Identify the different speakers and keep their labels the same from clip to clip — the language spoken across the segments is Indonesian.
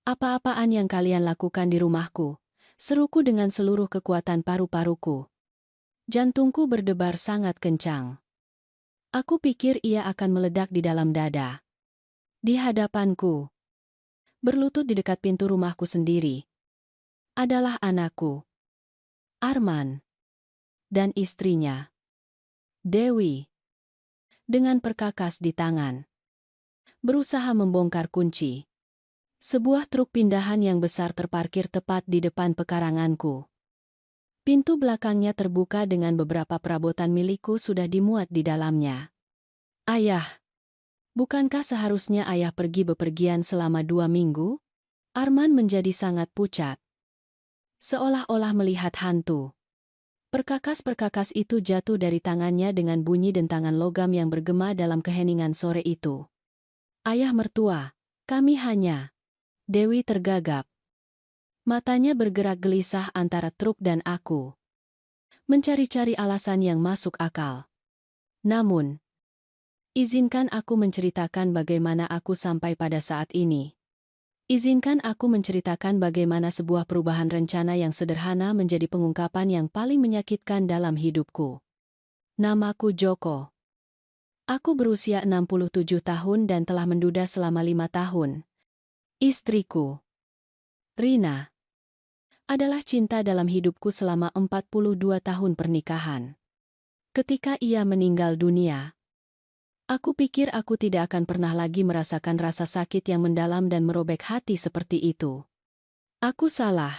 Speaker 1: Apa-apaan yang kalian lakukan di rumahku? Seruku dengan seluruh kekuatan paru-paruku. Jantungku berdebar sangat kencang. Aku pikir ia akan meledak di dalam dada. Di hadapanku, berlutut di dekat pintu rumahku sendiri, adalah anakku, Arman, dan istrinya, Dewi, dengan perkakas di tangan. Berusaha membongkar kunci. Sebuah truk pindahan yang besar terparkir tepat di depan pekaranganku. Pintu belakangnya terbuka dengan beberapa perabotan milikku sudah dimuat di dalamnya. Ayah, bukankah seharusnya ayah pergi bepergian selama 2 minggu? Arman menjadi sangat pucat. Seolah-olah melihat hantu. Perkakas-perkakas itu jatuh dari tangannya dengan bunyi dentangan logam yang bergema dalam keheningan sore itu. Ayah mertua, kami hanya... Dewi tergagap. Matanya bergerak gelisah antara truk dan aku. Mencari-cari alasan yang masuk akal. Namun, izinkan aku menceritakan bagaimana aku sampai pada saat ini. Izinkan aku menceritakan bagaimana sebuah perubahan rencana yang sederhana menjadi pengungkapan yang paling menyakitkan dalam hidupku. Namaku Joko. Aku berusia 67 tahun dan telah menduda selama 5 tahun. Istriku, Rina, adalah cinta dalam hidupku selama 42 tahun pernikahan. Ketika ia meninggal dunia, aku pikir aku tidak akan pernah lagi merasakan rasa sakit yang mendalam dan merobek hati seperti itu. Aku salah.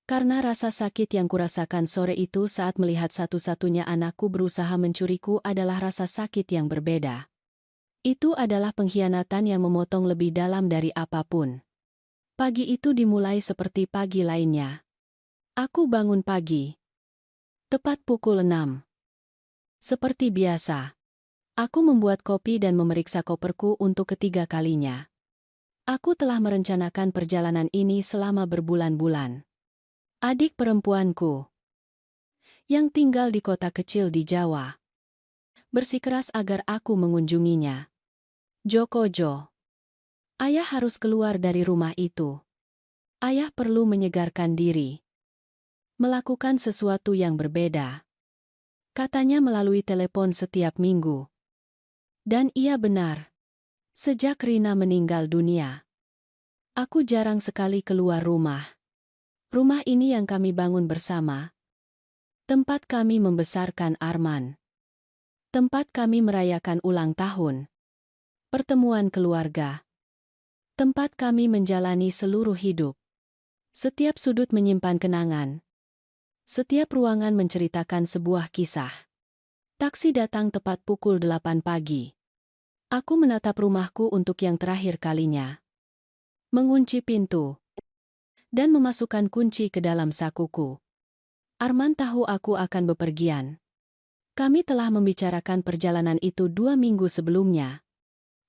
Speaker 1: Karena rasa sakit yang kurasakan sore itu saat melihat satu-satunya anakku berusaha mencuriku adalah rasa sakit yang berbeda. Itu adalah pengkhianatan yang memotong lebih dalam dari apapun. Pagi itu dimulai seperti pagi lainnya. Aku bangun pagi. Tepat pukul 6. Seperti biasa. Aku membuat kopi dan memeriksa koperku untuk ketiga kalinya. Aku telah merencanakan perjalanan ini selama berbulan-bulan. Adik perempuanku, yang tinggal di kota kecil di Jawa, bersikeras agar aku mengunjunginya. Jokojo, ayah harus keluar dari rumah itu. Ayah perlu menyegarkan diri. Melakukan sesuatu yang berbeda. Katanya melalui telepon setiap minggu. Dan ia benar. Sejak Rina meninggal dunia, aku jarang sekali keluar rumah. Rumah ini yang kami bangun bersama. Tempat kami membesarkan Arman. Tempat kami merayakan ulang tahun. Pertemuan keluarga. Tempat kami menjalani seluruh hidup. Setiap sudut menyimpan kenangan. Setiap ruangan menceritakan sebuah kisah. Taksi datang tepat pukul 8 pagi. Aku menatap rumahku untuk yang terakhir kalinya. Mengunci pintu. Dan memasukkan kunci ke dalam sakuku. Arman tahu aku akan bepergian. Kami telah membicarakan perjalanan itu 2 minggu sebelumnya.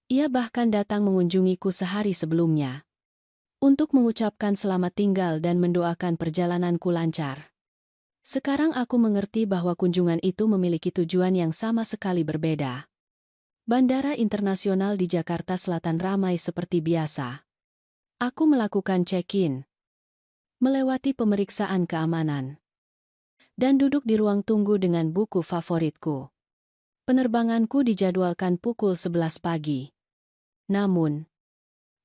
Speaker 1: Ia bahkan datang mengunjungiku sehari sebelumnya. Untuk mengucapkan selamat tinggal dan mendoakan perjalananku lancar. Sekarang aku mengerti bahwa kunjungan itu memiliki tujuan yang sama sekali berbeda. Bandara internasional di Jakarta Selatan ramai seperti biasa. Aku melakukan check-in. Melewati pemeriksaan keamanan. Dan duduk di ruang tunggu dengan buku favoritku. Penerbanganku dijadwalkan pukul 11 pagi. Namun,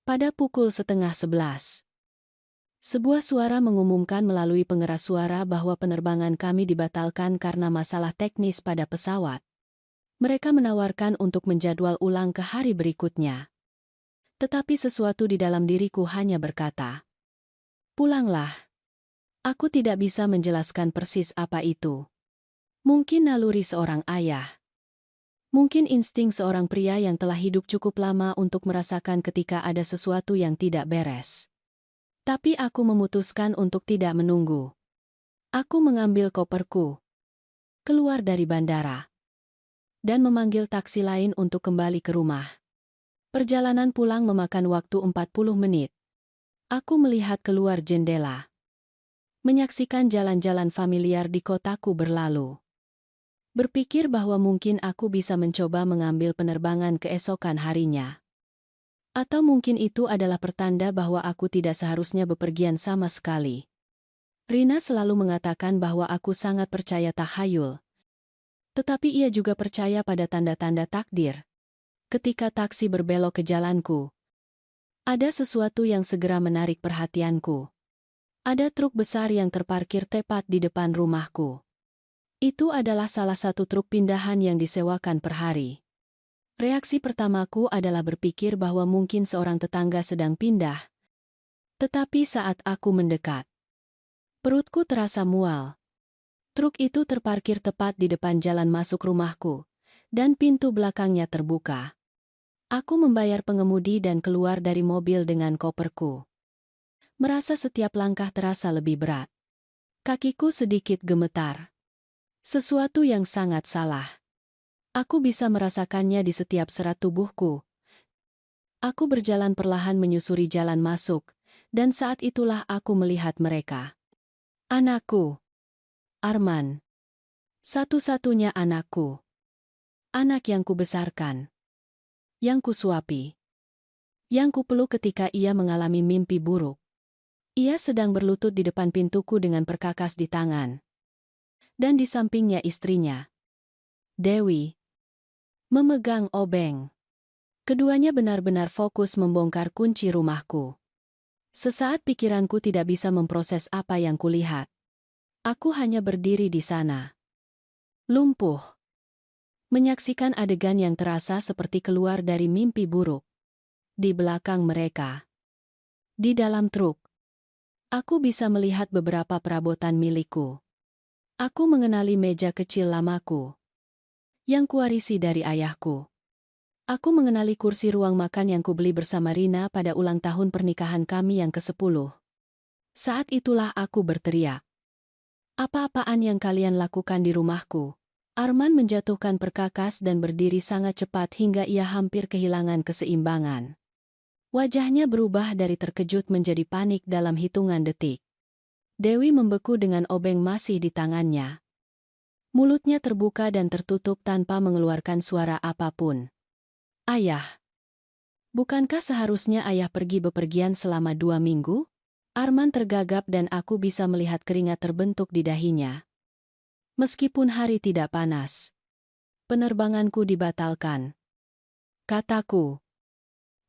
Speaker 1: pada pukul setengah 11, sebuah suara mengumumkan melalui pengeras suara bahwa penerbangan kami dibatalkan karena masalah teknis pada pesawat. Mereka menawarkan untuk menjadwal ulang ke hari berikutnya. Tetapi sesuatu di dalam diriku hanya berkata, "Pulanglah." Aku tidak bisa menjelaskan persis apa itu. Mungkin naluri seorang ayah. Mungkin insting seorang pria yang telah hidup cukup lama untuk merasakan ketika ada sesuatu yang tidak beres. Tapi aku memutuskan untuk tidak menunggu. Aku mengambil koperku, keluar dari bandara, dan memanggil taksi lain untuk kembali ke rumah. Perjalanan pulang memakan waktu 40 menit. Aku melihat keluar jendela. Menyaksikan jalan-jalan familiar di kotaku berlalu. Berpikir bahwa mungkin aku bisa mencoba mengambil penerbangan keesokan harinya. Atau mungkin itu adalah pertanda bahwa aku tidak seharusnya bepergian sama sekali. Rina selalu mengatakan bahwa aku sangat percaya tahayul. Tetapi ia juga percaya pada tanda-tanda takdir. Ketika taksi berbelok ke jalanku, ada sesuatu yang segera menarik perhatianku. Ada truk besar yang terparkir tepat di depan rumahku. Itu adalah salah satu truk pindahan yang disewakan per hari. Reaksi pertamaku adalah berpikir bahwa mungkin seorang tetangga sedang pindah. Tetapi saat aku mendekat, perutku terasa mual. Truk itu terparkir tepat di depan jalan masuk rumahku, dan pintu belakangnya terbuka. Aku membayar pengemudi dan keluar dari mobil dengan koperku. Merasa setiap langkah terasa lebih berat. Kakiku sedikit gemetar. Sesuatu yang sangat salah. Aku bisa merasakannya di setiap serat tubuhku. Aku berjalan perlahan menyusuri jalan masuk, dan saat itulah aku melihat mereka. Anakku. Arman. Satu-satunya anakku. Anak yang kubesarkan. Yang kusuapi. Yang kupeluk ketika ia mengalami mimpi buruk. Ia sedang berlutut di depan pintuku dengan perkakas di tangan. Dan di sampingnya istrinya, Dewi, memegang obeng. Keduanya benar-benar fokus membongkar kunci rumahku. Sesaat pikiranku tidak bisa memproses apa yang kulihat. Aku hanya berdiri di sana, lumpuh, menyaksikan adegan yang terasa seperti keluar dari mimpi buruk. Di belakang mereka, di dalam truk, aku bisa melihat beberapa perabotan milikku. Aku mengenali meja kecil lamaku, yang kuwarisi dari ayahku. Aku mengenali kursi ruang makan yang kubeli bersama Rina pada ulang tahun pernikahan kami yang ke-10. Saat itulah aku berteriak. Apa-apaan yang kalian lakukan di rumahku? Arman menjatuhkan perkakas dan berdiri sangat cepat hingga ia hampir kehilangan keseimbangan. Wajahnya berubah dari terkejut menjadi panik dalam hitungan detik. Dewi membeku dengan obeng masih di tangannya. Mulutnya terbuka dan tertutup tanpa mengeluarkan suara apapun. Ayah. Bukankah seharusnya ayah pergi bepergian selama 2 minggu? Arman tergagap dan aku bisa melihat keringat terbentuk di dahinya. Meskipun hari tidak panas, penerbanganku dibatalkan. Kataku.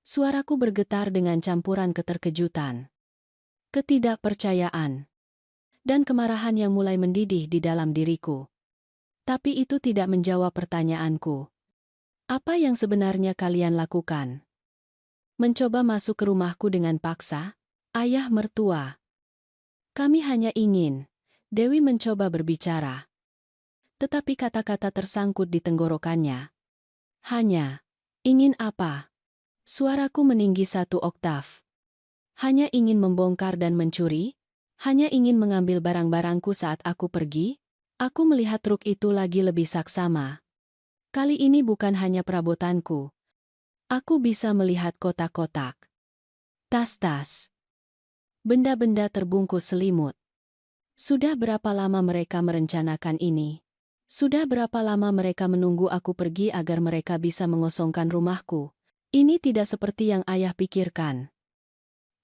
Speaker 1: Suaraku bergetar dengan campuran keterkejutan, ketidakpercayaan, dan kemarahan yang mulai mendidih di dalam diriku. Tapi itu tidak menjawab pertanyaanku. Apa yang sebenarnya kalian lakukan? Mencoba masuk ke rumahku dengan paksa? Ayah mertua. Kami hanya ingin. Dewi mencoba berbicara. Tetapi kata-kata tersangkut di tenggorokannya. Hanya. Ingin apa? Suaraku meninggi 1 oktav. Hanya ingin membongkar dan mencuri? Hanya ingin mengambil barang-barangku saat aku pergi? Aku melihat truk itu lagi lebih saksama. Kali ini bukan hanya perabotanku. Aku bisa melihat kotak-kotak, tas-tas, benda-benda terbungkus selimut. Sudah berapa lama mereka merencanakan ini? Sudah berapa lama mereka menunggu aku pergi agar mereka bisa mengosongkan rumahku? Ini tidak seperti yang ayah pikirkan.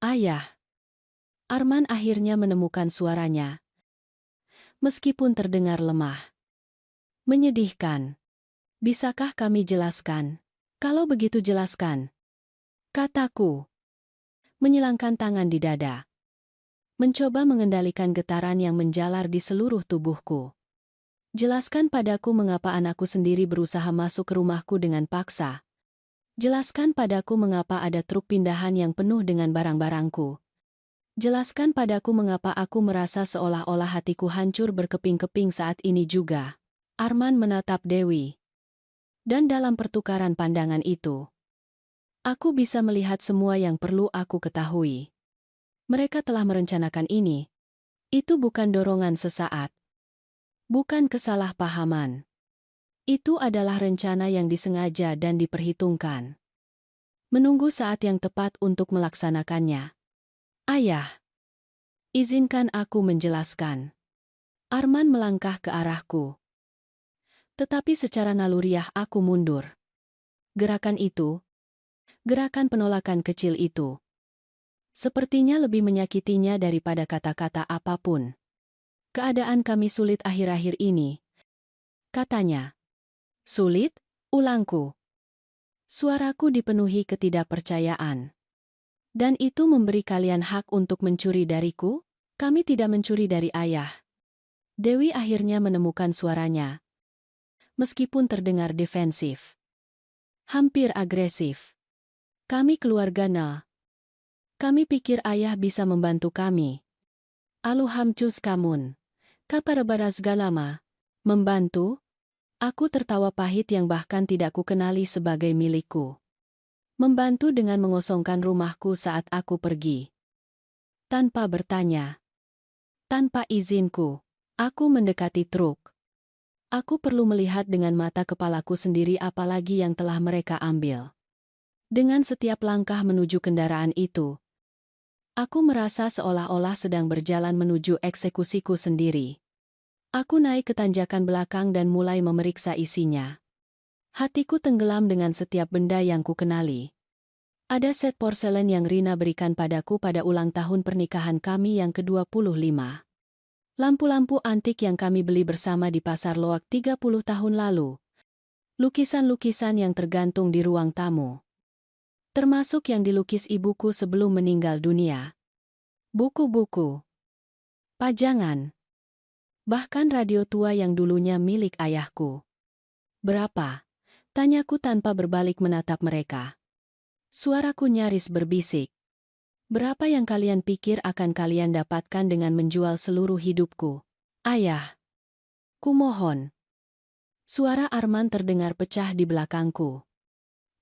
Speaker 1: Ayah. Arman akhirnya menemukan suaranya. Meskipun terdengar lemah. Menyedihkan. Bisakah kami jelaskan? Kalau begitu jelaskan. Kataku. Menyilangkan tangan di dada. Mencoba mengendalikan getaran yang menjalar di seluruh tubuhku. Jelaskan padaku mengapa anakku sendiri berusaha masuk ke rumahku dengan paksa. Jelaskan padaku mengapa ada truk pindahan yang penuh dengan barang-barangku. Jelaskan padaku mengapa aku merasa seolah-olah hatiku hancur berkeping-keping saat ini juga. Arman menatap Dewi. Dan dalam pertukaran pandangan itu, aku bisa melihat semua yang perlu aku ketahui. Mereka telah merencanakan ini. Itu bukan dorongan sesaat. Bukan kesalahpahaman. Itu adalah rencana yang disengaja dan diperhitungkan. Menunggu saat yang tepat untuk melaksanakannya. Ayah. Izinkan aku menjelaskan. Arman melangkah ke arahku. Tetapi secara naluriah aku mundur. Gerakan itu Gerakan penolakan kecil itu sepertinya lebih menyakitinya daripada kata-kata apapun. Keadaan kami sulit akhir-akhir ini, katanya. Sulit? Ulangku. Suaraku dipenuhi ketidakpercayaan. Dan itu memberi kalian hak untuk mencuri dariku? Kami tidak mencuri dari ayah. Dewi akhirnya menemukan suaranya. Meskipun terdengar defensif. Hampir agresif. Kami keluarga Na. Kami pikir ayah bisa membantu kami. Aluhamcus kamun. Kaparabaras galama. Membantu? Aku tertawa pahit yang bahkan tidak kukenali sebagai milikku. Membantu dengan mengosongkan rumahku saat aku pergi. Tanpa bertanya. Tanpa izinku. Aku mendekati truk. Aku perlu melihat dengan mata kepalaku sendiri apalagi yang telah mereka ambil. Dengan setiap langkah menuju kendaraan itu, aku merasa seolah-olah sedang berjalan menuju eksekusiku sendiri. Aku naik ke tanjakan belakang dan mulai memeriksa isinya. Hatiku tenggelam dengan setiap benda yang kukenali. Ada set porselen yang Rina berikan padaku pada ulang tahun pernikahan kami yang ke-25. Lampu-lampu antik yang kami beli bersama di Pasar Loak 30 tahun lalu. Lukisan-lukisan yang tergantung di ruang tamu. Termasuk yang dilukis ibuku sebelum meninggal dunia. Buku-buku. Pajangan. Bahkan radio tua yang dulunya milik ayahku. Berapa? Tanyaku tanpa berbalik menatap mereka. Suaraku nyaris berbisik. Berapa yang kalian pikir akan kalian dapatkan dengan menjual seluruh hidupku? Ayah. Kumohon. Suara Arman terdengar pecah di belakangku.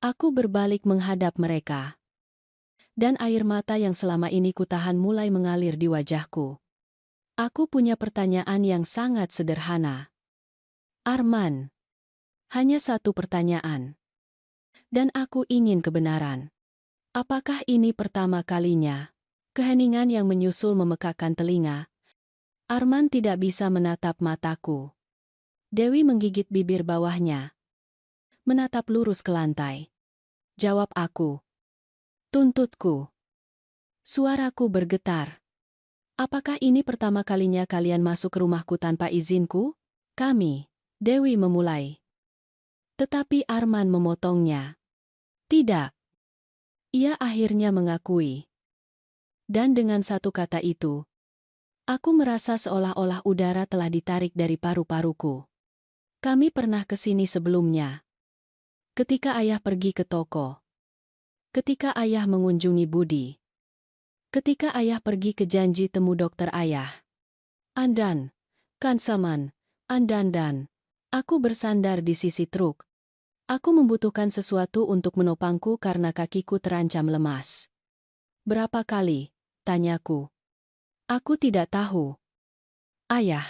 Speaker 1: Aku berbalik menghadap mereka. Dan air mata yang selama ini kutahan mulai mengalir di wajahku. Aku punya pertanyaan yang sangat sederhana. Arman. Hanya satu pertanyaan. Dan aku ingin kebenaran. Apakah ini pertama kalinya? Keheningan yang menyusul memekakan telinga. Arman tidak bisa menatap mataku. Dewi menggigit bibir bawahnya. Menatap lurus ke lantai. Jawab aku. Tuntutku. Suaraku bergetar. Apakah ini pertama kalinya kalian masuk ke rumahku tanpa izinku? Kami. Dewi memulai. Tetapi Arman memotongnya. Tidak. Ia akhirnya mengakui. Dan dengan satu kata itu, aku merasa seolah-olah udara telah ditarik dari paru-paruku. Kami pernah ke sini sebelumnya. Ketika ayah pergi ke toko. Ketika ayah mengunjungi Budi. Ketika ayah pergi ke janji temu dokter ayah. Andan. Kansaman. Andandan. Aku bersandar di sisi truk. Aku membutuhkan sesuatu untuk menopangku karena kakiku terancam lemas. Berapa kali? Tanyaku. Aku tidak tahu. Ayah.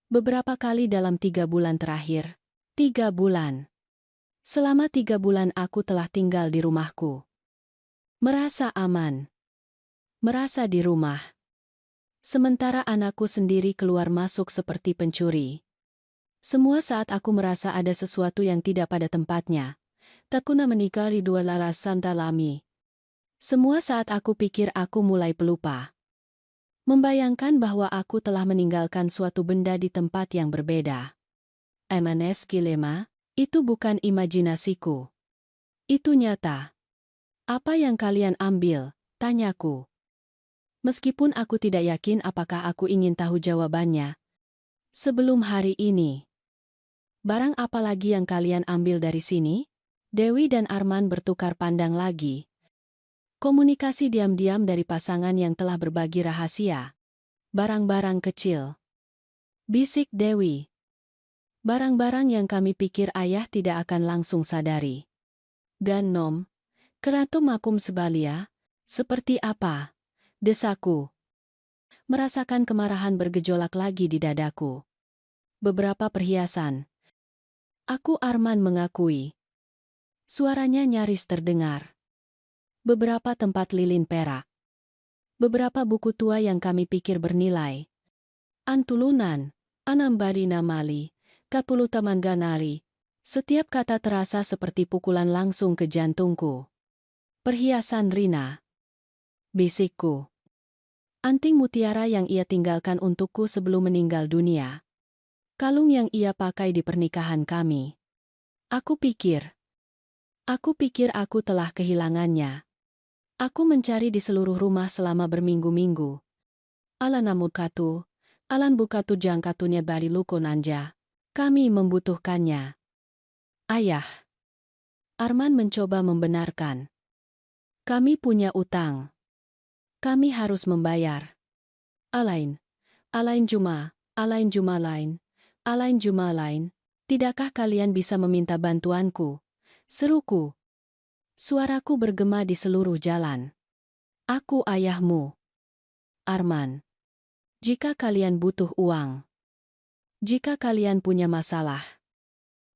Speaker 1: Beberapa kali dalam 3 bulan terakhir. 3 bulan. Selama 3 bulan aku telah tinggal di rumahku. Merasa aman. Merasa di rumah. Sementara anakku sendiri keluar masuk seperti pencuri. Semua saat aku merasa ada sesuatu yang tidak pada tempatnya. Takuna menikah di dua laras santalami. Semua saat aku pikir aku mulai pelupa. Membayangkan bahwa aku telah meninggalkan suatu benda di tempat yang berbeda. MNS Kilema, itu bukan imajinasiku. Itu nyata. Apa yang kalian ambil? Tanyaku. Meskipun aku tidak yakin apakah aku ingin tahu jawabannya. Sebelum hari ini. Barang apa lagi yang kalian ambil dari sini? Dewi dan Arman bertukar pandang lagi. Komunikasi diam-diam dari pasangan yang telah berbagi rahasia. Barang-barang kecil. Bisik Dewi. Barang-barang yang kami pikir ayah tidak akan langsung sadari. Ganom. Keratu makum sebalia. Seperti apa? Desaku. Merasakan kemarahan bergejolak lagi di dadaku. Beberapa perhiasan. Aku Arman mengakui. Suaranya nyaris terdengar. Beberapa tempat lilin perak. Beberapa buku tua yang kami pikir bernilai. Antulunan, Anambari Namali, Kapulu Taman Ganari. Setiap kata terasa seperti pukulan langsung ke jantungku. Perhiasan Rina, bisikku. Anting mutiara yang ia tinggalkan untukku sebelum meninggal dunia. Kalung yang ia pakai di pernikahan kami. Aku pikir aku telah kehilangannya. Aku mencari di seluruh rumah selama berminggu-minggu. Alanamukatu, Alan bukatu jangkatunya bari luko nanja. Kami membutuhkannya. Ayah. Arman mencoba membenarkan. Kami punya utang. Kami harus membayar. Alain Juma lain. Tidakkah kalian bisa meminta bantuanku? Seruku. Suaraku bergema di seluruh jalan. Aku ayahmu. Arman. Jika kalian butuh uang. Jika kalian punya masalah.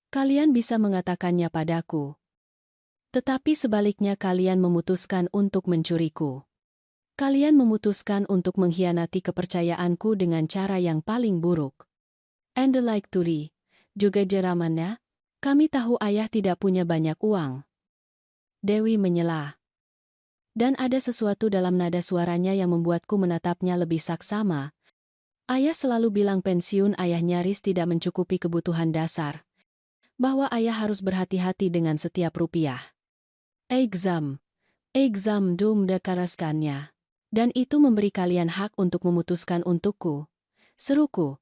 Speaker 1: Kalian bisa mengatakannya padaku. Tetapi sebaliknya kalian memutuskan untuk mencuriku. Kalian memutuskan untuk mengkhianati kepercayaanku dengan cara yang paling buruk. And like Turi, juga jeramannya, kami tahu ayah tidak punya banyak uang. Dewi menyela. Dan ada sesuatu dalam nada suaranya yang membuatku menatapnya lebih saksama. Ayah selalu bilang pensiun ayah nyaris tidak mencukupi kebutuhan dasar. Bahwa ayah harus berhati-hati dengan setiap rupiah. Exam dum dekaraskannya. Dan itu memberi kalian hak untuk memutuskan untukku. Seruku.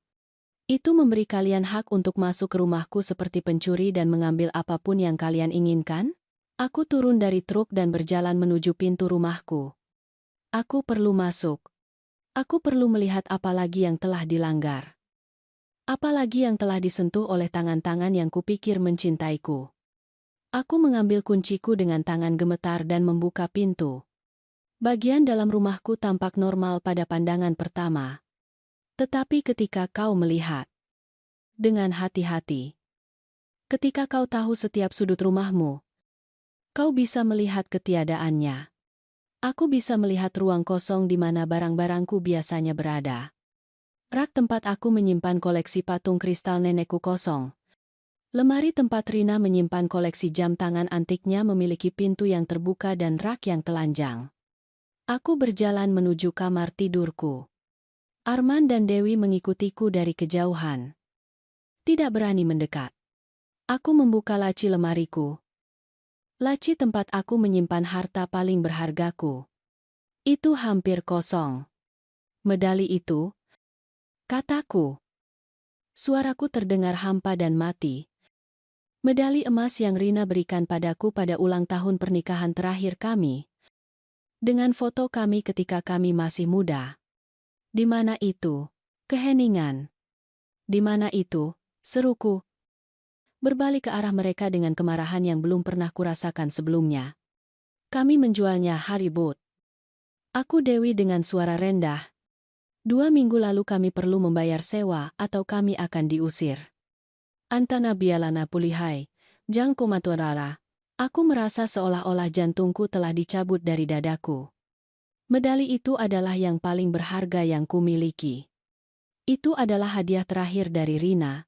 Speaker 1: Itu memberi kalian hak untuk masuk ke rumahku seperti pencuri dan mengambil apapun yang kalian inginkan? Aku turun dari truk dan berjalan menuju pintu rumahku. Aku perlu masuk. Aku perlu melihat apa lagi yang telah dilanggar. Apalagi yang telah disentuh oleh tangan-tangan yang kupikir mencintaiku. Aku mengambil kunciku dengan tangan gemetar dan membuka pintu. Bagian dalam rumahku tampak normal pada pandangan pertama. Tetapi ketika kau melihat dengan hati-hati, ketika kau tahu setiap sudut rumahmu, kau bisa melihat ketiadaannya. Aku bisa melihat ruang kosong di mana barang-barangku biasanya berada. Rak tempat aku menyimpan koleksi patung kristal nenekku kosong. Lemari tempat Rina menyimpan koleksi jam tangan antiknya memiliki pintu yang terbuka dan rak yang telanjang. Aku berjalan menuju kamar tidurku. Arman dan Dewi mengikutiku dari kejauhan. Tidak berani mendekat. Aku membuka laci lemariku. Laci tempat aku menyimpan harta paling berhargaku. Itu hampir kosong. Medali itu, kataku. Suaraku terdengar hampa dan mati. Medali emas yang Rina berikan padaku pada ulang tahun pernikahan terakhir kami. Dengan foto kami ketika kami masih muda. Di mana itu? Keheningan. Di mana itu? Seruku. Berbalik ke arah mereka dengan kemarahan yang belum pernah kurasakan sebelumnya. Kami menjualnya Haribut. Aku Dewi dengan suara rendah. 2 minggu lalu kami perlu membayar sewa atau kami akan diusir. Antana bialana pulihai, jang kumaturara. Aku merasa seolah-olah jantungku telah dicabut dari dadaku. Medali itu adalah yang paling berharga yang kumiliki. Itu adalah hadiah terakhir dari Rina.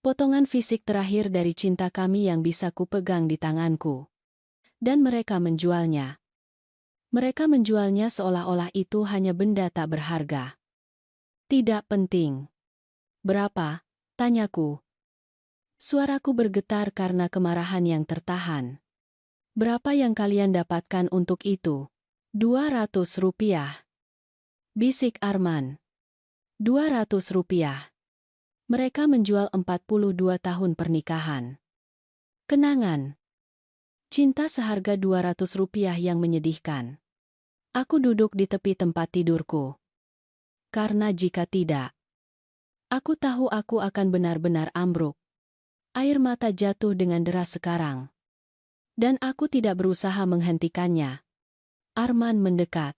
Speaker 1: Potongan fisik terakhir dari cinta kami yang bisa kupegang di tanganku. Dan mereka menjualnya. Mereka menjualnya seolah-olah itu hanya benda tak berharga. Tidak penting. Berapa? Tanyaku. Suaraku bergetar karena kemarahan yang tertahan. Berapa yang kalian dapatkan untuk itu? 200 rupiah. Bisik Arman. 200 rupiah. Mereka menjual 42 tahun pernikahan. Kenangan. Cinta seharga 200 rupiah yang menyedihkan. Aku duduk di tepi tempat tidurku. Karena jika tidak, aku tahu aku akan benar-benar ambruk. Air mata jatuh dengan deras sekarang. Dan aku tidak berusaha menghentikannya. Arman mendekat.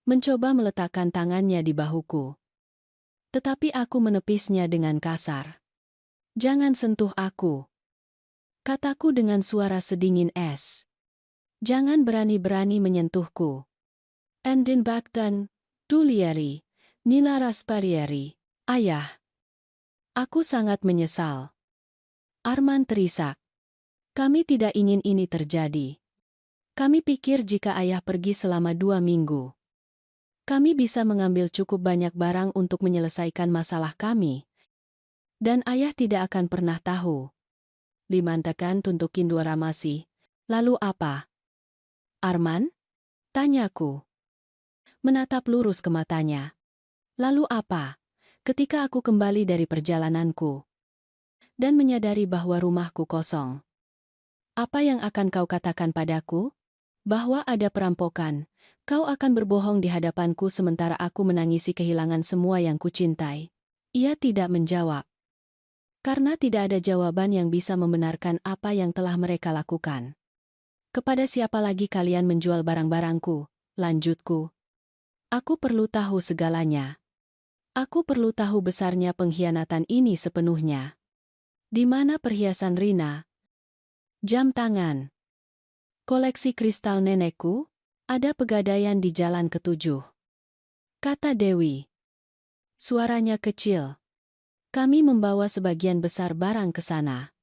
Speaker 1: Mencoba meletakkan tangannya di bahuku. Tetapi aku menepisnya dengan kasar. Jangan sentuh aku. Kataku dengan suara sedingin es. Jangan berani-berani menyentuhku. Endin Baktan, Tulieri, Nila Rasparieri, ayah. Aku sangat menyesal. Arman terisak. Kami tidak ingin ini terjadi. Kami pikir jika ayah pergi selama 2 minggu, kami bisa mengambil cukup banyak barang untuk menyelesaikan masalah kami. Dan ayah tidak akan pernah tahu. Limantakan tuntukin dua masih. Lalu apa? Arman? Tanyaku. Menatap lurus ke matanya. Lalu apa? Ketika aku kembali dari perjalananku dan menyadari bahwa rumahku kosong. Apa yang akan kau katakan padaku? Bahwa ada perampokan. Kau akan berbohong di hadapanku sementara aku menangisi kehilangan semua yang kucintai. Ia tidak menjawab. Karena tidak ada jawaban yang bisa membenarkan apa yang telah mereka lakukan. Kepada siapa lagi kalian menjual barang-barangku? Lanjutku. Aku perlu tahu segalanya. Aku perlu tahu besarnya pengkhianatan ini sepenuhnya. Di mana perhiasan Rina? Jam tangan. Koleksi kristal nenekku? Ada pegadaian di jalan ke-7. Kata Dewi. Suaranya kecil. Kami membawa sebagian besar barang ke sana.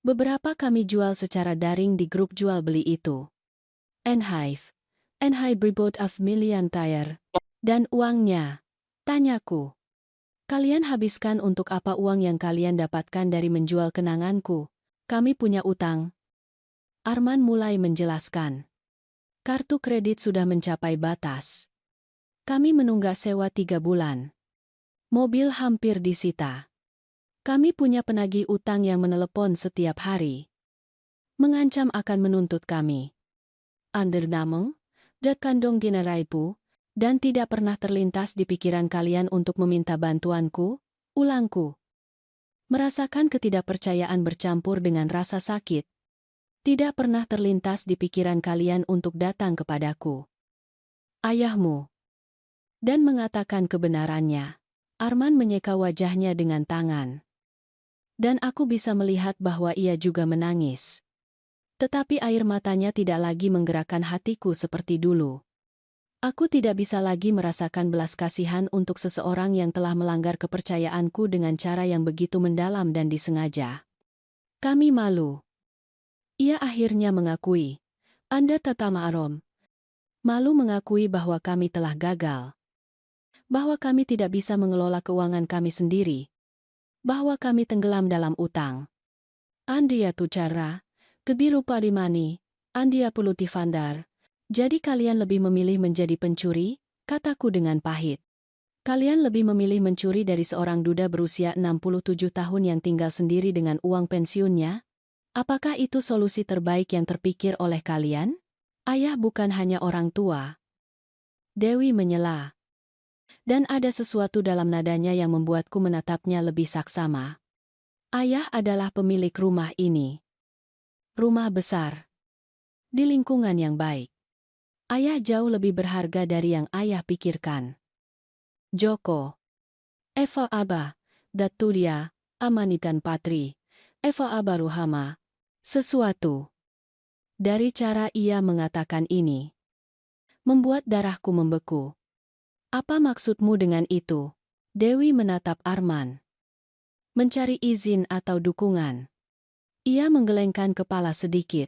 Speaker 1: Beberapa kami jual secara daring di grup jual beli itu. Enhive. Enhive of million tire. Dan uangnya? Tanyaku. Kalian habiskan untuk apa uang yang kalian dapatkan dari menjual kenanganku? Kami punya utang. Arman mulai menjelaskan. Kartu kredit sudah mencapai batas. Kami menunggak sewa 3 bulan. Mobil hampir disita. Kami punya penagih utang yang menelepon setiap hari. Mengancam akan menuntut kami. Andernameng, dekandong generaipu, dan tidak pernah terlintas di pikiran kalian untuk meminta bantuanku, ulangku. Merasakan ketidakpercayaan bercampur dengan rasa sakit. Tidak pernah terlintas di pikiran kalian untuk datang kepadaku. Ayahmu. Dan mengatakan kebenarannya. Arman menyeka wajahnya dengan tangan. Dan aku bisa melihat bahwa ia juga menangis. Tetapi air matanya tidak lagi menggerakkan hatiku seperti dulu. Aku tidak bisa lagi merasakan belas kasihan untuk seseorang yang telah melanggar kepercayaanku dengan cara yang begitu mendalam dan disengaja. Kami malu. Ia akhirnya mengakui. Anda tatama arom. Malu mengakui bahwa kami telah gagal. Bahwa kami tidak bisa mengelola keuangan kami sendiri. Bahwa kami tenggelam dalam utang. Andia tucara, kebiru parimani, Andia pulutifandar. Jadi kalian lebih memilih menjadi pencuri? Kataku dengan pahit. Kalian lebih memilih mencuri dari seorang duda berusia 67 tahun yang tinggal sendiri dengan uang pensiunnya? Apakah itu solusi terbaik yang terpikir oleh kalian? Ayah bukan hanya orang tua. Dewi menyela. Dan ada sesuatu dalam nadanya yang membuatku menatapnya lebih saksama. Ayah adalah pemilik rumah ini. Rumah besar. Di lingkungan yang baik. Ayah jauh lebih berharga dari yang ayah pikirkan. Joko. Eva Aba. Datulia. Amanitan Patri. Eva Aba Ruhama. Sesuatu. Dari cara ia mengatakan ini. Membuat darahku membeku. Apa maksudmu dengan itu? Dewi menatap Arman. Mencari izin atau dukungan. Ia menggelengkan kepala sedikit.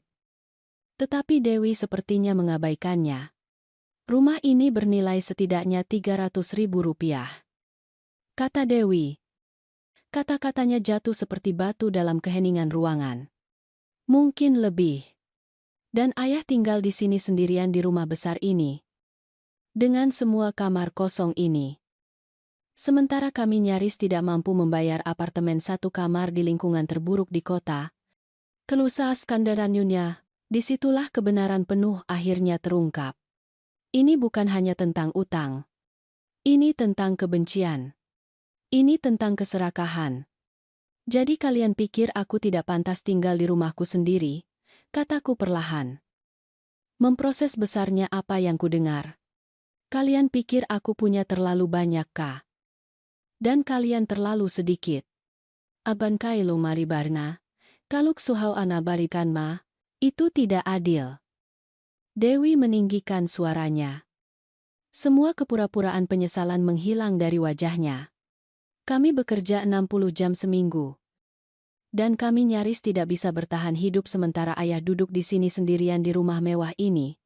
Speaker 1: Tetapi Dewi sepertinya mengabaikannya. Rumah ini bernilai setidaknya 300.000 rupiah. Kata Dewi. Kata-katanya jatuh seperti batu dalam keheningan ruangan. Mungkin lebih. Dan ayah tinggal di sini sendirian di rumah besar ini. Dengan semua kamar kosong ini. Sementara kami nyaris tidak mampu membayar apartemen 1 kamar di lingkungan terburuk di kota. Kelusa Skandaranyunya, disitulah kebenaran penuh akhirnya terungkap. Ini bukan hanya tentang utang. Ini tentang kebencian. Ini tentang keserakahan. Jadi kalian pikir aku tidak pantas tinggal di rumahku sendiri? Kataku perlahan. Memproses besarnya apa yang kudengar. Kalian pikir aku punya terlalu banyak kah? Dan kalian terlalu sedikit. Aban kailu maribarna, kaluk suhau anabarikan ma, itu tidak adil. Dewi meninggikan suaranya. Semua kepura-puraan penyesalan menghilang dari wajahnya. Kami bekerja 60 jam seminggu. Dan kami nyaris tidak bisa bertahan hidup sementara ayah duduk di sini sendirian di rumah mewah ini.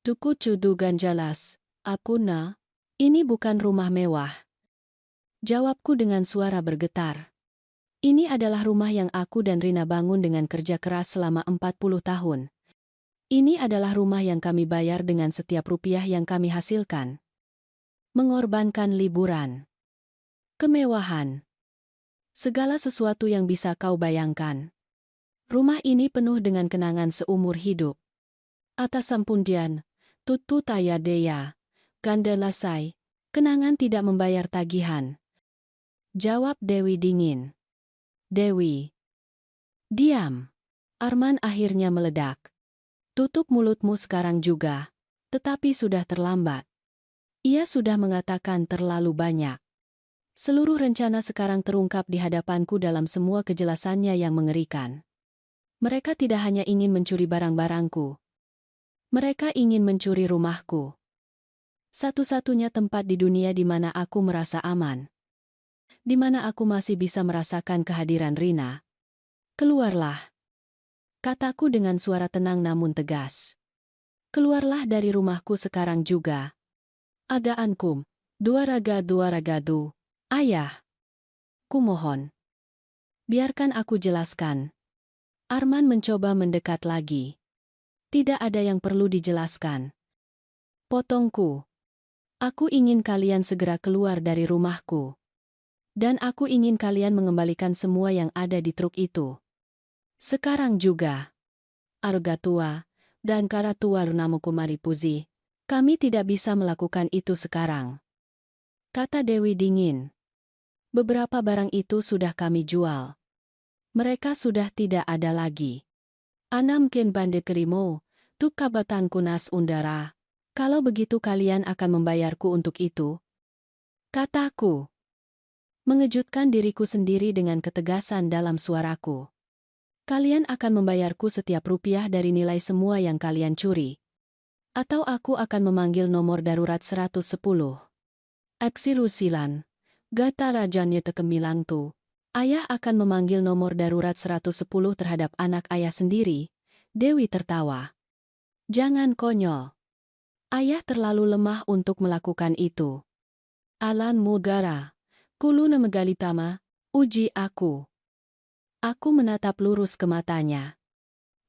Speaker 1: Tuku cudugan jelas, Apuna, ini bukan rumah mewah. Jawabku dengan suara bergetar. Ini adalah rumah yang aku dan Rina bangun dengan kerja keras selama 40 tahun. Ini adalah rumah yang kami bayar dengan setiap rupiah yang kami hasilkan. Mengorbankan liburan, kemewahan, segala sesuatu yang bisa kau bayangkan. Rumah ini penuh dengan kenangan seumur hidup. Atas sampundian, tutu taya deya, ganda lasai, kenangan tidak membayar tagihan. Jawab Dewi dingin. Dewi. Diam. Arman akhirnya meledak. Tutup mulutmu sekarang juga. Tetapi sudah terlambat. Ia sudah mengatakan terlalu banyak. Seluruh rencana sekarang terungkap di hadapanku dalam semua kejelasannya yang mengerikan. Mereka tidak hanya ingin mencuri barang-barangku. Mereka ingin mencuri rumahku. Satu-satunya tempat di dunia di mana aku merasa aman. Di mana aku masih bisa merasakan kehadiran Rina. Keluarlah. Kataku dengan suara tenang namun tegas. Keluarlah dari rumahku sekarang juga. Ada ankum. Dua ragadu. Ayah. Kumohon. Biarkan aku jelaskan. Arman mencoba mendekat lagi. Tidak ada yang perlu dijelaskan. Potongku. Aku ingin kalian segera keluar dari rumahku. Dan aku ingin kalian mengembalikan semua yang ada di truk itu. Sekarang juga. Argatua dan Karatua Runamuku Maripuzi. Kami tidak bisa melakukan itu sekarang. Kata Dewi dingin. Beberapa barang itu sudah kami jual. Mereka sudah tidak ada lagi. Anam ken bande kerimo, tuk kabatan kunas undara. Kalau begitu kalian akan membayarku untuk itu. Kataku. Mengejutkan diriku sendiri dengan ketegasan dalam suaraku. Kalian akan membayarku setiap rupiah dari nilai semua yang kalian curi. Atau aku akan memanggil nomor darurat 110. Aksi Rusilan. Gata Rajanya Tekemilang tu. Ayah akan memanggil nomor darurat 110 terhadap anak ayah sendiri. Dewi tertawa. Jangan konyol. Ayah terlalu lemah untuk melakukan itu. Alan Mugara. Kulu Nemegalitama. Uji aku. Aku menatap lurus ke matanya.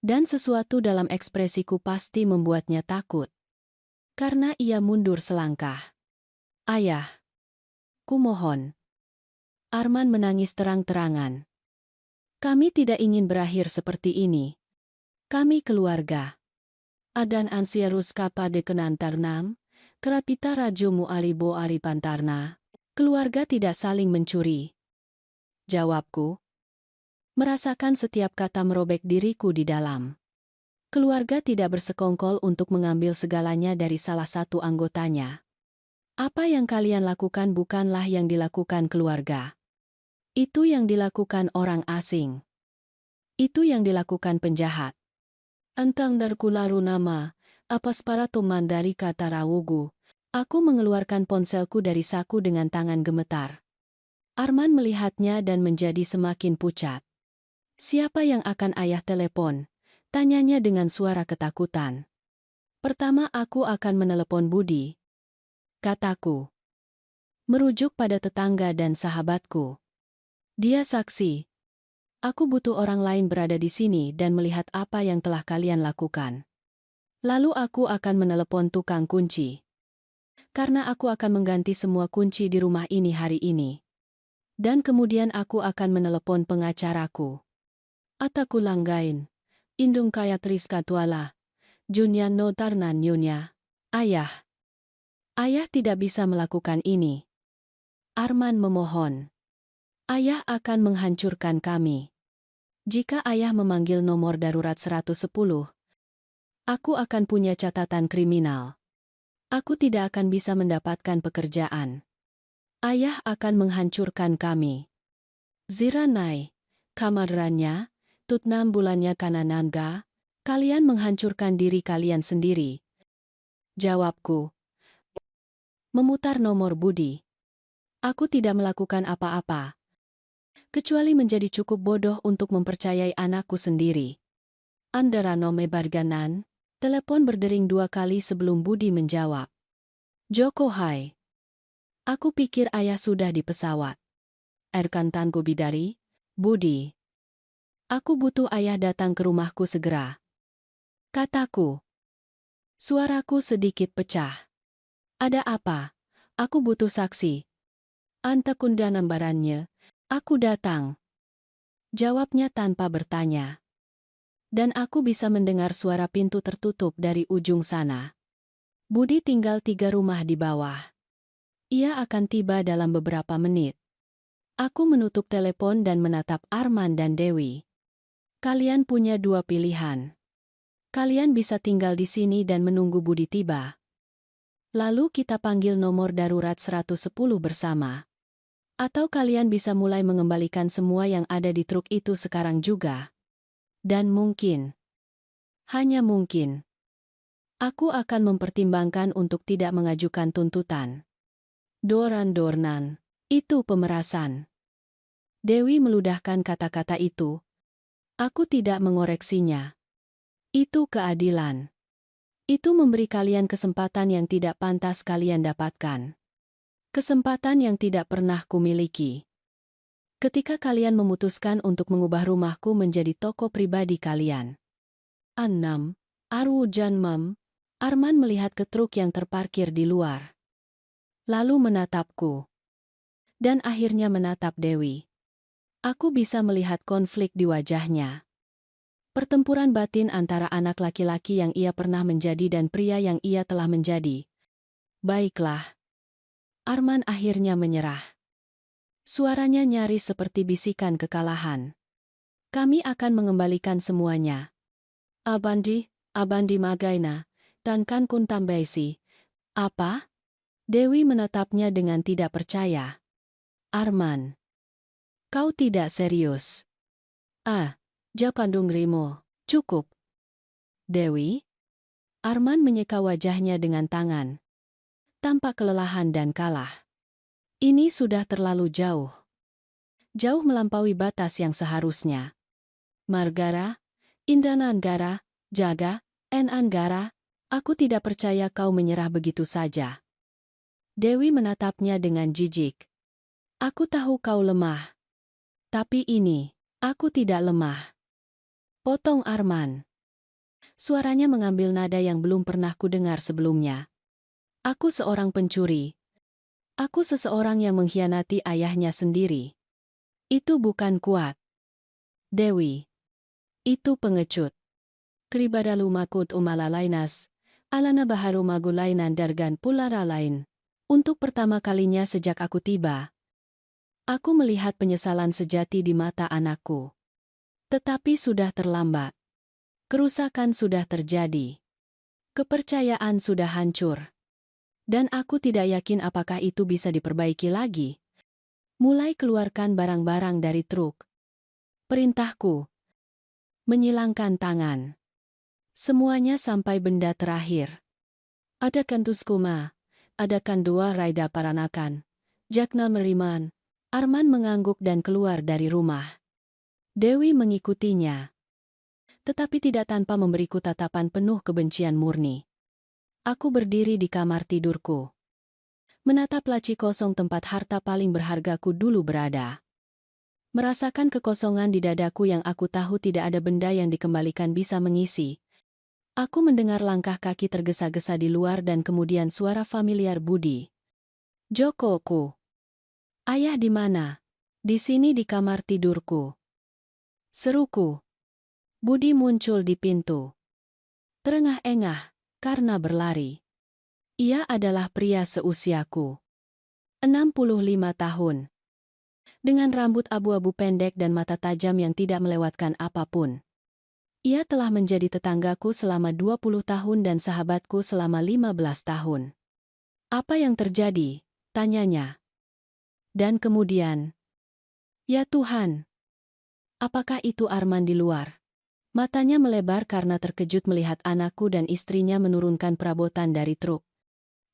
Speaker 1: Dan sesuatu dalam ekspresiku pasti membuatnya takut. Karena ia mundur selangkah. Ayah. Kumohon. Arman menangis terang-terangan. Kami tidak ingin berakhir seperti ini. Kami keluarga. Adan ansierus kapade kenantarnam, kerapita rajomu aribo aripantarna. Keluarga tidak saling mencuri. Jawabku. Merasakan setiap kata merobek diriku di dalam. Keluarga tidak bersekongkol untuk mengambil segalanya dari salah satu anggotanya. Apa yang kalian lakukan bukanlah yang dilakukan keluarga. Itu yang dilakukan orang asing. Itu yang dilakukan penjahat. Entang darkularu nama, apas para teman dari kata rawugu. Aku mengeluarkan ponselku dari saku dengan tangan gemetar. Arman melihatnya dan menjadi semakin pucat. Siapa yang akan ayah telepon? Tanyanya dengan suara ketakutan. Pertama aku akan menelepon Budi. Kataku. Merujuk pada tetangga dan sahabatku. Dia saksi. Aku butuh orang lain berada di sini dan melihat apa yang telah kalian lakukan. Lalu aku akan menelepon tukang kunci. Karena aku akan mengganti semua kunci di rumah ini hari ini. Dan kemudian aku akan menelepon pengacaraku. Ataku langgain. Indung kaya Triska Tuala. Junya no tarnan nyonya. Ayah. Ayah tidak bisa melakukan ini. Arman memohon. Ayah akan menghancurkan kami. Jika ayah memanggil nomor darurat 110, aku akan punya catatan kriminal. Aku tidak akan bisa mendapatkan pekerjaan. Ayah akan menghancurkan kami. Ziranai, kamarrannya, tutnam bulannya kanananga, kalian menghancurkan diri kalian sendiri. Jawabku. Memutar nomor Budi. Aku tidak melakukan apa-apa. Kecuali menjadi cukup bodoh untuk mempercayai anakku sendiri. Andara nome barganan, telepon berdering 2 kali sebelum Budi menjawab. Joko hai. Aku pikir ayah sudah di pesawat. Erkan tanku bidari, Budi. Aku butuh ayah datang ke rumahku segera. Kataku. Suaraku sedikit pecah. Ada apa? Aku butuh saksi. Antakunda nambarannya. Aku datang. Jawabnya tanpa bertanya. Dan aku bisa mendengar suara pintu tertutup dari ujung sana. Budi tinggal 3 rumah di bawah. Ia akan tiba dalam beberapa menit. Aku menutup telepon dan menatap Arman dan Dewi. Kalian punya 2 pilihan. Kalian bisa tinggal di sini dan menunggu Budi tiba. Lalu kita panggil nomor darurat 110 bersama. Atau kalian bisa mulai mengembalikan semua yang ada di truk itu sekarang juga. Dan mungkin, hanya mungkin, aku akan mempertimbangkan untuk tidak mengajukan tuntutan. Dornan, itu pemerasan. Dewi meludahkan kata-kata itu. Aku tidak mengoreksinya. Itu keadilan. Itu memberi kalian kesempatan yang tidak pantas kalian dapatkan. Kesempatan yang tidak pernah kumiliki. Ketika kalian memutuskan untuk mengubah rumahku menjadi toko pribadi kalian. 6. Arwu Janmam. Arman melihat ke truk yang terparkir di luar. Lalu menatapku. Dan akhirnya menatap Dewi. Aku bisa melihat konflik di wajahnya. Pertempuran batin antara anak laki-laki yang ia pernah menjadi dan pria yang ia telah menjadi. Baiklah. Arman akhirnya menyerah. Suaranya nyaris seperti bisikan kekalahan. Kami akan mengembalikan semuanya. Abandi Magaina, dan kan kun tambaisi. Apa? Dewi menatapnya dengan tidak percaya. Arman. Kau tidak serius. Jakandung Rimo, cukup. Dewi? Arman menyeka wajahnya dengan tangan. Tampak kelelahan dan kalah. Ini sudah terlalu jauh. Jauh melampaui batas yang seharusnya. Margara, Indana Anggara, Jaga, Anggara, aku tidak percaya kau menyerah begitu saja. Dewi menatapnya dengan jijik. Aku tahu kau lemah. Tapi ini, aku tidak lemah. Potong Arman. Suaranya mengambil nada yang belum pernah kudengar sebelumnya. Aku seorang pencuri. Aku seseorang yang mengkhianati ayahnya sendiri. Itu bukan kuat. Dewi. Itu pengecut. Kribadalu makut umalalainas, alana baharu magulainan dargan pulara lain. Untuk pertama kalinya sejak aku tiba, aku melihat penyesalan sejati di mata anakku. Tetapi sudah terlambat. Kerusakan sudah terjadi. Kepercayaan sudah hancur. Dan aku tidak yakin apakah itu bisa diperbaiki lagi. Mulai keluarkan barang-barang dari truk. Perintahku. Menyilangkan tangan. Semuanya sampai benda terakhir. Ada kantuskuma. Ada kandua raida paranakan. Jakna meriman. Arman mengangguk dan keluar dari rumah. Dewi mengikutinya. Tetapi tidak tanpa memberiku tatapan penuh kebencian murni. Aku berdiri di kamar tidurku. Menatap laci kosong tempat harta paling berhargaku dulu berada. Merasakan kekosongan di dadaku yang aku tahu tidak ada benda yang dikembalikan bisa mengisi. Aku mendengar langkah kaki tergesa-gesa di luar dan kemudian suara familiar Budi. Jokoku. Ayah di mana? Di sini di kamar tidurku. Seruku. Budi muncul di pintu. Terengah-engah. Karena berlari. Ia adalah pria seusiaku. 65 tahun. Dengan rambut abu-abu pendek dan mata tajam yang tidak melewatkan apapun. Ia telah menjadi tetanggaku selama 20 tahun dan sahabatku selama 15 tahun. Apa yang terjadi? Tanyanya. Dan kemudian, ya Tuhan. Apakah itu Arman di luar? Matanya melebar karena terkejut melihat anakku dan istrinya menurunkan perabotan dari truk.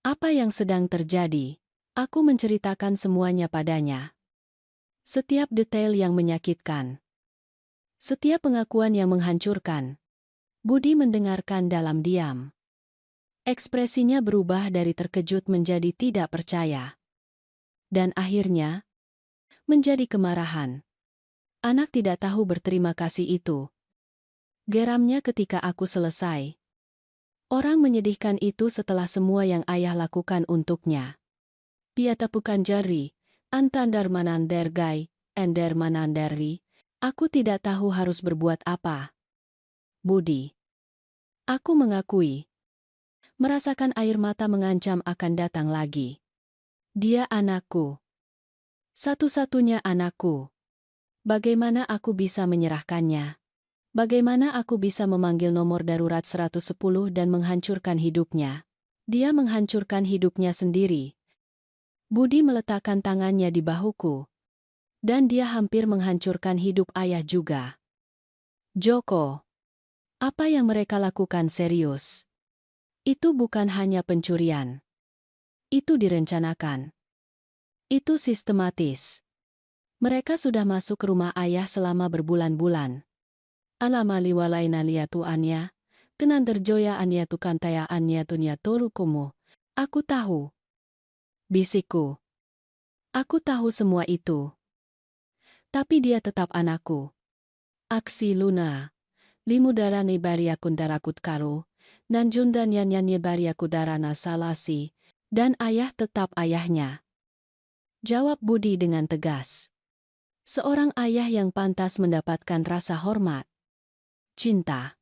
Speaker 1: Apa yang sedang terjadi? Aku menceritakan semuanya padanya. Setiap detail yang menyakitkan. Setiap pengakuan yang menghancurkan. Budi mendengarkan dalam diam. Ekspresinya berubah dari terkejut menjadi tidak percaya. Dan akhirnya, menjadi kemarahan. Anak tidak tahu berterima kasih itu. Geramnya ketika aku selesai. Orang menyedihkan itu setelah semua yang ayah lakukan untuknya. Piata bukan jari, antandar manandergai, ender manandari. Aku tidak tahu harus berbuat apa. Budi. Aku mengakui. Merasakan air mata mengancam akan datang lagi. Dia anakku. Satu-satunya anakku. Bagaimana aku bisa menyerahkannya? Bagaimana aku bisa memanggil nomor darurat 110 dan menghancurkan hidupnya? Dia menghancurkan hidupnya sendiri. Budi meletakkan tangannya di bahuku. Dan dia hampir menghancurkan hidup ayah juga. Joko. Apa yang mereka lakukan serius. Itu bukan hanya pencurian. Itu direncanakan. Itu sistematis. Mereka sudah masuk ke rumah ayah selama berbulan-bulan. Alamali walaina liatu anya, kenanderjoya anya tukantaya anya tunya torukumu. Aku tahu. Bisikku. Aku tahu semua itu. Tapi dia tetap anakku. Aksi Luna. Limudara nebaria kundarakut karo, nanjundan nyanyi baria kudarana salasi, dan ayah tetap ayahnya. Jawab Budi dengan tegas. Seorang ayah yang pantas mendapatkan rasa hormat, cinta,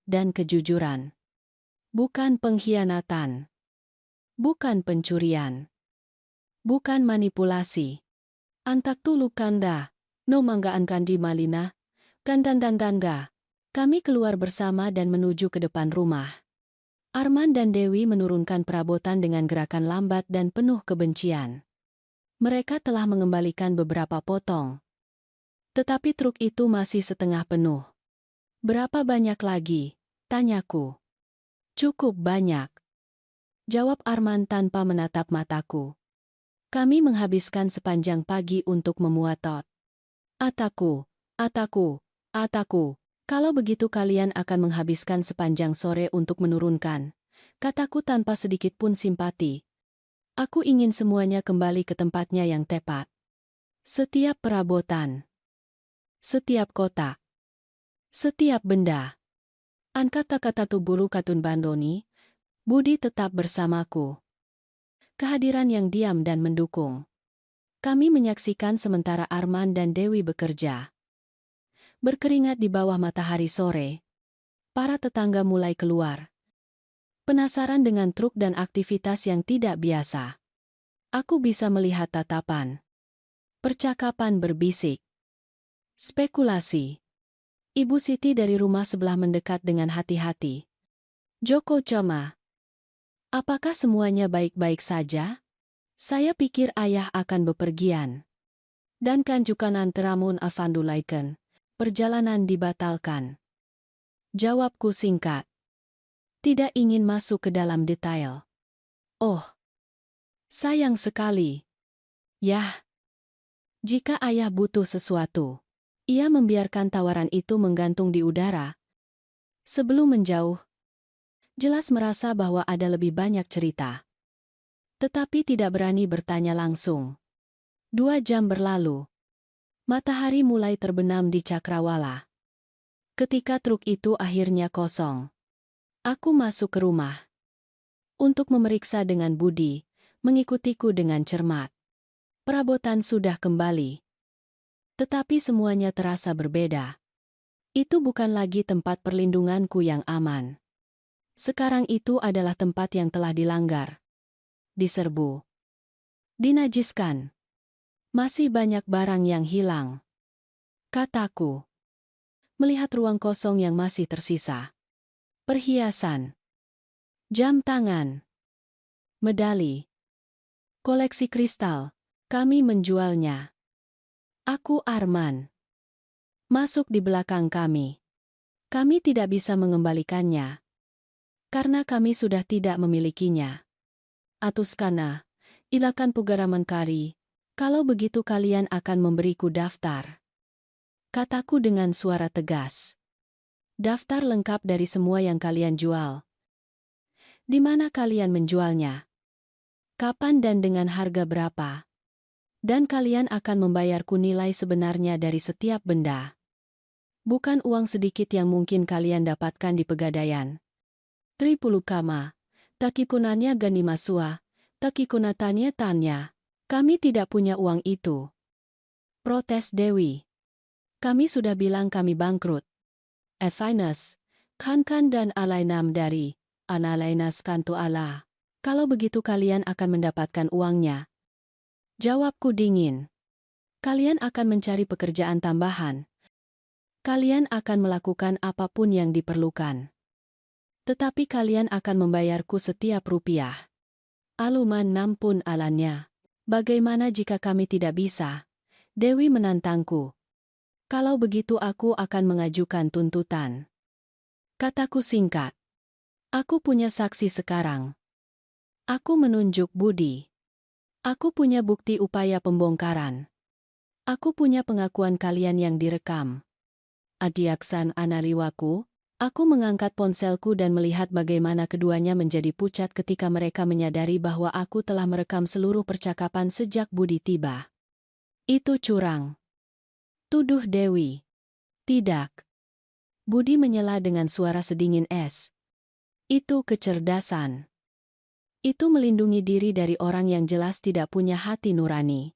Speaker 1: dan kejujuran. Bukan pengkhianatan. Bukan pencurian. Bukan manipulasi. Antak tulu kanda, no manggaan kandi malina, kandandandanda. Kami keluar bersama dan menuju ke depan rumah. Arman dan Dewi menurunkan perabotan dengan gerakan lambat dan penuh kebencian. Mereka telah mengembalikan beberapa potong. Tetapi truk itu masih setengah penuh. Berapa banyak lagi? Tanyaku. Cukup banyak. Jawab Arman tanpa menatap mataku. Kami menghabiskan sepanjang pagi untuk memuat tot. Ataku. Kalau begitu kalian akan menghabiskan sepanjang sore untuk menurunkan. Kataku tanpa sedikit pun simpati. Aku ingin semuanya kembali ke tempatnya yang tepat. Setiap perabotan. Setiap kotak. Setiap benda. Kata-kata tuburu katun bandoni. Budi tetap bersamaku. Kehadiran yang diam dan mendukung. Kami menyaksikan sementara Arman dan Dewi bekerja. Berkeringat di bawah matahari sore. Para tetangga mulai keluar. Penasaran dengan truk dan aktivitas yang tidak biasa. Aku bisa melihat tatapan. Percakapan berbisik. Spekulasi. Ibu Siti dari rumah sebelah mendekat dengan hati-hati. Joko Coma. Apakah semuanya baik-baik saja? Saya pikir ayah akan bepergian. Dan kanjukan anteramun afandulaiken. Perjalanan dibatalkan. Jawabku singkat. Tidak ingin masuk ke dalam detail. Oh. Sayang sekali. Yah. Jika ayah butuh sesuatu. Ia membiarkan tawaran itu menggantung di udara. Sebelum menjauh. Jelas merasa bahwa ada lebih banyak cerita. Tetapi tidak berani bertanya langsung. 2 jam berlalu. Matahari mulai terbenam di cakrawala. Ketika truk itu akhirnya kosong. Aku masuk ke rumah. Untuk memeriksa dengan Budi, mengikutiku dengan cermat. Perabotan sudah kembali. Tetapi semuanya terasa berbeda. Itu bukan lagi tempat perlindunganku yang aman. Sekarang itu adalah tempat yang telah dilanggar. Diserbu. Dinajiskan. Masih banyak barang yang hilang. Kataku. Melihat ruang kosong yang masih tersisa. Perhiasan. Jam tangan. Medali. Koleksi kristal. Kami menjualnya. Aku Arman. Masuk di belakang kami. Kami tidak bisa mengembalikannya. Karena kami sudah tidak memilikinya. Atuskana, ilakan pugaraman kari, Kalau begitu kalian akan memberiku daftar. Kataku dengan suara tegas. Daftar lengkap dari semua yang kalian jual. Di mana kalian menjualnya? Kapan dan dengan harga berapa? Dan kalian akan membayarku nilai sebenarnya dari setiap benda. Bukan uang sedikit yang mungkin kalian dapatkan di pegadaian. 30 kama. Takikunanya gani masua. Takikunatanya tanya. Kami tidak punya uang itu. Protes Dewi. Kami sudah bilang kami bangkrut. Finus, Kan dan Alainam dari Analainas kantu ala. Kalau begitu kalian akan mendapatkan uangnya. Jawabku dingin. Kalian akan mencari pekerjaan tambahan. Kalian akan melakukan apapun yang diperlukan. Tetapi kalian akan membayarku setiap rupiah. Aluman nampun alannya. Bagaimana jika kami tidak bisa? Dewi menantangku. Kalau begitu aku akan mengajukan tuntutan. Kataku singkat. Aku punya saksi sekarang. Aku menunjuk Budi. Aku punya bukti upaya pembongkaran. Aku punya pengakuan kalian yang direkam. Adiaksan analiwaku, aku mengangkat ponselku dan melihat bagaimana keduanya menjadi pucat ketika mereka menyadari bahwa aku telah merekam seluruh percakapan sejak Budi tiba. Itu curang. Tuduh Dewi. Tidak. Budi menyela dengan suara sedingin es. Itu kecerdasan. Itu melindungi diri dari orang yang jelas tidak punya hati nurani.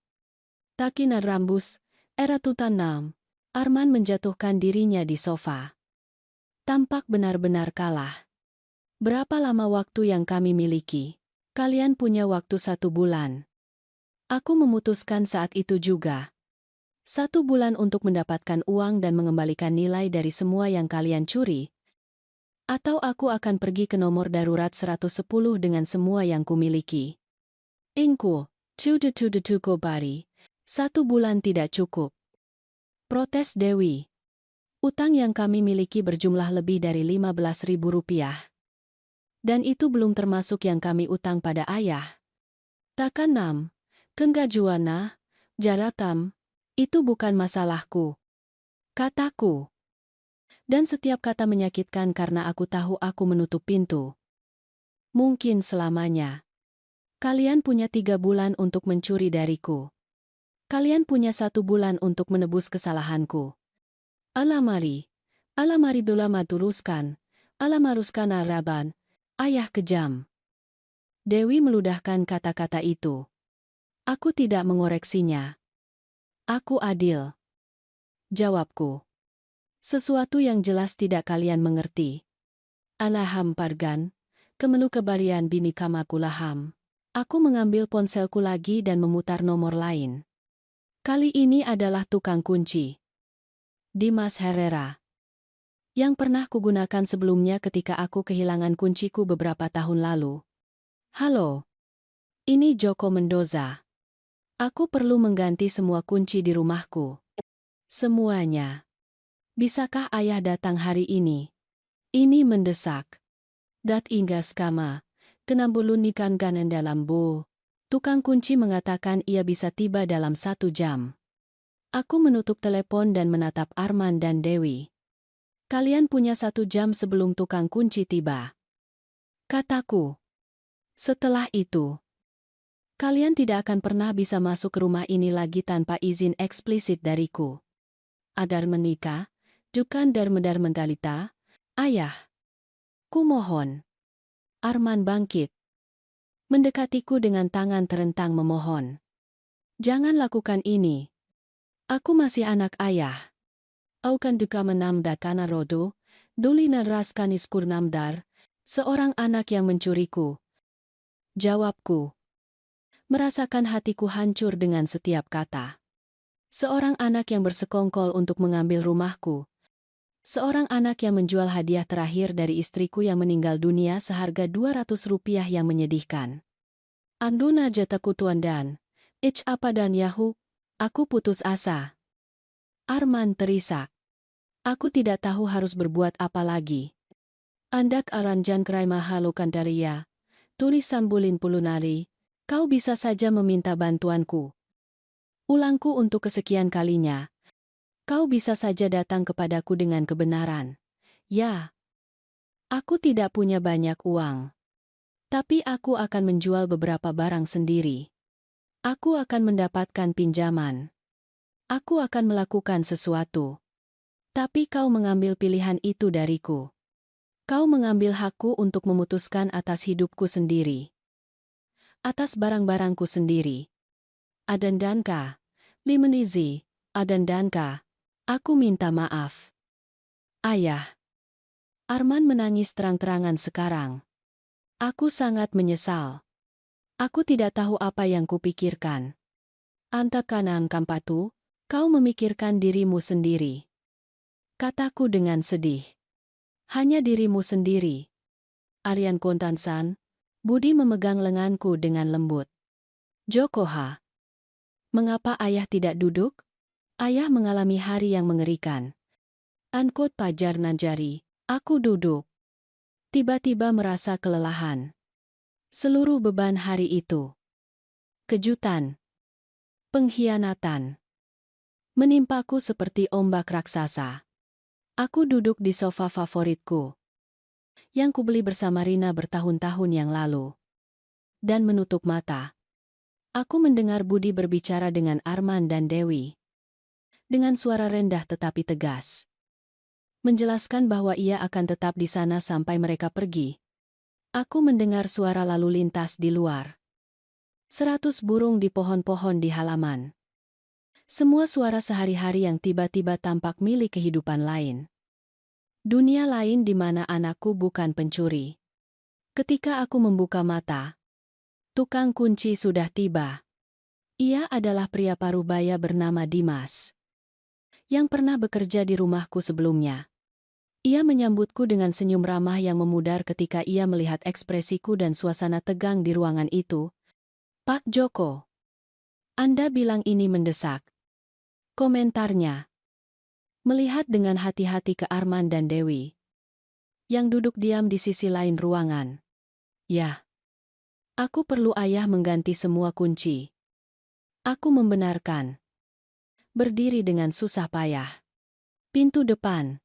Speaker 1: Takinar rambus, era tutanam. Arman menjatuhkan dirinya di sofa. Tampak benar-benar kalah. Berapa lama waktu yang kami miliki? Kalian punya waktu 1 bulan. Aku memutuskan saat itu juga. 1 bulan untuk mendapatkan uang dan mengembalikan nilai dari semua yang kalian curi. Atau aku akan pergi ke nomor darurat 110 dengan semua yang kumiliki. Ingku, tudu kobari. 1 bulan tidak cukup. Protes Dewi. Utang yang kami miliki berjumlah lebih dari 15.000 rupiah. Dan itu belum termasuk yang kami utang pada ayah. Takanam, kenggajuana, jaratam, itu bukan masalahku. Kataku. Dan setiap kata menyakitkan karena aku tahu aku menutup pintu. Mungkin selamanya. Kalian punya 3 bulan untuk mencuri dariku. Kalian punya 1 bulan untuk menebus kesalahanku. Alamari dolama turuskan, alamaruskan araban, ayah kejam. Dewi meludahkan kata-kata itu. Aku tidak mengoreksinya. Aku adil. Jawabku. Sesuatu yang jelas tidak kalian mengerti. Alaham pargan, kemenu kebarian bini kamakulaham. Aku mengambil ponselku lagi dan memutar nomor lain. Kali ini adalah tukang kunci. Dimas Herrera. Yang pernah kugunakan sebelumnya ketika aku kehilangan kunciku beberapa tahun lalu. Halo. Ini Joko Mendoza. Aku perlu mengganti semua kunci di rumahku. Semuanya. Bisakah ayah datang hari ini? Ini mendesak. Dat inggas kama. Kenambulun ikan ganen dalam bu. Tukang kunci mengatakan ia bisa tiba dalam 1 jam. Aku menutup telepon dan menatap Arman dan Dewi. Kalian punya 1 jam sebelum tukang kunci tiba. Kataku. Setelah itu, kalian tidak akan pernah bisa masuk ke rumah ini lagi tanpa izin eksplisit dariku. Adar menikah, Jukan dar mendalita, ayah. Kumohon. Arman bangkit. Mendekatiku dengan tangan terentang memohon. Jangan lakukan ini. Aku masih anak ayah. Aukan duka menamda kana rodo, dulina ras kanis kurnamdar, seorang anak yang mencuriku. Jawabku. Merasakan hatiku hancur dengan setiap kata. Seorang anak yang bersekongkol untuk mengambil rumahku. Seorang anak yang menjual hadiah terakhir dari istriku yang meninggal dunia seharga 200 rupiah yang menyedihkan. Anduna jataku tuandan. Apa dan Yahu? Aku putus asa. Arman terisak. Aku tidak tahu harus berbuat apa lagi. Andak aranjan kerai mahalo kandaria. Tulis sambulin pulunari. Kau bisa saja meminta bantuanku. Ulangku untuk kesekian kalinya. Kau bisa saja datang kepadaku dengan kebenaran. Ya, aku tidak punya banyak uang. Tapi aku akan menjual beberapa barang sendiri. Aku akan mendapatkan pinjaman. Aku akan melakukan sesuatu. Tapi kau mengambil pilihan itu dariku. Kau mengambil hakku untuk memutuskan atas hidupku sendiri. Atas barang-barangku sendiri. Adan Danka, Limenizi, Adan Danka, aku minta maaf. Ayah. Arman menangis terang-terangan sekarang. Aku sangat menyesal. Aku tidak tahu apa yang kupikirkan. Anta kanan kampatu, kau memikirkan dirimu sendiri. Kataku dengan sedih. Hanya dirimu sendiri. Aryan Kontansan, Budi memegang lenganku dengan lembut. Jokoha. Mengapa ayah tidak duduk? Ayah mengalami hari yang mengerikan. Ankot Pajar Nanjari, aku duduk. Tiba-tiba merasa kelelahan. Seluruh beban hari itu. Kejutan. Pengkhianatan. Menimpaku seperti ombak raksasa. Aku duduk di sofa favoritku. Yang kubeli bersama Rina bertahun-tahun yang lalu. Dan menutup mata. Aku mendengar Budi berbicara dengan Arman dan Dewi. Dengan suara rendah tetapi tegas. Menjelaskan bahwa ia akan tetap di sana sampai mereka pergi. Aku mendengar suara lalu lintas di luar. 100 burung di pohon-pohon di halaman. Semua suara sehari-hari yang tiba-tiba tampak milik kehidupan lain. Dunia lain di mana anakku bukan pencuri. Ketika aku membuka mata, tukang kunci sudah tiba. Ia adalah pria parubaya bernama Dimas. Yang pernah bekerja di rumahku sebelumnya. Ia menyambutku dengan senyum ramah yang memudar ketika ia melihat ekspresiku dan suasana tegang di ruangan itu. Pak Joko. Anda bilang ini mendesak. Komentarnya. Melihat dengan hati-hati ke Arman dan Dewi. Yang duduk diam di sisi lain ruangan. Ya. Aku perlu ayah mengganti semua kunci. Aku membenarkan. Berdiri dengan susah payah. Pintu depan.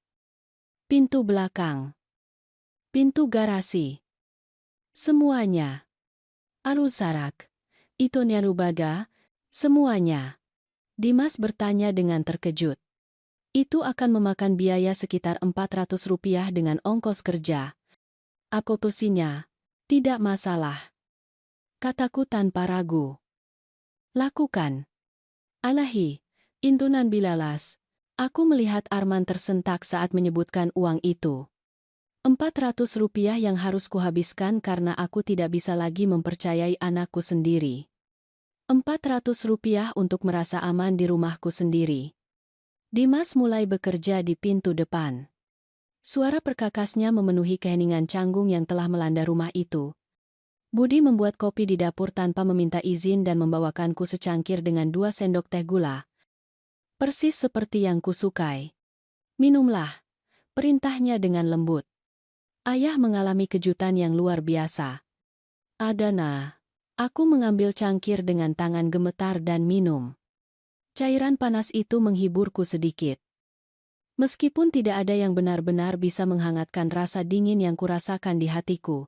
Speaker 1: Pintu belakang. Pintu garasi. Semuanya. Arusarak. Itonya Rubaga. Semuanya. Dimas bertanya dengan terkejut. Itu akan memakan biaya sekitar Rp400 dengan ongkos kerja. Aku tusinya. Tidak masalah. Kataku tanpa ragu. Lakukan. Alahi. Intunan bilalas. Aku melihat Arman tersentak saat menyebutkan uang itu. Rp400 yang harus kuhabiskan karena aku tidak bisa lagi mempercayai anakku sendiri. Rp400 untuk merasa aman di rumahku sendiri. Dimas mulai bekerja di pintu depan. Suara perkakasnya memenuhi keheningan canggung yang telah melanda rumah itu. Budi membuat kopi di dapur tanpa meminta izin dan membawakanku secangkir dengan 2 sendok teh gula. Persis seperti yang kusukai. Minumlah, perintahnya dengan lembut. Ayah mengalami kejutan yang luar biasa. Adana, aku mengambil cangkir dengan tangan gemetar dan minum. Cairan panas itu menghiburku sedikit. Meskipun tidak ada yang benar-benar bisa menghangatkan rasa dingin yang kurasakan di hatiku.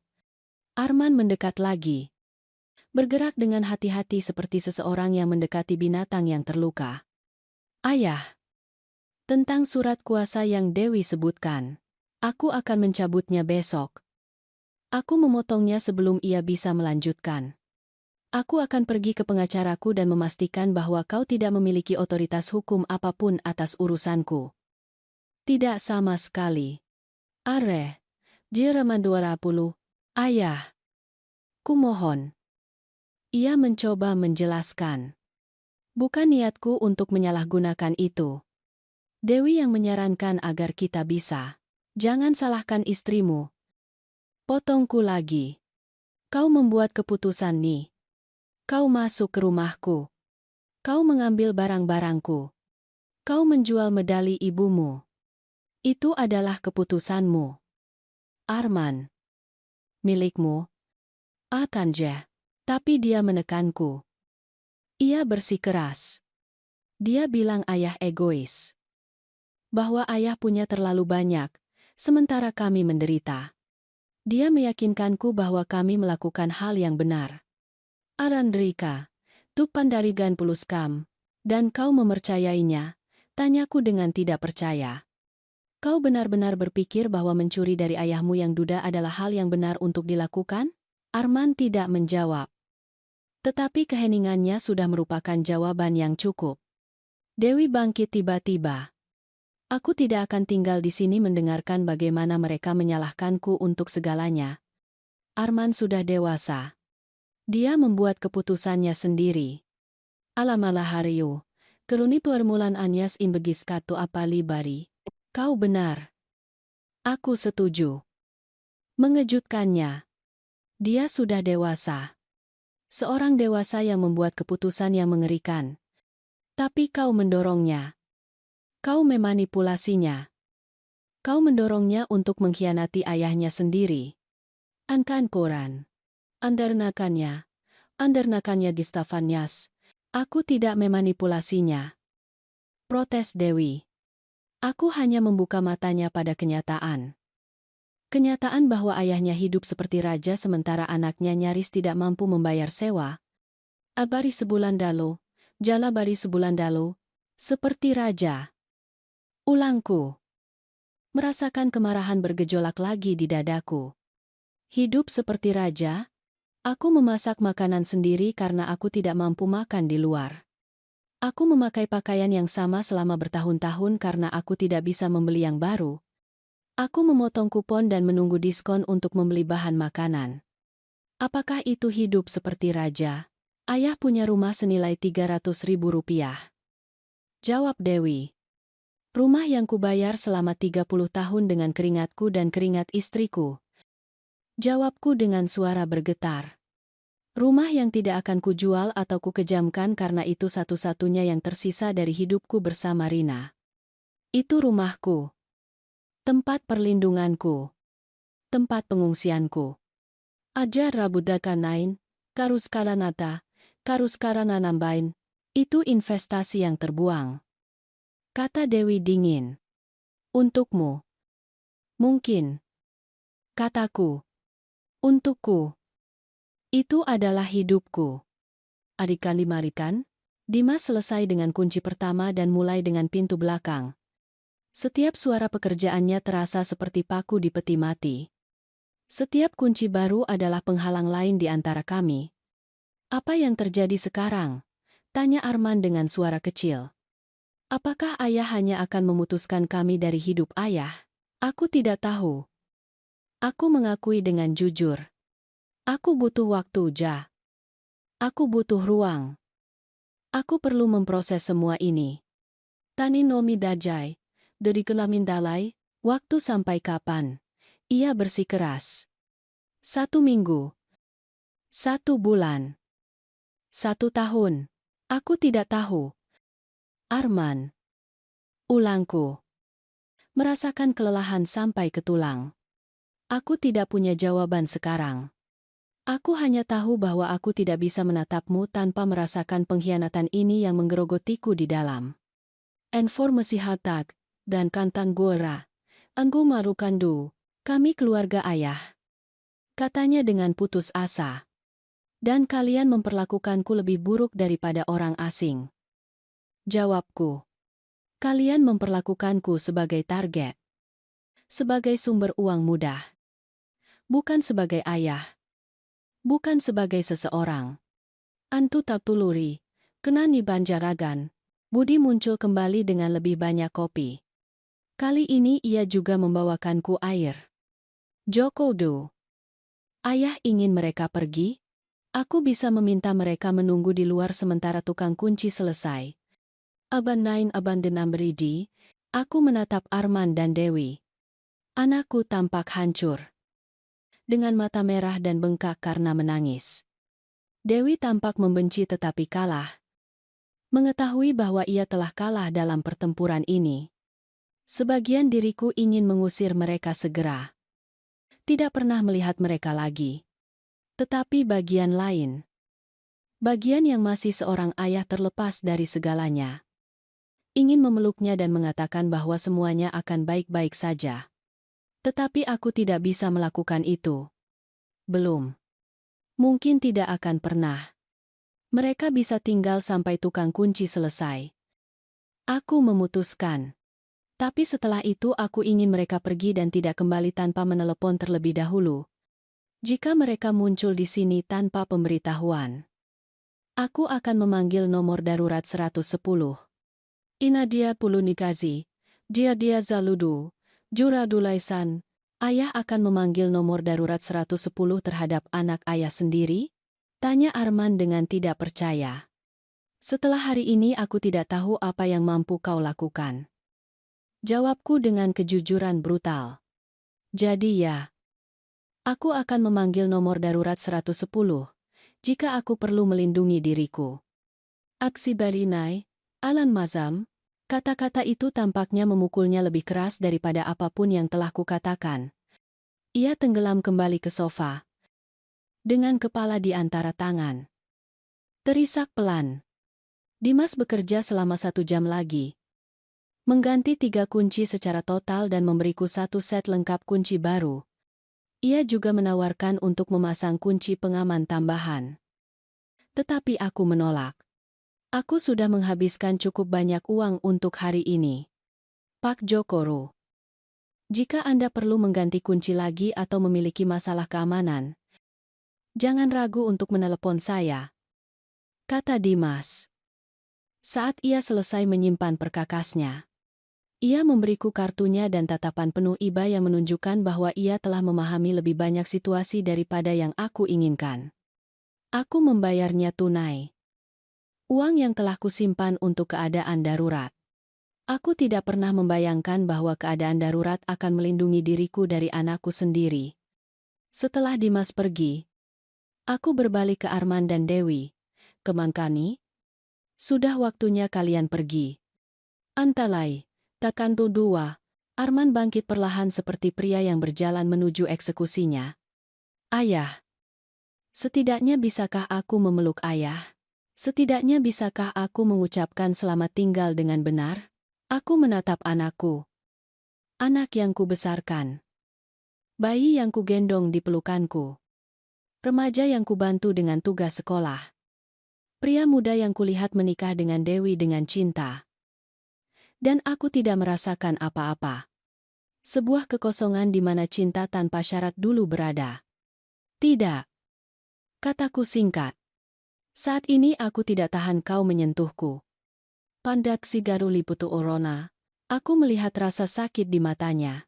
Speaker 1: Arman mendekat lagi. Bergerak dengan hati-hati seperti seseorang yang mendekati binatang yang terluka. Ayah. Tentang surat kuasa yang Dewi sebutkan. Aku akan mencabutnya besok. Aku memotongnya sebelum ia bisa melanjutkan. Aku akan pergi ke pengacaraku dan memastikan bahwa kau tidak memiliki otoritas hukum apapun atas urusanku. Tidak sama sekali. Are. Jeraman 20. Ayah. Kumohon. Ia mencoba menjelaskan. Bukan niatku untuk menyalahgunakan itu. Dewi yang menyarankan agar kita bisa. Jangan salahkan istrimu. Potongku lagi. Kau membuat keputusan nih. Kau masuk ke rumahku. Kau mengambil barang-barangku. Kau menjual medali ibumu. Itu adalah keputusanmu. Arman. Milikmu. Tanja. Tapi dia menekanku. Ia bersikeras. Dia bilang ayah egois. Bahwa ayah punya terlalu banyak, sementara kami menderita. Dia meyakinkanku bahwa kami melakukan hal yang benar. Arandrika, tu pandarigan puluskam, dan kau mempercayainya, tanyaku dengan tidak percaya. Kau benar-benar berpikir bahwa mencuri dari ayahmu yang duda adalah hal yang benar untuk dilakukan? Arman tidak menjawab. Tetapi keheningannya sudah merupakan jawaban yang cukup. Dewi bangkit tiba-tiba. Aku tidak akan tinggal di sini mendengarkan bagaimana mereka menyalahkanku untuk segalanya. Arman sudah dewasa. Dia membuat keputusannya sendiri. Alamalah Hariu, keruni permulaan Anyas in begis katu apali bari. Kau benar. Aku setuju. Mengejutkannya. Dia sudah dewasa. Seorang dewasa yang membuat keputusan yang mengerikan. Tapi kau mendorongnya. Kau memanipulasinya. Kau mendorongnya untuk mengkhianati ayahnya sendiri. Ankan koran. Andernakannya Gistafanyas. Aku tidak memanipulasinya. Protes Dewi. Aku hanya membuka matanya pada kenyataan. Kenyataan bahwa ayahnya hidup seperti raja sementara anaknya nyaris tidak mampu membayar sewa. Abari sebulan dalu, jala bari sebulan dalu, seperti raja. Ulangku. Merasakan kemarahan bergejolak lagi di dadaku. Hidup seperti raja? Aku memasak makanan sendiri karena aku tidak mampu makan di luar. Aku memakai pakaian yang sama selama bertahun-tahun karena aku tidak bisa membeli yang baru. Aku memotong kupon dan menunggu diskon untuk membeli bahan makanan. Apakah itu hidup seperti raja? Ayah punya rumah senilai 300.000 rupiah. Jawab Dewi. Rumah yang kubayar selama 30 tahun dengan keringatku dan keringat istriku. Jawabku dengan suara bergetar. Rumah yang tidak akan kujual atau kukejamkan karena itu satu-satunya yang tersisa dari hidupku bersama Rina. Itu rumahku. Tempat perlindunganku. Tempat pengungsianku. Ajar rabudakanain, karuskaranata, karuskarananambain. Itu investasi yang terbuang. Kata Dewi dingin. Untukmu. Mungkin. Kataku. Untukku. Itu adalah hidupku. Arikan, Dimas selesai dengan kunci pertama dan mulai dengan pintu belakang. Setiap suara pekerjaannya terasa seperti paku di peti mati. Setiap kunci baru adalah penghalang lain di antara kami. Apa yang terjadi sekarang? Tanya Arman dengan suara kecil. Apakah ayah hanya akan memutuskan kami dari hidup ayah? Aku tidak tahu. Aku mengakui dengan jujur. Aku butuh waktu, Ja. Aku butuh ruang. Aku perlu memproses semua ini. Tani nomi dajai, dari kelamin dalai, waktu sampai kapan? Ia bersikeras. 1 minggu. 1 bulan. 1 tahun. Aku tidak tahu. Arman. Ulangku. Merasakan kelelahan sampai ke tulang. Aku tidak punya jawaban sekarang. Aku hanya tahu bahwa aku tidak bisa menatapmu tanpa merasakan pengkhianatan ini yang menggerogotiku di dalam. Informasi hatak, dan kantang gora. Anggo marukandu, kami keluarga ayah. Katanya dengan putus asa. Dan kalian memperlakukanku lebih buruk daripada orang asing. Jawabku. Kalian memperlakukanku sebagai target. Sebagai sumber uang mudah. Bukan sebagai ayah. Bukan sebagai seseorang. Antu taptuluri, kenani banjaragan. Budi muncul kembali dengan lebih banyak kopi. Kali ini ia juga membawakanku air. Jokodo. Ayah ingin mereka pergi? Aku bisa meminta mereka menunggu di luar sementara tukang kunci selesai. Aban nain aban denam beridi, aku menatap Arman dan Dewi. Anakku tampak hancur. Dengan mata merah dan bengkak karena menangis. Dewi tampak membenci tetapi kalah. Mengetahui bahwa ia telah kalah dalam pertempuran ini. Sebagian diriku ingin mengusir mereka segera. Tidak pernah melihat mereka lagi. Tetapi bagian lain. Bagian yang masih seorang ayah terlepas dari segalanya. ingin memeluknya dan mengatakan bahwa semuanya akan baik-baik saja. Tetapi aku tidak bisa melakukan itu. Belum. Mungkin tidak akan pernah. Mereka bisa tinggal sampai tukang kunci selesai. Aku memutuskan. Tapi setelah itu aku ingin mereka pergi dan tidak kembali tanpa menelepon terlebih dahulu. Jika mereka muncul di sini tanpa pemberitahuan, aku akan memanggil nomor darurat 110. Inadia Pulunikazi, dia Zaludu, Juradulaisan. Ayah akan memanggil nomor darurat 110 terhadap anak ayah sendiri? Tanya Arman dengan tidak percaya. Setelah hari ini aku tidak tahu apa yang mampu kau lakukan. Jawabku dengan kejujuran brutal. Jadi ya, aku akan memanggil nomor darurat 110 jika aku perlu melindungi diriku. Aksi Barinai, Alan Mazam, kata-kata itu tampaknya memukulnya lebih keras daripada apapun yang telah kukatakan. Ia tenggelam kembali ke sofa, dengan kepala di antara tangan. Terisak pelan. Dimas bekerja selama 1 jam lagi. Mengganti 3 kunci secara total dan memberiku 1 set lengkap kunci baru. Ia juga menawarkan untuk memasang kunci pengaman tambahan. Tetapi aku menolak. Aku sudah menghabiskan cukup banyak uang untuk hari ini. Pak Jokoro. Jika Anda perlu mengganti kunci lagi atau memiliki masalah keamanan, jangan ragu untuk menelepon saya, kata Dimas. Saat ia selesai menyimpan perkakasnya, ia memberiku kartunya dan tatapan penuh iba yang menunjukkan bahwa ia telah memahami lebih banyak situasi daripada yang aku inginkan. Aku membayarnya tunai. Uang yang telah kusimpan untuk keadaan darurat. Aku tidak pernah membayangkan bahwa keadaan darurat akan melindungi diriku dari anakku sendiri. Setelah Dimas pergi, aku berbalik ke Arman dan Dewi. Kemangkani? Sudah waktunya kalian pergi. Antalai, Takantu dua. Arman bangkit perlahan seperti pria yang berjalan menuju eksekusinya. Ayah. Setidaknya bisakah aku memeluk ayah? Setidaknya bisakah aku mengucapkan selamat tinggal dengan benar? Aku menatap anakku. Anak yang kubesarkan. Bayi yang kugendong di pelukanku. Remaja yang kubantu dengan tugas sekolah. Pria muda yang kulihat menikah dengan Dewi dengan cinta. Dan aku tidak merasakan apa-apa. Sebuah kekosongan di mana cinta tanpa syarat dulu berada. Tidak. Kataku singkat. Saat ini aku tidak tahan kau menyentuhku. Pandak si Garuli Putu Orona, aku melihat rasa sakit di matanya.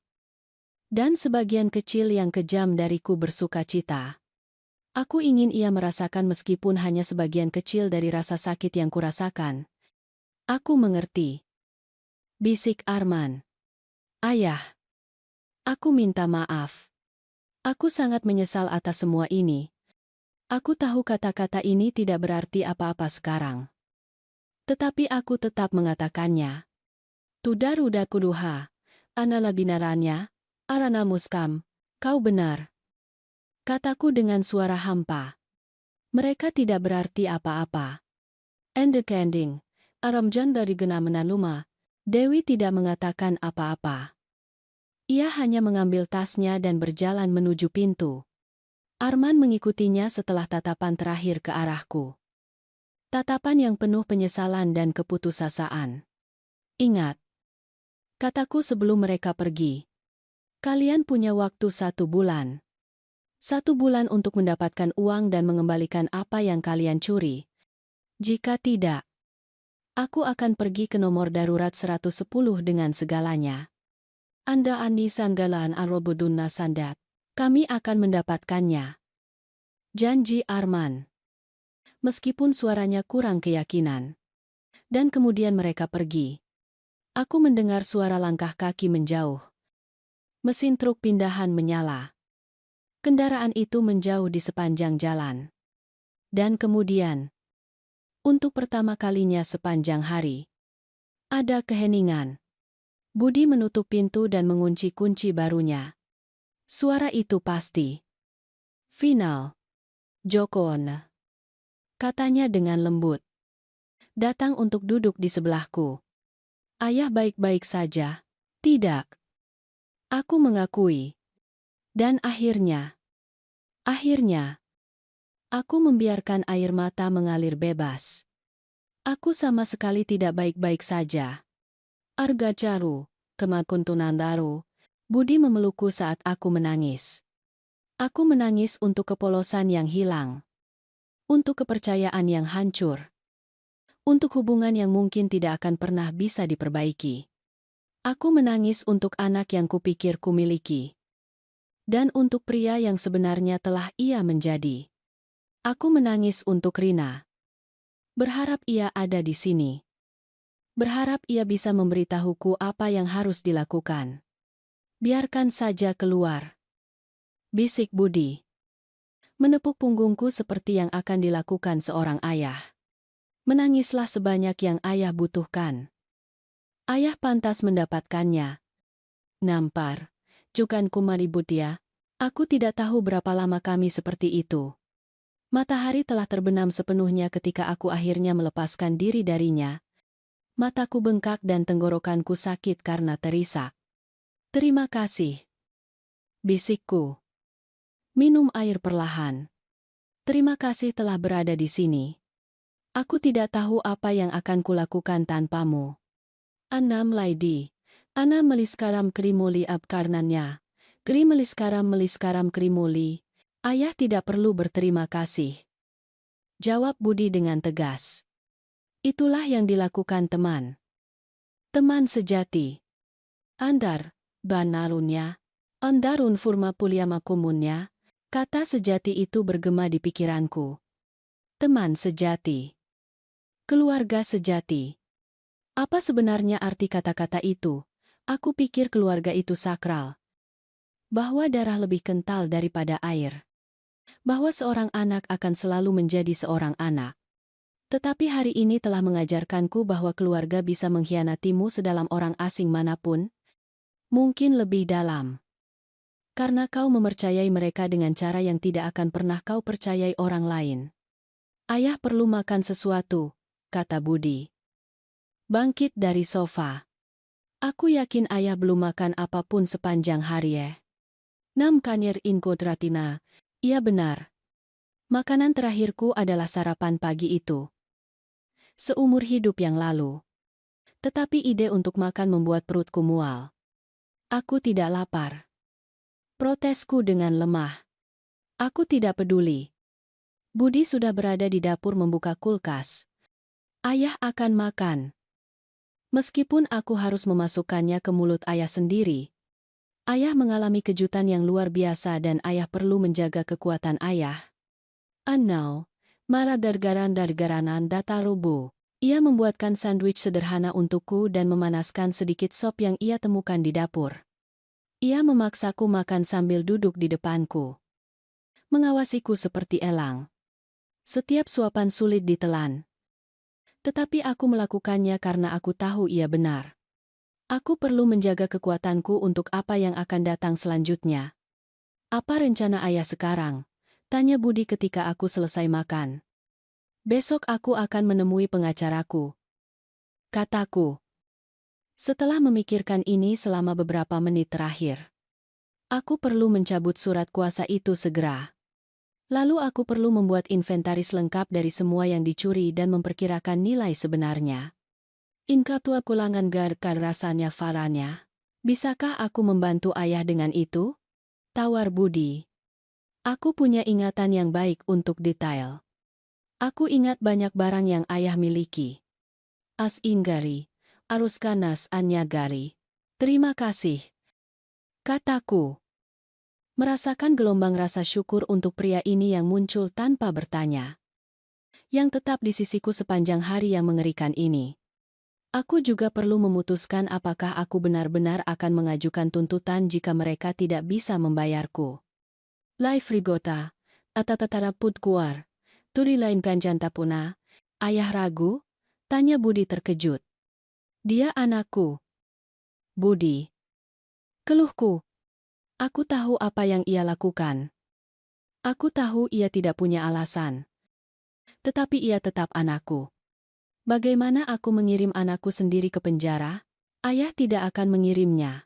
Speaker 1: Dan sebagian kecil yang kejam dariku bersuka cita. Aku ingin ia merasakan meskipun hanya sebagian kecil dari rasa sakit yang kurasakan. Aku mengerti. Bisik Arman. Ayah. Aku minta maaf. Aku sangat menyesal atas semua ini. Aku tahu kata-kata ini tidak berarti apa-apa sekarang. Tetapi aku tetap mengatakannya. Tudaruda kuduha, anala binarannya, arana muskam, kau benar. Kataku dengan suara hampa. Mereka tidak berarti apa-apa. Endekending, aramjan dari gena menaluma, Dewi tidak mengatakan apa-apa. Ia hanya mengambil tasnya dan berjalan menuju pintu. Arman mengikutinya setelah tatapan terakhir ke arahku. Tatapan yang penuh penyesalan dan keputusasaan. Ingat, kataku sebelum mereka pergi. Kalian punya waktu 1 bulan. 1 bulan untuk mendapatkan uang dan mengembalikan apa yang kalian curi. Jika tidak, aku akan pergi ke nomor darurat 110 dengan segalanya. Anda Ani Sanggalaan Arobudunna Sandat. Kami akan mendapatkannya. Janji Arman. Meskipun suaranya kurang keyakinan. Dan kemudian mereka pergi. Aku mendengar suara langkah kaki menjauh. Mesin truk pindahan menyala. Kendaraan itu menjauh di sepanjang jalan. Dan kemudian, untuk pertama kalinya sepanjang hari, ada keheningan. Budi menutup pintu dan mengunci kunci barunya. Suara itu pasti. Final. Jokon. Katanya dengan lembut. Datang untuk duduk di sebelahku. Ayah baik-baik saja. Tidak. Aku mengakui. Dan akhirnya, aku membiarkan air mata mengalir bebas. Aku sama sekali tidak baik-baik saja. Argacaru, kemakuntunandaru, Budi memelukku saat aku menangis. Aku menangis untuk kepolosan yang hilang. Untuk kepercayaan yang hancur. Untuk hubungan yang mungkin tidak akan pernah bisa diperbaiki. Aku menangis untuk anak yang kupikir kumiliki. Dan untuk pria yang sebenarnya telah ia menjadi. Aku menangis untuk Rina. Berharap ia ada di sini. Berharap ia bisa memberitahuku apa yang harus dilakukan. Biarkan saja keluar. Bisik Budi. Menepuk punggungku seperti yang akan dilakukan seorang ayah. Menangislah sebanyak yang ayah butuhkan. Ayah pantas mendapatkannya. Nampar. Jukan Kumaributia. Aku tidak tahu berapa lama kami seperti itu. Matahari telah terbenam sepenuhnya ketika aku akhirnya melepaskan diri darinya. Mataku bengkak dan tenggorokanku sakit karena terisak. Terima kasih. Bisikku. Minum air perlahan. Terima kasih telah berada di sini. Aku tidak tahu apa yang akan kulakukan tanpamu. Anam Laidi. Ana meliskaram krimuli abkarnanya. Meliskaram krimuli. Ayah tidak perlu berterima kasih. Jawab Budi dengan tegas. Itulah yang dilakukan teman. Teman sejati. Andar, banarunnya. Andarun furma pulyamakumunnya. Kata sejati itu bergema di pikiranku. Teman sejati. Keluarga sejati. Apa sebenarnya arti kata-kata itu? Aku pikir keluarga itu sakral. Bahwa darah lebih kental daripada air. Bahwa seorang anak akan selalu menjadi seorang anak. Tetapi hari ini telah mengajarkanku bahwa keluarga bisa mengkhianatimu sedalam orang asing manapun. Mungkin lebih dalam. Karena kau mempercayai mereka dengan cara yang tidak akan pernah kau percayai orang lain. Ayah perlu makan sesuatu, kata Budi. Bangkit dari sofa. Aku yakin ayah belum makan apapun sepanjang hari ya. Nam kanyer inkodratina. Iya benar. Makanan terakhirku adalah sarapan pagi itu. Seumur hidup yang lalu. Tetapi ide untuk makan membuat perutku mual. Aku tidak lapar. Protesku dengan lemah. Aku tidak peduli. Budi sudah berada di dapur membuka kulkas. Ayah akan makan. Meskipun aku harus memasukkannya ke mulut ayah sendiri. Ayah mengalami kejutan yang luar biasa dan ayah perlu menjaga kekuatan ayah. Anau, marah dargaran datarubu. Ia membuatkan sandwich sederhana untukku dan memanaskan sedikit sop yang ia temukan di dapur. Ia memaksaku makan sambil duduk di depanku. Mengawasiku seperti elang. Setiap suapan sulit ditelan. Tetapi aku melakukannya karena aku tahu ia benar. Aku perlu menjaga kekuatanku untuk apa yang akan datang selanjutnya. Apa rencana ayah sekarang? Tanya Budi ketika aku selesai makan. Besok aku akan menemui pengacaraku. Kataku. Setelah memikirkan ini selama beberapa menit terakhir. Aku perlu mencabut surat kuasa itu segera. Lalu aku perlu membuat inventaris lengkap dari semua yang dicuri dan memperkirakan nilai sebenarnya. Inkatua kulangan garkan rasanya faranya. Bisakah aku membantu ayah dengan itu? Tawar Budi. Aku punya ingatan yang baik untuk detail. Aku ingat banyak barang yang ayah miliki. As inggari, aruskanas anyagari. Terima kasih. Kataku. Merasakan gelombang rasa syukur untuk pria ini yang muncul tanpa bertanya. Yang tetap di sisiku sepanjang hari yang mengerikan ini. Aku juga perlu memutuskan apakah aku benar-benar akan mengajukan tuntutan jika mereka tidak bisa membayarku. Life rigota, atatatara putkuar, turi lain kanjantapuna, ayah ragu? Tanya Budi terkejut. Dia anakku. Budi. Keluhku. Aku tahu apa yang ia lakukan. Aku tahu ia tidak punya alasan. Tetapi ia tetap anakku. Bagaimana aku mengirim anakku sendiri ke penjara? Ayah tidak akan mengirimnya.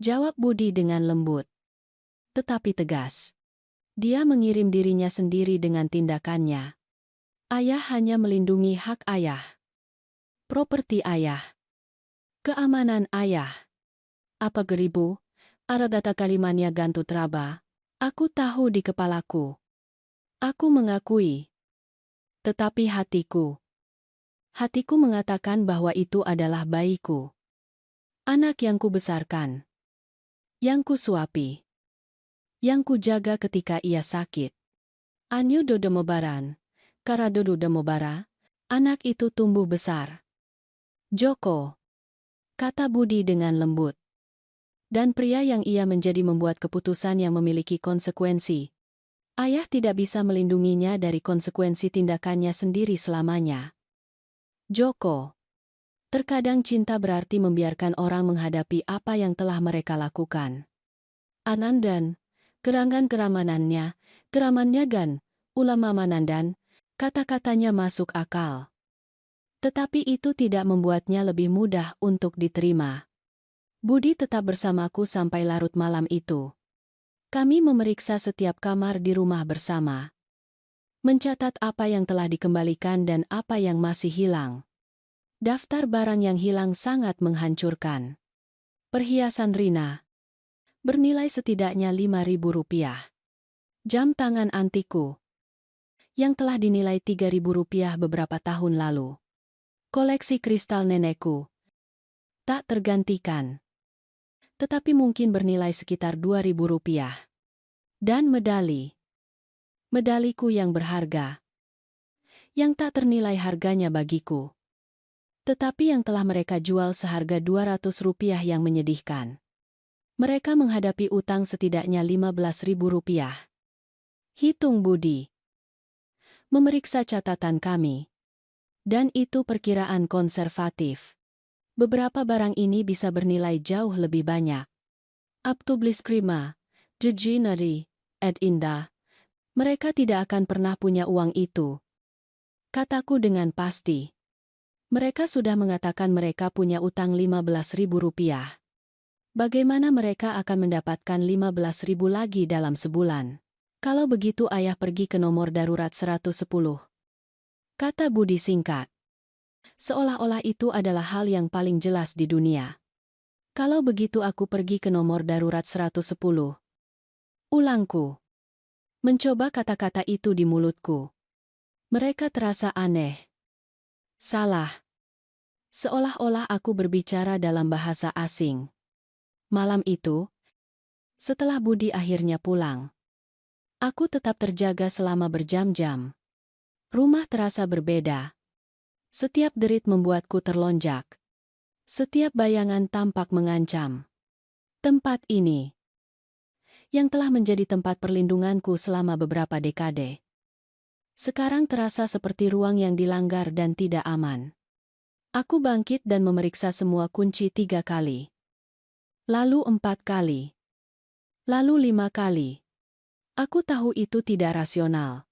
Speaker 1: Jawab Budi dengan lembut, tetapi tegas. Dia mengirim dirinya sendiri dengan tindakannya. Ayah hanya melindungi hak ayah, properti ayah, keamanan ayah. Apa geribu? Aradata kalimanya gantu traba. Aku tahu di kepalaku. Aku mengakui. Tetapi hatiku mengatakan bahwa itu adalah bayiku. Anak yang kubesarkan. Yang kusuapi. Yang kujaga ketika ia sakit. Anyu dodomobaran. Karadodo demobara. Anak itu tumbuh besar. Joko. Kata Budi dengan lembut. Dan pria yang ia menjadi membuat keputusan yang memiliki konsekuensi. Ayah tidak bisa melindunginya dari konsekuensi tindakannya sendiri selamanya. Joko. Terkadang cinta berarti membiarkan orang menghadapi apa yang telah mereka lakukan. Anandan, keramannya gan, ulama Manandan, kata-katanya masuk akal. Tetapi itu tidak membuatnya lebih mudah untuk diterima. Budi tetap bersamaku sampai larut malam itu. Kami memeriksa setiap kamar di rumah bersama. Mencatat apa yang telah dikembalikan dan apa yang masih hilang. Daftar barang yang hilang sangat menghancurkan. Perhiasan Rina. Bernilai setidaknya Rp5.000. Jam tangan antiku. Yang telah dinilai Rp3.000 beberapa tahun lalu. Koleksi kristal nenekku. Tak tergantikan. Tetapi mungkin bernilai sekitar Rp2.000. Dan medali. Medaliku yang berharga. Yang tak ternilai harganya bagiku. Tetapi yang telah mereka jual seharga Rp200 yang menyedihkan. Mereka menghadapi utang setidaknya Rp15.000. Hitung Budi. Memeriksa catatan kami. Dan itu perkiraan konservatif. Beberapa barang ini bisa bernilai jauh lebih banyak. Abtubliskrima, Jejinari, Ed Indah. Mereka tidak akan pernah punya uang itu. Kataku dengan pasti. Mereka sudah mengatakan mereka punya utang Rp15.000. Bagaimana mereka akan mendapatkan Rp15.000 lagi dalam sebulan? Kalau begitu ayah pergi ke nomor darurat 110. Kata Budi singkat. Seolah-olah itu adalah hal yang paling jelas di dunia. Kalau begitu aku pergi ke nomor darurat 110. Ulangku. Mencoba kata-kata itu di mulutku. Mereka terasa aneh. Salah. Seolah-olah aku berbicara dalam bahasa asing. Malam itu, setelah Budi akhirnya pulang, aku tetap terjaga selama berjam-jam. Rumah terasa berbeda. Setiap derit membuatku terlonjak. Setiap bayangan tampak mengancam. Tempat ini, yang telah menjadi tempat perlindunganku selama beberapa dekade, sekarang terasa seperti ruang yang dilanggar dan tidak aman. Aku bangkit dan memeriksa semua kunci 3 kali. Lalu 4 kali. Lalu 5 kali. Aku tahu itu tidak rasional.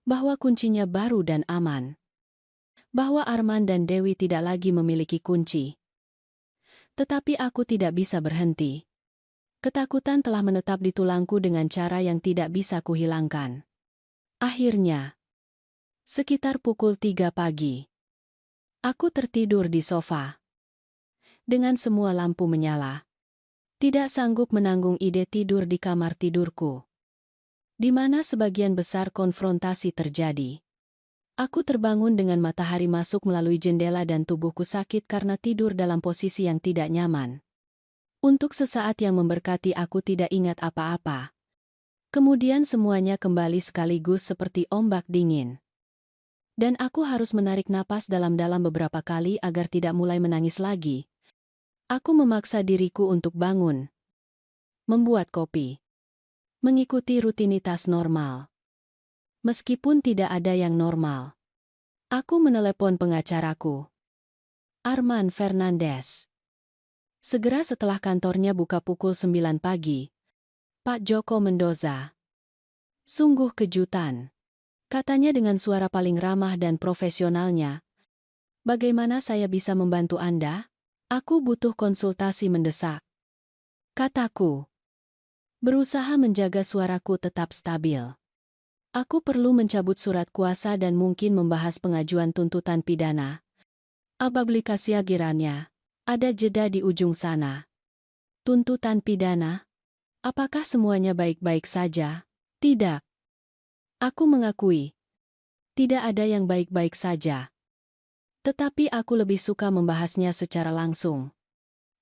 Speaker 1: Bahwa kuncinya baru dan aman. Bahwa Arman dan Dewi tidak lagi memiliki kunci. Tetapi aku tidak bisa berhenti. Ketakutan telah menetap di tulangku dengan cara yang tidak bisa kuhilangkan. Akhirnya, sekitar pukul 3 pagi, aku tertidur di sofa. Dengan semua lampu menyala. Tidak sanggup menanggung ide tidur di kamar tidurku. Di mana sebagian besar konfrontasi terjadi. Aku terbangun dengan matahari masuk melalui jendela dan tubuhku sakit karena tidur dalam posisi yang tidak nyaman. Untuk sesaat yang memberkati aku tidak ingat apa-apa. Kemudian semuanya kembali sekaligus seperti ombak dingin. Dan aku harus menarik napas dalam-dalam beberapa kali agar tidak mulai menangis lagi. Aku memaksa diriku untuk bangun. Membuat kopi. Mengikuti rutinitas normal. Meskipun tidak ada yang normal. Aku menelepon pengacaraku. Arman Fernandes. Segera setelah kantornya buka pukul 9 pagi. Pak Joko Mendoza. Sungguh kejutan. Katanya dengan suara paling ramah dan profesionalnya. Bagaimana saya bisa membantu Anda? Aku butuh konsultasi mendesak, kataku. Berusaha menjaga suaraku tetap stabil. Aku perlu mencabut surat kuasa dan mungkin membahas pengajuan tuntutan pidana. Apabila kiranya ada jeda di ujung sana. Tuntutan pidana? Apakah semuanya baik-baik saja? Tidak. Aku mengakui. Tidak ada yang baik-baik saja. Tetapi aku lebih suka membahasnya secara langsung.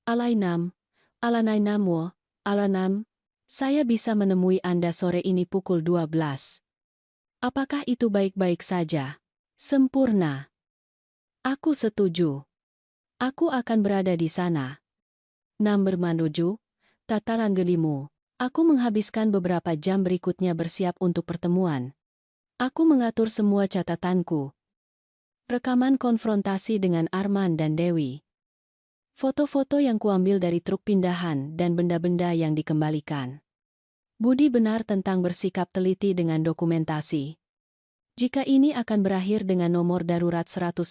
Speaker 1: Alainam, Alanainamwo, Alanam, saya bisa menemui Anda sore ini pukul 12. Apakah itu baik-baik saja? Sempurna. Aku setuju. Aku akan berada di sana. Menuju tataran gelimu. Aku menghabiskan beberapa jam berikutnya bersiap untuk pertemuan. Aku mengatur semua catatanku. Rekaman konfrontasi dengan Arman dan Dewi. Foto-foto yang kuambil dari truk pindahan dan benda-benda yang dikembalikan. Budi benar tentang bersikap teliti dengan dokumentasi. Jika ini akan berakhir dengan nomor darurat 110,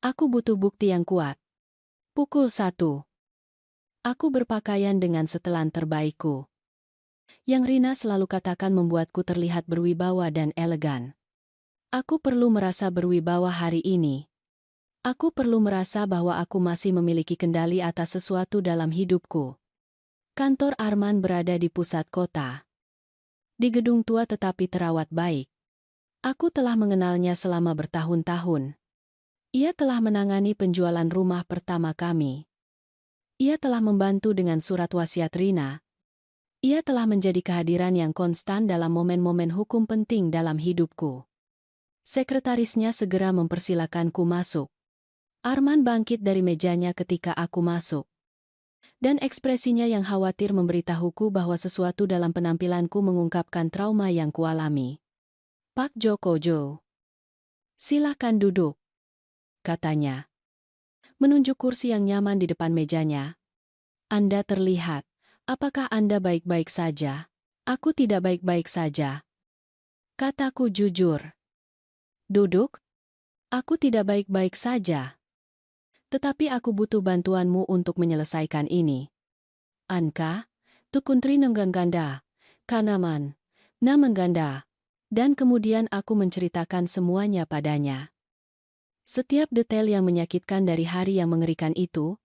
Speaker 1: aku butuh bukti yang kuat. Pukul 1. Aku berpakaian dengan setelan terbaikku. Yang Rina selalu katakan membuatku terlihat berwibawa dan elegan. Aku perlu merasa berwibawa hari ini. Aku perlu merasa bahwa aku masih memiliki kendali atas sesuatu dalam hidupku. Kantor Arman berada di pusat kota. Di gedung tua tetapi terawat baik. Aku telah mengenalnya selama bertahun-tahun. Ia telah menangani penjualan rumah pertama kami. Ia telah membantu dengan surat wasiat Rina. Ia telah menjadi kehadiran yang konstan dalam momen-momen hukum penting dalam hidupku. Sekretarisnya segera mempersilakanku masuk. Arman bangkit dari mejanya ketika aku masuk. Dan ekspresinya yang khawatir memberitahuku bahwa sesuatu dalam penampilanku mengungkapkan trauma yang kualami. Pak Joko Jo. Silakan duduk, katanya. Menunjuk kursi yang nyaman di depan mejanya. Anda terlihat. Apakah Anda baik-baik saja? Aku tidak baik-baik saja. Kataku jujur. Duduk? Aku tidak baik-baik saja. Tetapi aku butuh bantuanmu untuk menyelesaikan ini. Anka, tukuntri nengganda, kanaman, namenganda. Dan kemudian aku menceritakan semuanya padanya. Setiap detail yang menyakitkan dari hari yang mengerikan itu,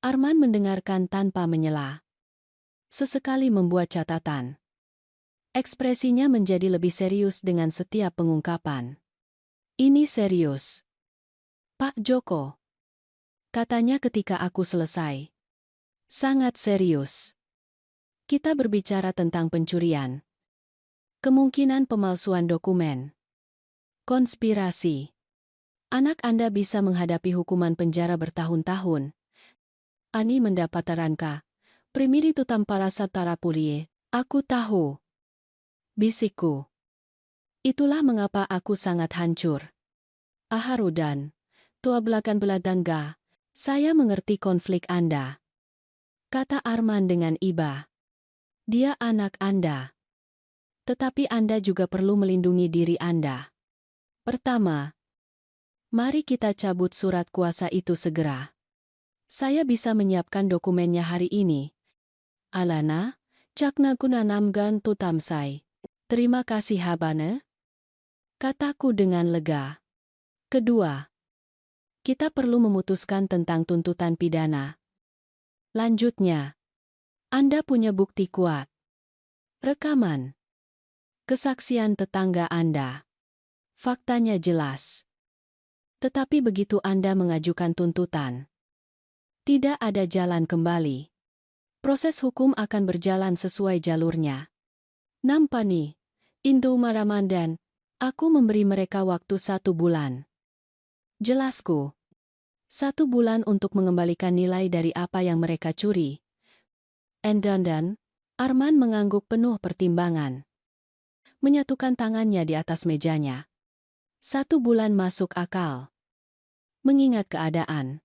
Speaker 1: Arman mendengarkan tanpa menyela. Sesekali membuat catatan. Ekspresinya menjadi lebih serius dengan setiap pengungkapan. Ini serius. Pak Joko. Katanya ketika aku selesai. Sangat serius. Kita berbicara tentang pencurian. Kemungkinan pemalsuan dokumen. Konspirasi. Anak Anda bisa menghadapi hukuman penjara bertahun-tahun. Ani mendapat rangka. Primiri tutam para satara pulie. Aku tahu. Bisikku. Itulah mengapa aku sangat hancur. Aharudan. Tua belakan. Saya mengerti konflik Anda. Kata Arman dengan iba. Dia anak Anda. Tetapi Anda juga perlu melindungi diri Anda. Pertama, mari kita cabut surat kuasa itu segera. Saya bisa menyiapkan dokumennya hari ini. Alana, cakna gunanamgan tutamsai. Terima kasih Habane. Kataku dengan lega. Kedua, kita perlu memutuskan tentang tuntutan pidana. Lanjutnya, Anda punya bukti kuat. Rekaman. Kesaksian tetangga Anda. Faktanya jelas. Tetapi begitu Anda mengajukan tuntutan, tidak ada jalan kembali. Proses hukum akan berjalan sesuai jalurnya. Nampani, Indo Maramandan, aku memberi mereka waktu 1 bulan. Jelasku. 1 bulan untuk mengembalikan nilai dari apa yang mereka curi. Dan, Arman mengangguk penuh pertimbangan. Menyatukan tangannya di atas mejanya. 1 bulan masuk akal. Mengingat keadaan.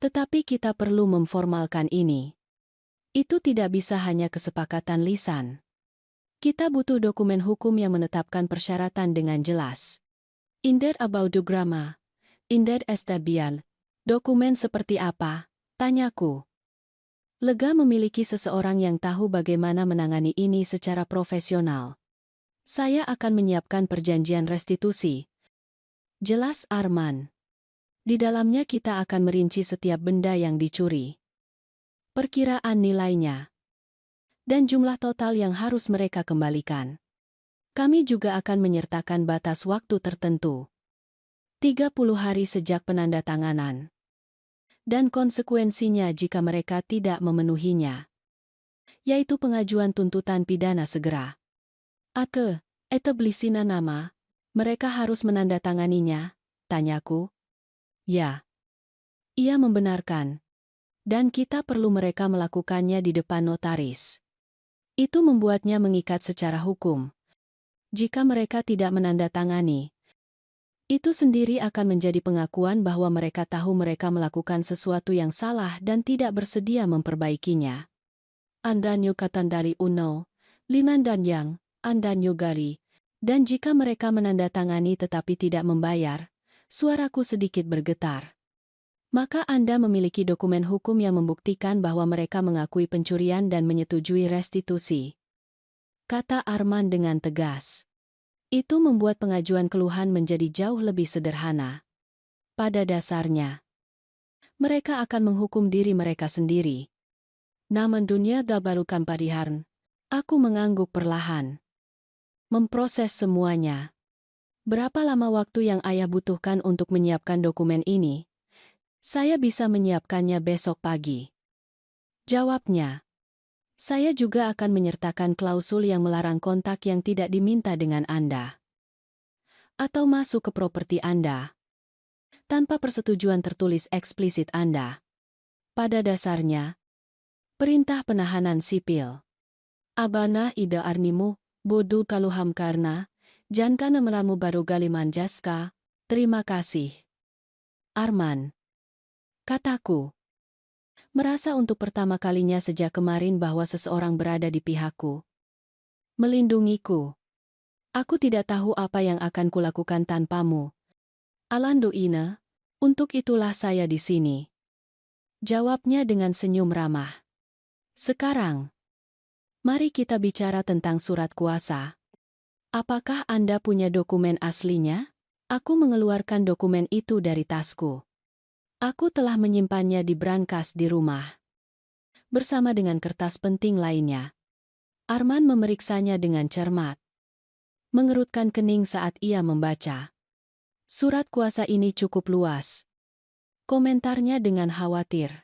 Speaker 1: Tetapi kita perlu memformalkan ini. Itu tidak bisa hanya kesepakatan lisan. Kita butuh dokumen hukum yang menetapkan persyaratan dengan jelas. Inder abaudugrama. Inder estabial. Dokumen seperti apa? Tanyaku. Lega memiliki seseorang yang tahu bagaimana menangani ini secara profesional. Saya akan menyiapkan perjanjian restitusi. Jelas Arman. Di dalamnya kita akan merinci setiap benda yang dicuri. Perkiraan nilainya. Dan jumlah total yang harus mereka kembalikan. Kami juga akan menyertakan batas waktu tertentu. 30 hari sejak penandatanganan. Dan konsekuensinya jika mereka tidak memenuhinya. Yaitu pengajuan tuntutan pidana segera. Etablisina nama, mereka harus menandatanganinya, tanyaku. Ya. Ia membenarkan. Dan kita perlu mereka melakukannya di depan notaris. Itu membuatnya mengikat secara hukum. Jika mereka tidak menandatangani, itu sendiri akan menjadi pengakuan bahwa mereka tahu mereka melakukan sesuatu yang salah dan tidak bersedia memperbaikinya. Andanyo katandari uno, linan dan yang, andanyo gari, dan jika mereka menandatangani tetapi tidak membayar, suaraku sedikit bergetar. Maka Anda memiliki dokumen hukum yang membuktikan bahwa mereka mengakui pencurian dan menyetujui restitusi. Kata Arman dengan tegas. Itu membuat pengajuan keluhan menjadi jauh lebih sederhana. Pada dasarnya, mereka akan menghukum diri mereka sendiri. Namun dunia dabarukan padiharn. Aku mengangguk perlahan. Memproses semuanya. Berapa lama waktu yang ayah butuhkan untuk menyiapkan dokumen ini? Saya bisa menyiapkannya besok pagi. Jawabnya. Saya juga akan menyertakan klausul yang melarang kontak yang tidak diminta dengan Anda. Atau masuk ke properti Anda. Tanpa persetujuan tertulis eksplisit Anda. Pada dasarnya, perintah penahanan sipil. Abana ida arnimu, bodu kaluham karna, jankana meramu baru galiman jaska, terima kasih. Arman. Kataku. Merasa untuk pertama kalinya sejak kemarin bahwa seseorang berada di pihakku. Melindungiku. Aku tidak tahu apa yang akan kulakukan tanpamu. Alando Ina, untuk itulah saya di sini. Jawabnya dengan senyum ramah. Sekarang, mari kita bicara tentang surat kuasa. Apakah Anda punya dokumen aslinya? Aku mengeluarkan dokumen itu dari tasku. Aku telah menyimpannya di brankas di rumah. Bersama dengan kertas penting lainnya. Arman memeriksanya dengan cermat. Mengerutkan kening saat ia membaca. Surat kuasa ini cukup luas. Komentarnya dengan khawatir.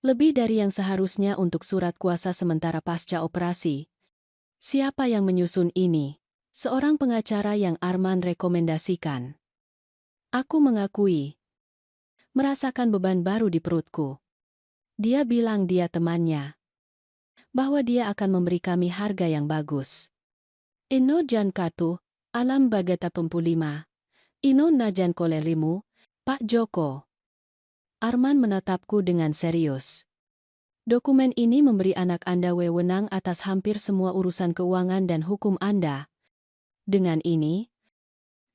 Speaker 1: Lebih dari yang seharusnya untuk surat kuasa sementara pasca operasi. Siapa yang menyusun ini? Seorang pengacara yang Arman rekomendasikan. Aku mengakui. Merasakan beban baru di perutku. Dia bilang dia temannya. Bahwa dia akan memberi kami harga yang bagus. Ino jan katu, alam bagata pempulima. Ino najan kolerimu, Pak Joko. Arman menatapku dengan serius. Dokumen ini memberi anak Anda wewenang atas hampir semua urusan keuangan dan hukum Anda. Dengan ini,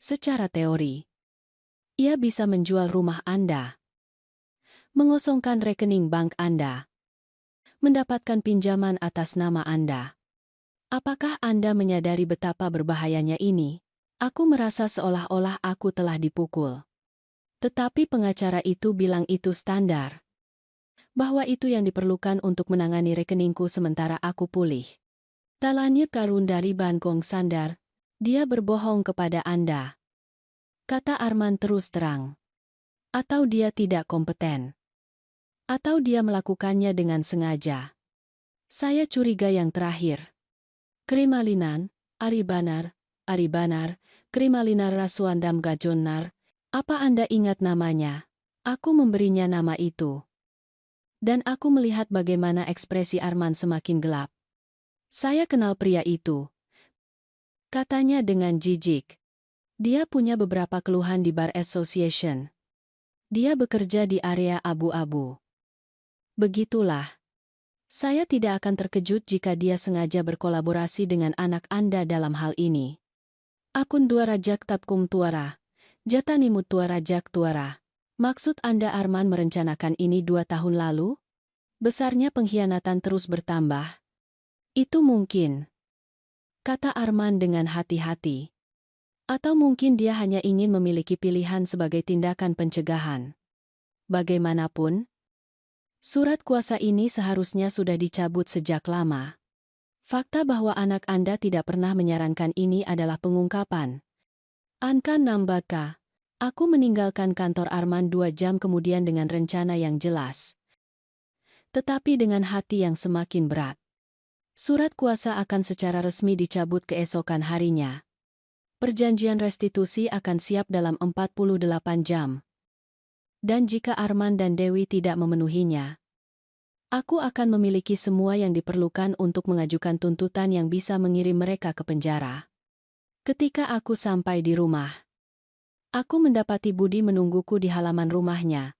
Speaker 1: secara teori, ia bisa menjual rumah Anda, mengosongkan rekening bank Anda, mendapatkan pinjaman atas nama Anda. Apakah Anda menyadari betapa berbahayanya ini? Aku merasa seolah-olah aku telah dipukul. Tetapi pengacara itu bilang itu standar. Bahwa itu yang diperlukan untuk menangani rekeningku sementara aku pulih. Talanya karun dari Bangkong Sandar, dia berbohong kepada Anda. Kata Arman terus terang. Atau dia tidak kompeten. Atau dia melakukannya dengan sengaja. Saya curiga yang terakhir. Krimalinan, Aribanar, Krimalinar Rasuandam Gajonar. Apa Anda ingat namanya? Aku memberinya nama itu. Dan aku melihat bagaimana ekspresi Arman semakin gelap. Saya kenal pria itu. Katanya dengan jijik. Dia punya beberapa keluhan di Bar Association. Dia bekerja di area abu-abu. Begitulah. Saya tidak akan terkejut jika dia sengaja berkolaborasi dengan anak Anda dalam hal ini. Akun Tuara Jak Tapkum Tuara. Jatanimut Tuara Jak Tuara. Maksud Anda Arman merencanakan ini 2 tahun lalu? Besarnya pengkhianatan terus bertambah. Itu mungkin, kata Arman dengan hati-hati. Atau mungkin dia hanya ingin memiliki pilihan sebagai tindakan pencegahan. Bagaimanapun, surat kuasa ini seharusnya sudah dicabut sejak lama. Fakta bahwa anak Anda tidak pernah menyarankan ini adalah pengungkapan. Anka Nambaka, aku meninggalkan kantor Arman 2 jam kemudian dengan rencana yang jelas. Tetapi dengan hati yang semakin berat. Surat kuasa akan secara resmi dicabut keesokan harinya. Perjanjian restitusi akan siap dalam 48 jam. Dan jika Arman dan Dewi tidak memenuhinya, aku akan memiliki semua yang diperlukan untuk mengajukan tuntutan yang bisa mengirim mereka ke penjara. Ketika aku sampai di rumah, aku mendapati Budi menungguku di halaman rumahnya.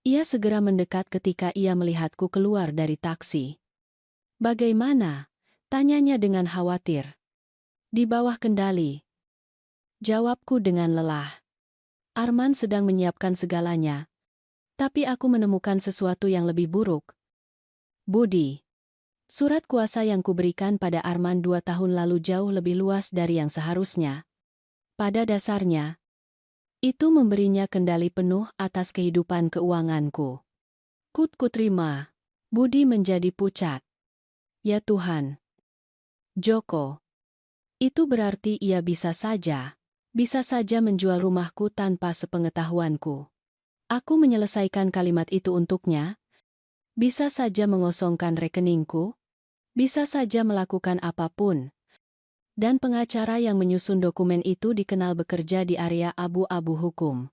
Speaker 1: Ia segera mendekat ketika ia melihatku keluar dari taksi. Bagaimana? Tanyanya dengan khawatir. Di bawah kendali. Jawabku dengan lelah. Arman sedang menyiapkan segalanya. Tapi aku menemukan sesuatu yang lebih buruk. Budi. Surat kuasa yang kuberikan pada Arman 2 tahun lalu jauh lebih luas dari yang seharusnya. Pada dasarnya, itu memberinya kendali penuh atas kehidupan keuanganku. Kuterima. Budi menjadi pucat. Ya Tuhan. Joko. Itu berarti ia bisa saja menjual rumahku tanpa sepengetahuanku. Aku menyelesaikan kalimat itu untuknya. Bisa saja mengosongkan rekeningku. Bisa saja melakukan apapun. Dan pengacara yang menyusun dokumen itu dikenal bekerja di area abu-abu hukum.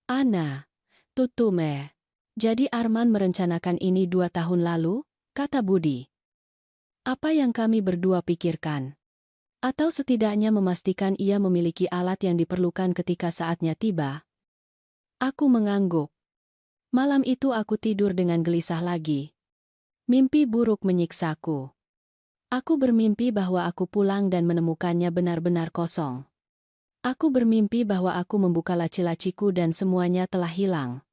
Speaker 1: Ana. Tutume. Jadi Arman merencanakan ini 2 tahun lalu, kata Budi. Apa yang kami berdua pikirkan? Atau setidaknya memastikan ia memiliki alat yang diperlukan ketika saatnya tiba? Aku mengangguk. Malam itu aku tidur dengan gelisah lagi. Mimpi buruk menyiksaku. Aku bermimpi bahwa aku pulang dan menemukannya benar-benar kosong. Aku bermimpi bahwa aku membuka laci-laciku dan semuanya telah hilang.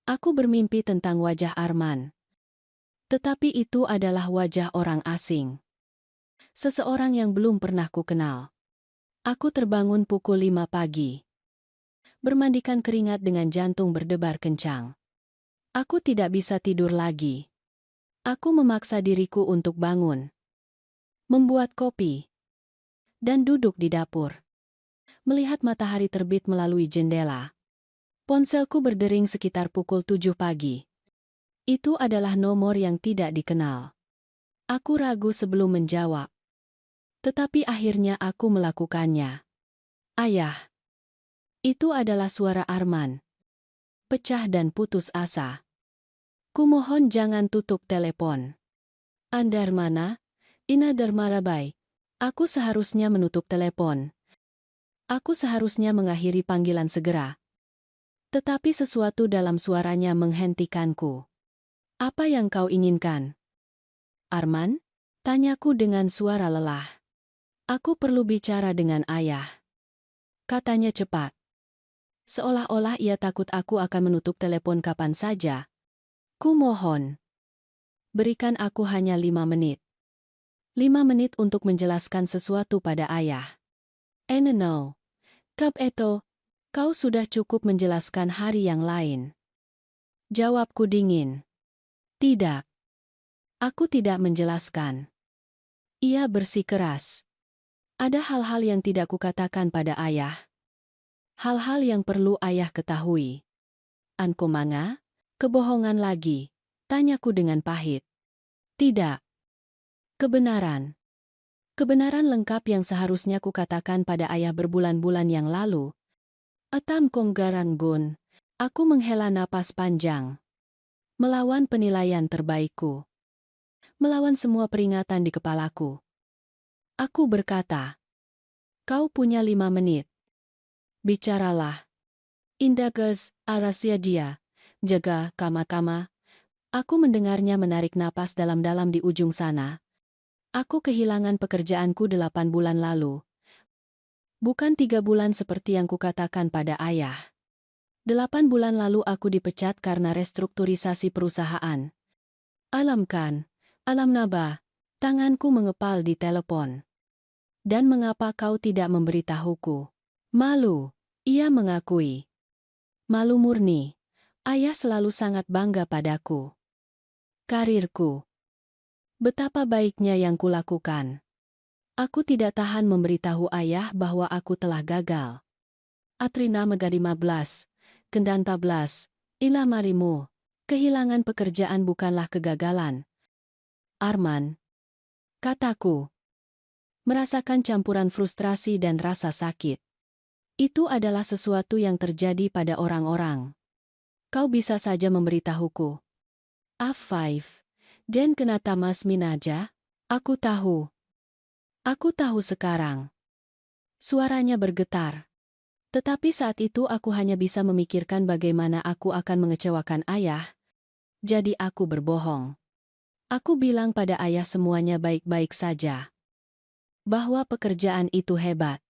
Speaker 1: Aku bermimpi tentang wajah Arman. Tetapi itu adalah wajah orang asing. Seseorang yang belum pernah ku kenal. Aku terbangun pukul 5 pagi. Bermandikan keringat dengan jantung berdebar kencang. Aku tidak bisa tidur lagi. Aku memaksa diriku untuk bangun. Membuat kopi. Dan duduk di dapur. Melihat matahari terbit melalui jendela. Ponselku berdering sekitar pukul 7 pagi. Itu adalah nomor yang tidak dikenal. Aku ragu sebelum menjawab. Tetapi akhirnya aku melakukannya. Ayah. Itu adalah suara Arman. Pecah dan putus asa. Kumohon jangan tutup telepon. Andarmana, Ina Darmarabai. Aku seharusnya menutup telepon. Aku seharusnya mengakhiri panggilan segera. Tetapi sesuatu dalam suaranya menghentikanku. Apa yang kau inginkan? Arman? Tanyaku dengan suara lelah. Aku perlu bicara dengan ayah. Katanya cepat. Seolah-olah ia takut aku akan menutup telepon kapan saja. Kumohon. Berikan aku hanya 5 menit. 5 menit untuk menjelaskan sesuatu pada ayah. No. Kap Eto, kau sudah cukup menjelaskan hari yang lain. Jawabku dingin. Tidak. Aku tidak menjelaskan. Ia bersikeras. Ada hal-hal yang tidak kukatakan pada ayah. Hal-hal yang perlu ayah ketahui. Ankomanga? Kebohongan lagi? Tanyaku dengan pahit. Tidak. Kebenaran. Kebenaran lengkap yang seharusnya kukatakan pada ayah berbulan-bulan yang lalu. Atam Konggaranggun. Aku menghela napas panjang. Melawan penilaian terbaikku. Melawan semua peringatan di kepalaku. Aku berkata, kau punya 5 menit. Bicaralah. Indages, Arasia dia, jaga, kama-kama. Aku mendengarnya menarik napas dalam-dalam di ujung sana. Aku kehilangan pekerjaanku 8 bulan lalu. Bukan 3 bulan seperti yang kukatakan pada ayah. 8 bulan lalu aku dipecat karena restrukturisasi perusahaan. Alam kan, alam naba, tanganku mengepal di telepon. Dan mengapa kau tidak memberitahuku? Malu, ia mengakui. Malu murni. Ayah selalu sangat bangga padaku. Karirku. Betapa baiknya yang kulakukan. Aku tidak tahan memberitahu ayah bahwa aku telah gagal. Atrina Megari 15, Kendan 14, Ilah marimu. Kehilangan pekerjaan bukanlah kegagalan. Arman. Kataku. Merasakan campuran frustrasi dan rasa sakit. Itu adalah sesuatu yang terjadi pada orang-orang. Kau bisa saja memberitahuku. A5. Dan kenata mas minaja? Aku tahu. Aku tahu sekarang. Suaranya bergetar. Tetapi saat itu aku hanya bisa memikirkan bagaimana aku akan mengecewakan ayah. Jadi aku berbohong. Aku bilang pada ayah semuanya baik-baik saja. Bahwa pekerjaan itu hebat.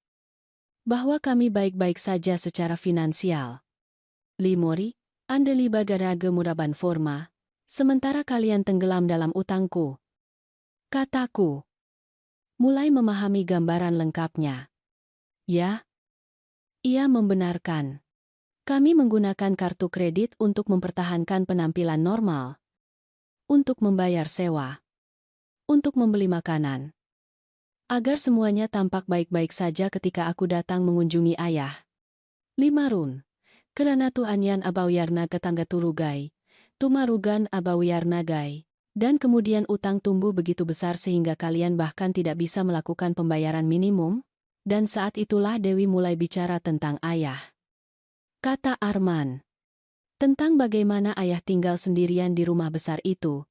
Speaker 1: Bahwa kami baik-baik saja secara finansial. Limori, andeli bagaraga muraban forma. Sementara kalian tenggelam dalam utangku. Kataku. Mulai memahami gambaran lengkapnya. Ya? Ia membenarkan. Kami menggunakan kartu kredit untuk mempertahankan penampilan normal. Untuk membayar sewa. Untuk membeli makanan. Agar semuanya tampak baik-baik saja ketika aku datang mengunjungi ayah. 5 run. Kerana Tuhanyan abawyarna ketangga turugai. Tumarugan abawyarnagai. Dan kemudian utang tumbuh begitu besar sehingga kalian bahkan tidak bisa melakukan pembayaran minimum? Dan saat itulah Dewi mulai bicara tentang ayah. Kata Arman. Tentang bagaimana ayah tinggal sendirian di rumah besar itu.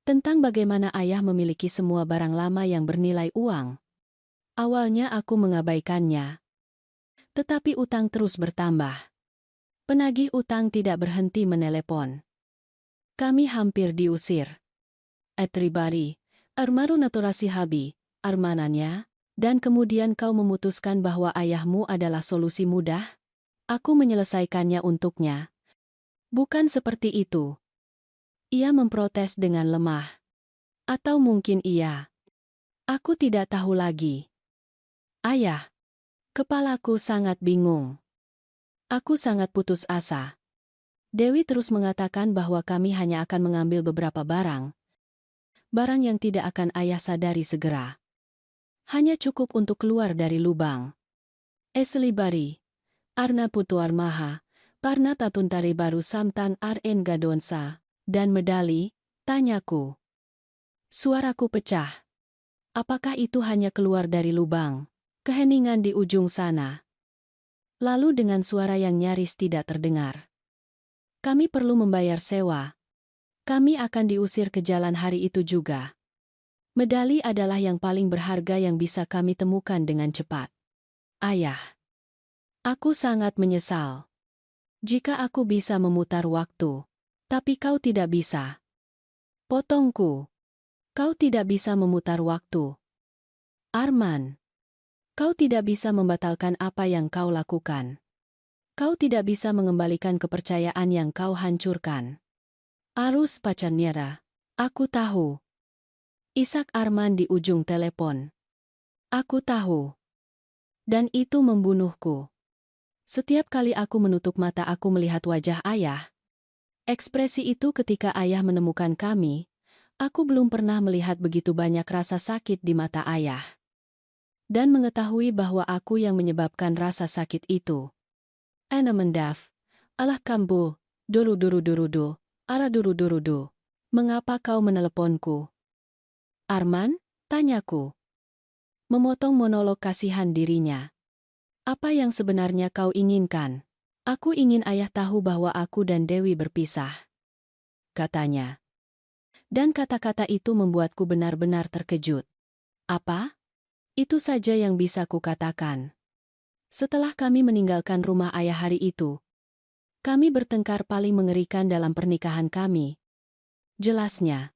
Speaker 1: Tentang bagaimana ayah memiliki semua barang lama yang bernilai uang. Awalnya aku mengabaikannya. Tetapi utang terus bertambah. Penagih utang tidak berhenti menelepon. Kami hampir diusir. Etribari, Armaru naturasi habi, Armananya, dan kemudian kau memutuskan bahwa ayahmu adalah solusi mudah? Aku menyelesaikannya untuknya. Bukan seperti itu. Ia memprotes dengan lemah. Atau mungkin ia. Aku tidak tahu lagi. Ayah. Kepalaku sangat bingung. Aku sangat putus asa. Dewi terus mengatakan bahwa kami hanya akan mengambil beberapa barang. Barang yang tidak akan ayah sadari segera. Hanya cukup untuk keluar dari lubang. Eselibari. Arna putuar maha. Parna tatuntari baru samtan RN gadonsa. Dan medali, tanyaku. Suaraku pecah. Apakah itu hanya keluar dari lubang? Keheningan di ujung sana. Lalu dengan suara yang nyaris tidak terdengar. Kami perlu membayar sewa. Kami akan diusir ke jalan hari itu juga. Medali adalah yang paling berharga yang bisa kami temukan dengan cepat. Ayah. Aku sangat menyesal. Jika aku bisa memutar waktu. Tapi kau tidak bisa. Potongku. Kau tidak bisa memutar waktu. Arman. Kau tidak bisa membatalkan apa yang kau lakukan. Kau tidak bisa mengembalikan kepercayaan yang kau hancurkan. Arus pacannyara. Aku tahu. Isak Arman di ujung telepon. Aku tahu. Dan itu membunuhku. Setiap kali aku menutup mata aku melihat wajah ayah. Ekspresi itu ketika ayah menemukan kami, aku belum pernah melihat begitu banyak rasa sakit di mata ayah. Dan mengetahui bahwa aku yang menyebabkan rasa sakit itu. Ana mendaf. Alah kambu. Duru-duru-duru-du. Ara duru-duru-du. Mengapa kau meneleponku? Arman? Tanyaku. Memotong monolog kasihan dirinya. Apa yang sebenarnya kau inginkan? Aku ingin ayah tahu bahwa aku dan Dewi berpisah. Katanya. Dan kata-kata itu membuatku benar-benar terkejut. Apa? Itu saja yang bisa kukatakan. Setelah kami meninggalkan rumah ayah hari itu, kami bertengkar paling mengerikan dalam pernikahan kami. Jelasnya.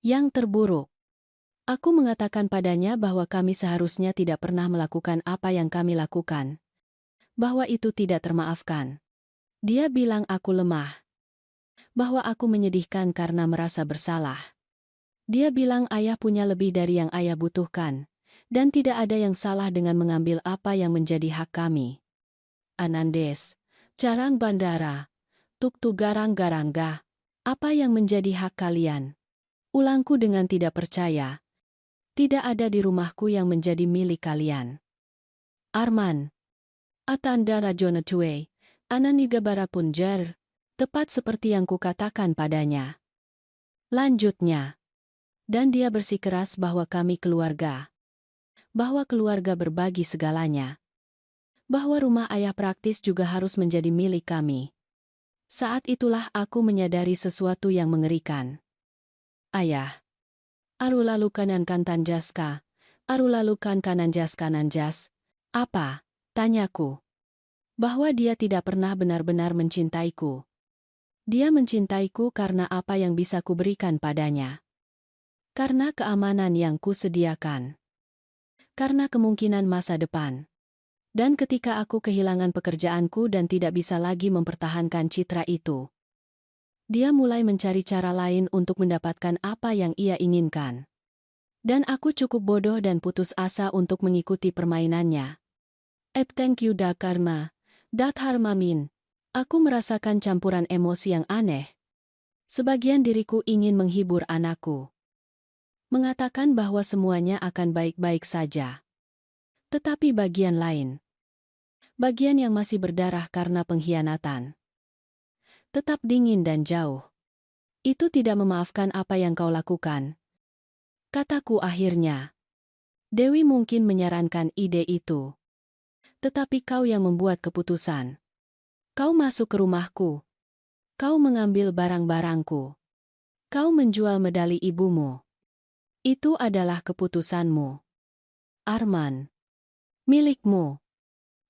Speaker 1: Yang terburuk. Aku mengatakan padanya bahwa kami seharusnya tidak pernah melakukan apa yang kami lakukan. Bahwa itu tidak termaafkan. Dia bilang aku lemah, bahwa aku menyedihkan karena merasa bersalah. Dia bilang ayah punya lebih dari yang ayah butuhkan, dan tidak ada yang salah dengan mengambil apa yang menjadi hak kami. Anandes, jarang bandara, tuk garang-garangga, apa yang menjadi hak kalian? Ulangku dengan tidak percaya. Tidak ada di rumahku yang menjadi milik kalian. Arman. Atanda rajona tue, ananiga barapun jar, tepat seperti yang kukatakan padanya. Lanjutnya. Dan dia bersikeras bahwa kami keluarga. Bahwa keluarga berbagi segalanya. Bahwa rumah ayah praktis juga harus menjadi milik kami. Saat itulah aku menyadari sesuatu yang mengerikan. Ayah. Arulalukan kanan jaska. Arulalukan kanan jas. Apa? Tanyaku. Bahwa dia tidak pernah benar-benar mencintaiku. Dia mencintaiku karena apa yang bisa kuberikan padanya. Karena keamanan yang kusediakan. Karena kemungkinan masa depan. Dan ketika aku kehilangan pekerjaanku dan tidak bisa lagi mempertahankan citra itu, dia mulai mencari cara lain untuk mendapatkan apa yang ia inginkan. Dan aku cukup bodoh dan putus asa untuk mengikuti permainannya. Thank you da karma, dat harmamin. Aku merasakan campuran emosi yang aneh. Sebagian diriku ingin menghibur anakku. Mengatakan bahwa semuanya akan baik-baik saja. Tetapi bagian lain. Bagian yang masih berdarah karena pengkhianatan. Tetap dingin dan jauh. Itu tidak memaafkan apa yang kau lakukan. Kataku akhirnya. Dewi mungkin menyarankan ide itu. Tetapi kau yang membuat keputusan. Kau masuk ke rumahku. Kau mengambil barang-barangku. Kau menjual medali ibumu. Itu adalah keputusanmu. Arman. Milikmu.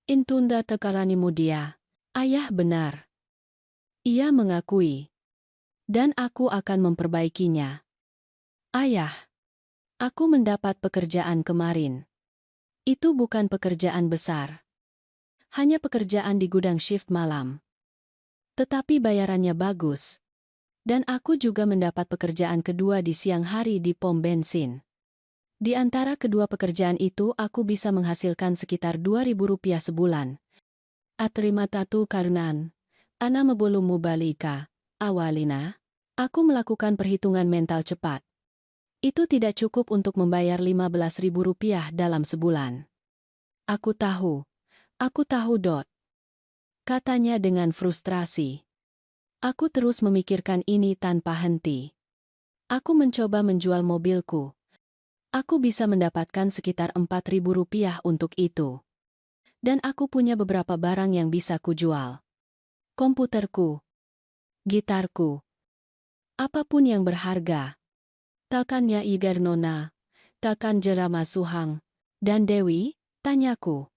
Speaker 1: Intunda tekaranimu dia. Ayah benar. Ia mengakui. Dan aku akan memperbaikinya. Ayah. Aku mendapat pekerjaan kemarin. Itu bukan pekerjaan besar. Hanya pekerjaan di gudang shift malam. Tetapi bayarannya bagus. Dan aku juga mendapat pekerjaan kedua di siang hari di pom bensin. Di antara kedua pekerjaan itu aku bisa menghasilkan sekitar Rp2.000 sebulan. Terima tatu karunan. Ana mebulum mubalika. Awalina. Aku melakukan perhitungan mental cepat. Itu tidak cukup untuk membayar Rp15.000 dalam sebulan. Aku tahu. Aku tahu dot. Katanya dengan frustrasi. Aku terus memikirkan ini tanpa henti. Aku mencoba menjual mobilku. Aku bisa mendapatkan sekitar Rp4.000 untuk itu. Dan aku punya beberapa barang yang bisa kujual. Komputerku. Gitarku. Apapun yang berharga. Takannya Igar Nona. Takan Jerama Suhang. Dan Dewi, tanyaku.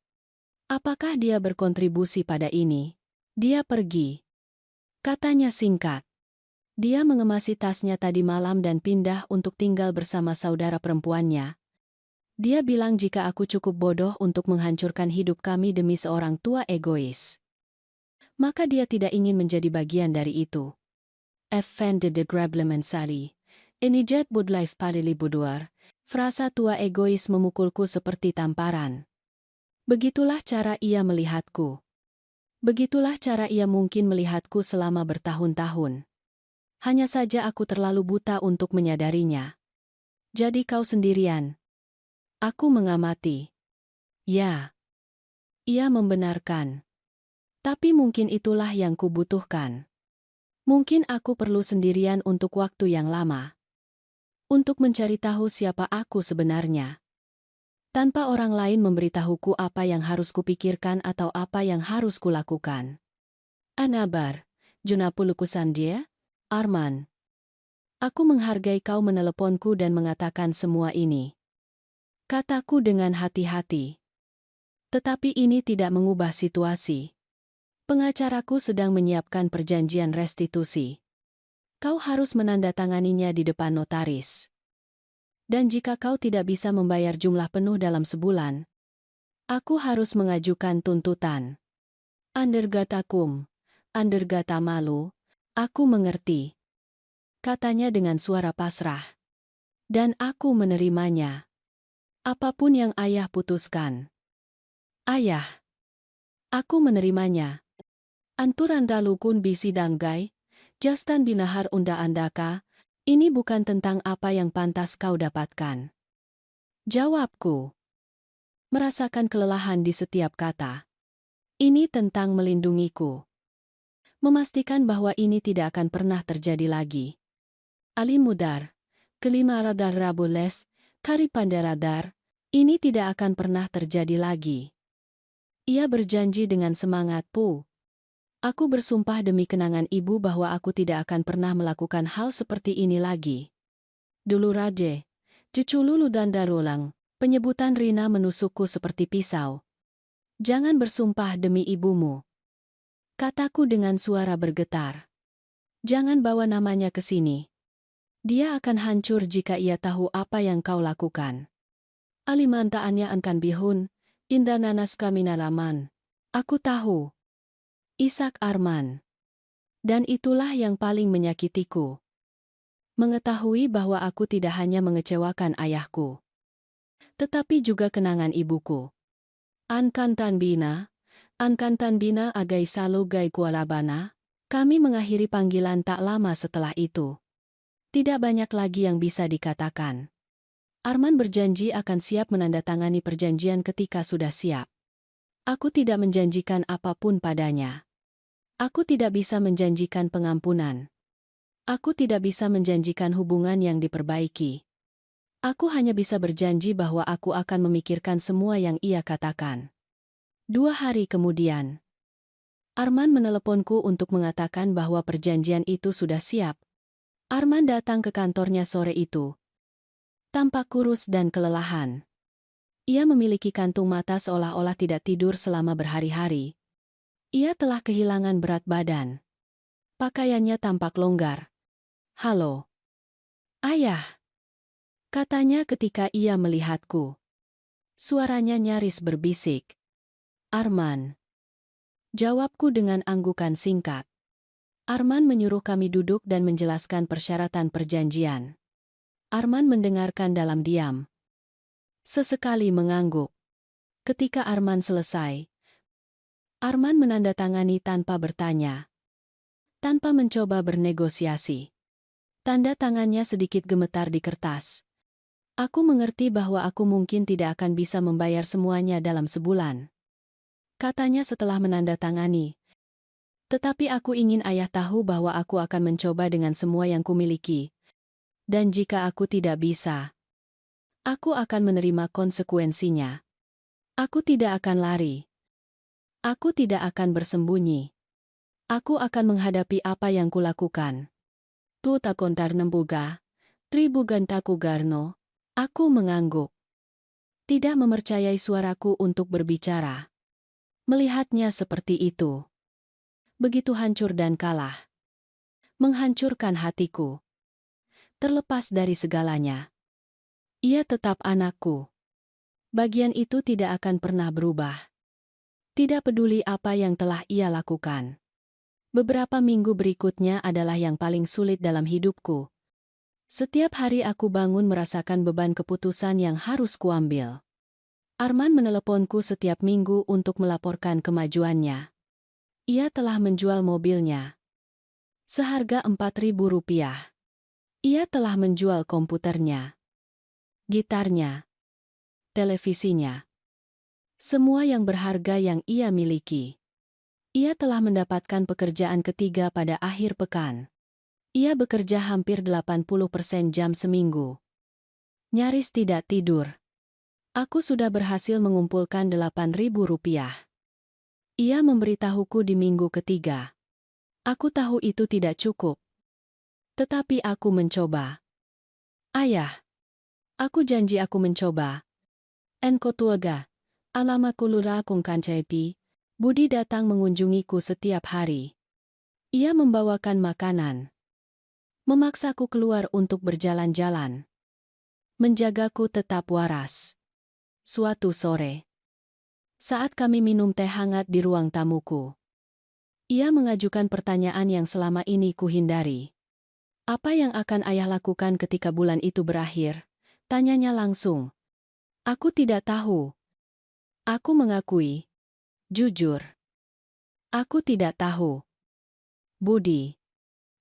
Speaker 1: Apakah dia berkontribusi pada ini? Dia pergi. Katanya singkat. Dia mengemasi tasnya tadi malam dan pindah untuk tinggal bersama saudara perempuannya. Dia bilang jika aku cukup bodoh untuk menghancurkan hidup kami demi seorang tua egois. Maka dia tidak ingin menjadi bagian dari itu. Effendi de Grablemensari. Enijat budlife parili buduar. Frasa tua egois memukulku seperti tamparan. Begitulah cara ia melihatku. Begitulah cara ia mungkin melihatku selama bertahun-tahun. Hanya saja aku terlalu buta untuk menyadarinya. Jadi kau sendirian. Aku mengamati. Ya. Ia membenarkan. Tapi mungkin itulah yang kubutuhkan. Mungkin aku perlu sendirian untuk waktu yang lama. Untuk mencari tahu siapa aku sebenarnya. Tanpa orang lain memberitahuku apa yang harus kupikirkan atau apa yang harus kulakukan. Anabar, Junapulukusan dia, Arman. Aku menghargai kau meneleponku dan mengatakan semua ini. Kataku dengan hati-hati. Tetapi ini tidak mengubah situasi. Pengacaraku sedang menyiapkan perjanjian restitusi. Kau harus menandatanganinya di depan notaris. Dan jika kau tidak bisa membayar jumlah penuh dalam sebulan, aku harus mengajukan tuntutan. Andergatakum. Andergata malu, aku mengerti. Katanya dengan suara pasrah. Dan aku menerimanya. Apapun yang ayah putuskan. Ayah. Aku menerimanya. Anturandalukun bisi danggai, jastan binahar unda andaka, ini bukan tentang apa yang pantas kau dapatkan. Jawabku. Merasakan kelelahan di setiap kata. Ini tentang melindungiku. Memastikan bahwa ini tidak akan pernah terjadi lagi. Ali Mudar. Kelima radar Rabules, Kari Pandaradar, ini tidak akan pernah terjadi lagi. Ia berjanji dengan semangat, Pu. Aku bersumpah demi kenangan ibu bahwa aku tidak akan pernah melakukan hal seperti ini lagi. Dulu Raje, cucu Lulu dan Darulang, penyebutan Rina menusukku seperti pisau. Jangan bersumpah demi ibumu. Kataku dengan suara bergetar. Jangan bawa namanya ke sini. Dia akan hancur jika ia tahu apa yang kau lakukan. Alimantaannya akan bihun, indah nanas kaminaraman. Aku tahu. Ishak Arman. Dan itulah yang paling menyakitiku. Mengetahui bahwa aku tidak hanya mengecewakan ayahku, tetapi juga kenangan ibuku. Ankan Tanbina agai salo gai kualabana. Kami mengakhiri panggilan tak lama setelah itu. Tidak banyak lagi yang bisa dikatakan. Arman berjanji akan siap menandatangani perjanjian ketika sudah siap. Aku tidak menjanjikan apapun padanya. Aku tidak bisa menjanjikan pengampunan. Aku tidak bisa menjanjikan hubungan yang diperbaiki. Aku hanya bisa berjanji bahwa aku akan memikirkan semua yang ia katakan. 2 hari kemudian, Arman meneleponku untuk mengatakan bahwa perjanjian itu sudah siap. Arman datang ke kantornya sore itu. Tampak kurus dan kelelahan. Ia memiliki kantung mata seolah-olah tidak tidur selama berhari-hari. Ia telah kehilangan berat badan. Pakaiannya tampak longgar. Halo. Ayah. Katanya ketika ia melihatku. Suaranya nyaris berbisik. Arman. Jawabku dengan anggukan singkat. Arman menyuruh kami duduk dan menjelaskan persyaratan perjanjian. Arman mendengarkan dalam diam. Sesekali mengangguk. Ketika Arman selesai, Arman menandatangani tanpa bertanya. Tanpa mencoba bernegosiasi. Tanda tangannya sedikit gemetar di kertas. Aku mengerti bahwa aku mungkin tidak akan bisa membayar semuanya dalam sebulan. Katanya setelah menandatangani. Tetapi aku ingin ayah tahu bahwa aku akan mencoba dengan semua yang kumiliki. Dan jika aku tidak bisa, aku akan menerima konsekuensinya. Aku tidak akan lari. Aku tidak akan bersembunyi. Aku akan menghadapi apa yang kulakukan. Tu takontar nembuga, tribugan taku garno. Aku mengangguk. Tidak mempercayai suaraku untuk berbicara. Melihatnya seperti itu. Begitu hancur dan kalah. Menghancurkan hatiku. Terlepas dari segalanya. Ia tetap anakku. Bagian itu tidak akan pernah berubah. Tidak peduli apa yang telah ia lakukan. Beberapa minggu berikutnya adalah yang paling sulit dalam hidupku. Setiap hari aku bangun merasakan beban keputusan yang harus kuambil. Arman meneleponku setiap minggu untuk melaporkan kemajuannya. Ia telah menjual mobilnya. Seharga Rp4.000. Ia telah menjual komputernya. Gitarnya. Televisinya. Semua yang berharga yang ia miliki. Ia telah mendapatkan pekerjaan ketiga pada akhir pekan. Ia bekerja hampir 80% jam seminggu. Nyaris tidak tidur. Aku sudah berhasil mengumpulkan Rp8.000. Ia memberitahuku di minggu ketiga. Aku tahu itu tidak cukup. Tetapi aku mencoba. Ayah. Aku janji aku mencoba. Enko tuaga. Alamaku lura kung kancepi. Budi datang mengunjungiku setiap hari. Ia membawakan makanan. Memaksaku keluar untuk berjalan-jalan. Menjagaku tetap waras. Suatu sore, saat kami minum teh hangat di ruang tamuku, Ia mengajukan pertanyaan yang selama ini kuhindari. Apa yang akan ayah lakukan ketika bulan itu berakhir? Tanyanya langsung. Aku tidak tahu. Aku mengakui. Jujur. Aku tidak tahu. Budi.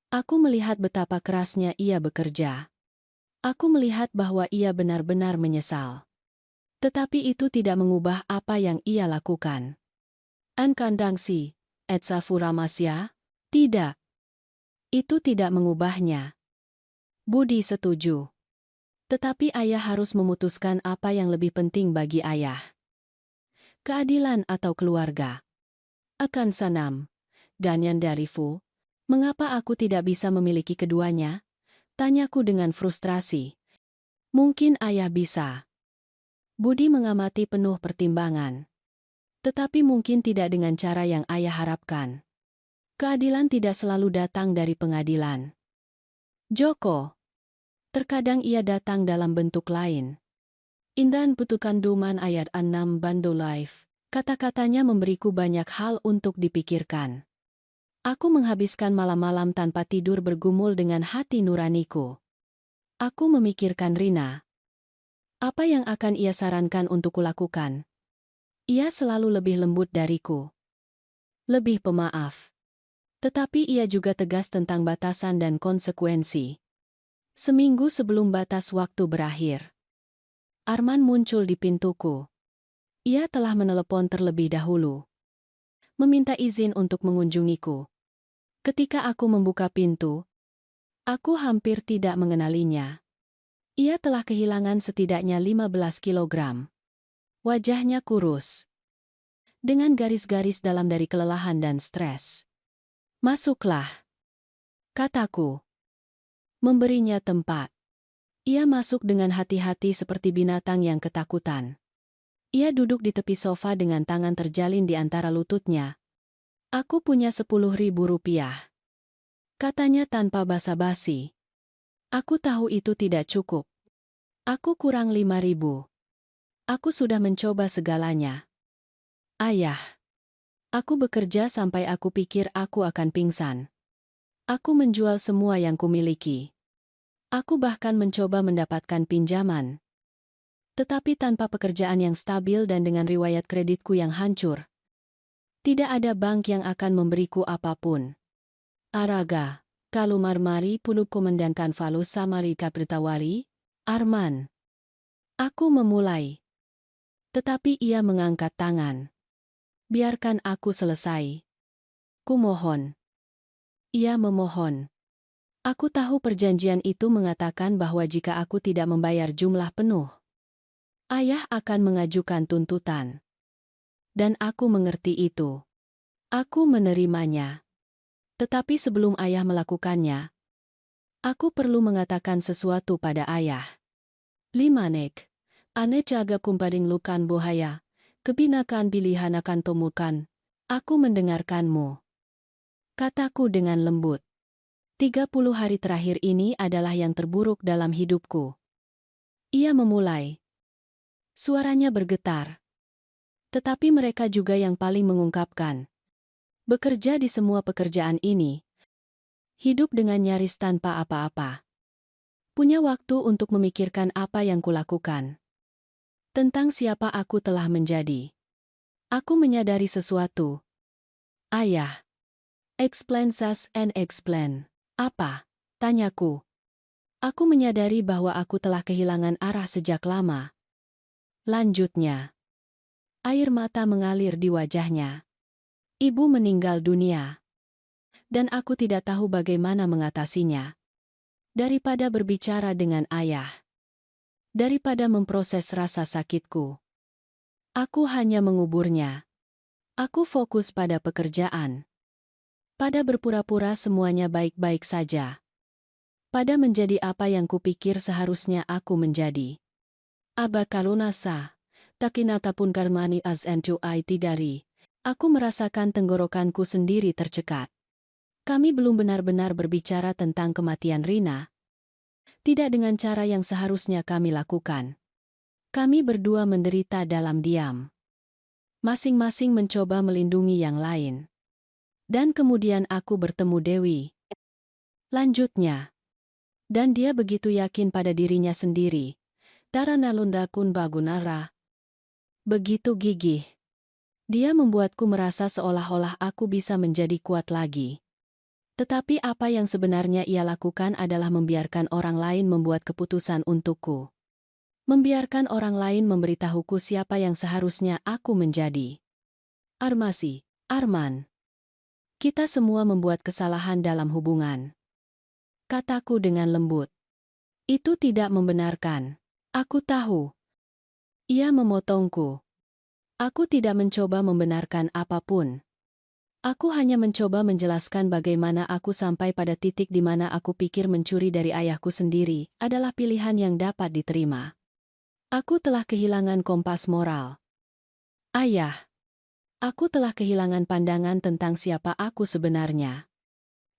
Speaker 1: Aku melihat betapa kerasnya ia bekerja. Aku melihat bahwa ia benar-benar menyesal. Tetapi itu tidak mengubah apa yang ia lakukan. Ankandangsi, Etsa Furamasya? Tidak. Itu tidak mengubahnya. Budi setuju. Tetapi ayah harus memutuskan apa yang lebih penting bagi ayah. Keadilan atau keluarga. Akan sanam. Danyan Darifu. Mengapa aku tidak bisa memiliki keduanya? Tanyaku dengan frustrasi. Mungkin ayah bisa. Budi mengamati penuh pertimbangan. Tetapi mungkin tidak dengan cara yang ayah harapkan. Keadilan tidak selalu datang dari pengadilan. Joko. Terkadang ia datang dalam bentuk lain. Indan Putukan Duman ayat 6 Bando Life. Kata-katanya memberiku banyak hal untuk dipikirkan. Aku menghabiskan malam-malam tanpa tidur bergumul dengan hati nuraniku. Aku memikirkan Rina. Apa yang akan ia sarankan untuk kulakukan? Ia selalu lebih lembut dariku. Lebih pemaaf. Tetapi ia juga tegas tentang batasan dan konsekuensi. Seminggu sebelum batas waktu berakhir, Arman muncul di pintuku. Ia telah menelepon terlebih dahulu. Meminta izin untuk mengunjungiku. Ketika aku membuka pintu, aku hampir tidak mengenalinya. Ia telah kehilangan setidaknya 15 kilogram. Wajahnya kurus. Dengan garis-garis dalam dari kelelahan dan stres. Masuklah. Kataku. Memberinya tempat. Ia masuk dengan hati-hati seperti binatang yang ketakutan. Ia duduk di tepi sofa dengan tangan terjalin di antara lututnya. Aku punya 10.000 rupiah. Katanya tanpa basa-basi. Aku tahu itu tidak cukup. Aku kurang 5.000. Aku sudah mencoba segalanya. Ayah. Aku bekerja sampai aku pikir aku akan pingsan. Aku menjual semua yang kumiliki. Aku bahkan mencoba mendapatkan pinjaman. Tetapi tanpa pekerjaan yang stabil dan dengan riwayat kreditku yang hancur, tidak ada bank yang akan memberiku apapun. Araga, kalau marmari puluh komandankan falus samari kapritawari, Arman. Aku memulai. Tetapi ia mengangkat tangan. Biarkan aku selesai. Kumohon. Ia memohon. Aku tahu perjanjian itu mengatakan bahwa jika aku tidak membayar jumlah penuh, ayah akan mengajukan tuntutan. Dan aku mengerti itu. Aku menerimanya. Tetapi sebelum ayah melakukannya, aku perlu mengatakan sesuatu pada ayah. Limanek, ane jaga kumparing lukan bohaya, kebinakan pilihan akan temukan. Aku mendengarkanmu. Kataku dengan lembut. 30 hari terakhir ini adalah yang terburuk dalam hidupku. Ia memulai. Suaranya bergetar. Tetapi mereka juga yang paling mengungkapkan. Bekerja di semua pekerjaan ini. Hidup dengan nyaris tanpa apa-apa. Punya waktu untuk memikirkan apa yang kulakukan. Tentang siapa aku telah menjadi. Aku menyadari sesuatu. Ayah. Explain sas and explain. Apa? Tanyaku. Aku menyadari bahwa aku telah kehilangan arah sejak lama. Lanjutnya. Air mata mengalir di wajahnya. Ibu meninggal dunia. Dan aku tidak tahu bagaimana mengatasinya. Daripada berbicara dengan ayah. Daripada memproses rasa sakitku. Aku hanya menguburnya. Aku fokus pada pekerjaan. Pada berpura-pura semuanya baik-baik saja. Pada menjadi apa yang kupikir seharusnya aku menjadi. Aba kalunasa. Takinatapun karmani az encuai tidari. Aku merasakan tenggorokanku sendiri tercekat. Kami belum benar-benar berbicara tentang kematian Rina. Tidak dengan cara yang seharusnya kami lakukan. Kami berdua menderita dalam diam. Masing-masing mencoba melindungi yang lain. Dan kemudian aku bertemu Dewi. Lanjutnya. Dan dia begitu yakin pada dirinya sendiri. Taranalunda kun bagunara. Begitu gigih. Dia membuatku merasa seolah-olah aku bisa menjadi kuat lagi. Tetapi apa yang sebenarnya ia lakukan adalah membiarkan orang lain membuat keputusan untukku. Membiarkan orang lain memberitahuku siapa yang seharusnya aku menjadi. Arman. Kita semua membuat kesalahan dalam hubungan. Kataku dengan lembut. Itu tidak membenarkan. Aku tahu. Ia memotongku. Aku tidak mencoba membenarkan apapun. Aku hanya mencoba menjelaskan bagaimana aku sampai pada titik di mana aku pikir mencuri dari ayahku sendiri adalah pilihan yang dapat diterima. Aku telah kehilangan kompas moral. Ayah. Aku telah kehilangan pandangan tentang siapa aku sebenarnya.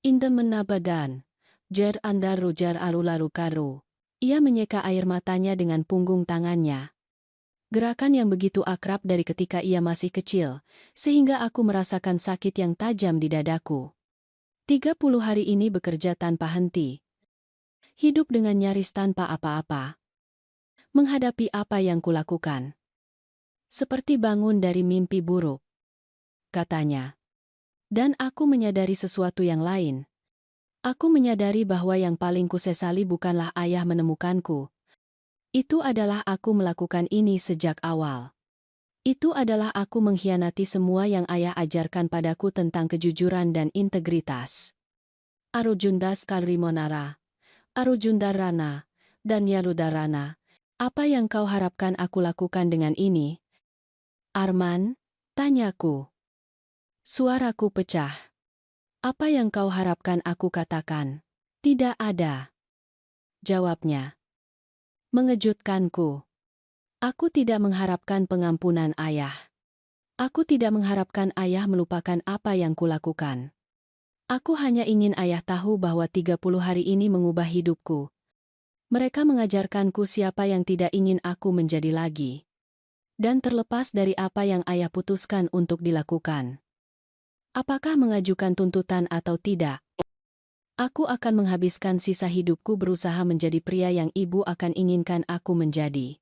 Speaker 1: Indah menabadan. Jar andar rujar alularu karu. Ia menyeka air matanya dengan punggung tangannya. Gerakan yang begitu akrab dari ketika ia masih kecil, sehingga aku merasakan sakit yang tajam di dadaku. 30 hari ini bekerja tanpa henti. Hidup dengan nyaris tanpa apa-apa. Menghadapi apa yang kulakukan. Seperti bangun dari mimpi buruk. Katanya. Dan aku menyadari sesuatu yang lain. Aku menyadari bahwa yang paling kusesali bukanlah ayah menemukanku. Itu adalah aku melakukan ini sejak awal. Itu adalah aku mengkhianati semua yang ayah ajarkan padaku tentang kejujuran dan integritas. Arujundas Karimonara, Arujundarana, dan Yaludarana, apa yang kau harapkan aku lakukan dengan ini? Arman, tanyaku. Suaraku pecah. Apa yang kau harapkan aku katakan? Tidak ada. Jawabnya. Mengejutkanku. Aku tidak mengharapkan pengampunan ayah. Aku tidak mengharapkan ayah melupakan apa yang kulakukan. Aku hanya ingin ayah tahu bahwa 30 hari ini mengubah hidupku. Mereka mengajarkanku siapa yang tidak ingin aku menjadi lagi. Dan terlepas dari apa yang ayah putuskan untuk dilakukan. Apakah mengajukan tuntutan atau tidak? Aku akan menghabiskan sisa hidupku berusaha menjadi pria yang ibu akan inginkan aku menjadi.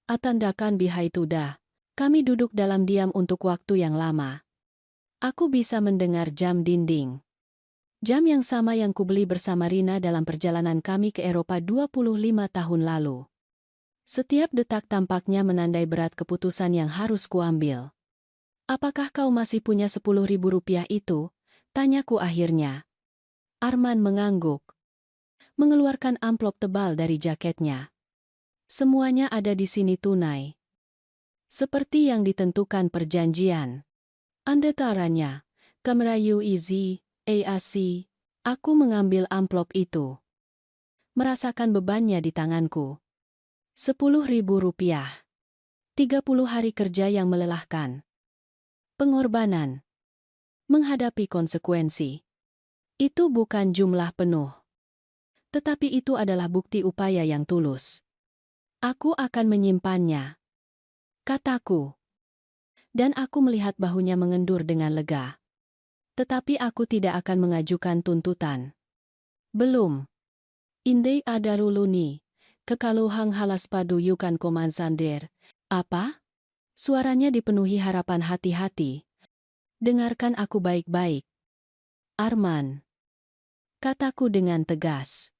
Speaker 1: Atandakan bihaitudah. Kami duduk dalam diam untuk waktu yang lama. Aku bisa mendengar jam dinding. Jam yang sama yang kubeli bersama Rina dalam perjalanan kami ke Eropa 25 tahun lalu. Setiap detak tampaknya menandai berat keputusan yang harus kuambil. Apakah kau masih punya 10.000 rupiah itu? Tanyaku akhirnya. Arman mengangguk. Mengeluarkan amplop tebal dari jaketnya. Semuanya ada di sini tunai. Seperti yang ditentukan perjanjian. Antaranya, kamera UEZ, AAC, aku mengambil amplop itu. Merasakan bebannya di tanganku. 10.000 rupiah. 30 hari kerja yang melelahkan. Pengorbanan. Menghadapi konsekuensi. Itu bukan jumlah penuh. Tetapi itu adalah bukti upaya yang tulus. Aku akan menyimpannya. Kataku. Dan aku melihat bahunya mengendur dengan lega. Tetapi aku tidak akan mengajukan tuntutan. Belum. Indai ada luluni. Kekaluhang halas padu yukan komansander. Apa? Suaranya dipenuhi harapan hati-hati. Dengarkan aku baik-baik. Arman. Kataku dengan tegas.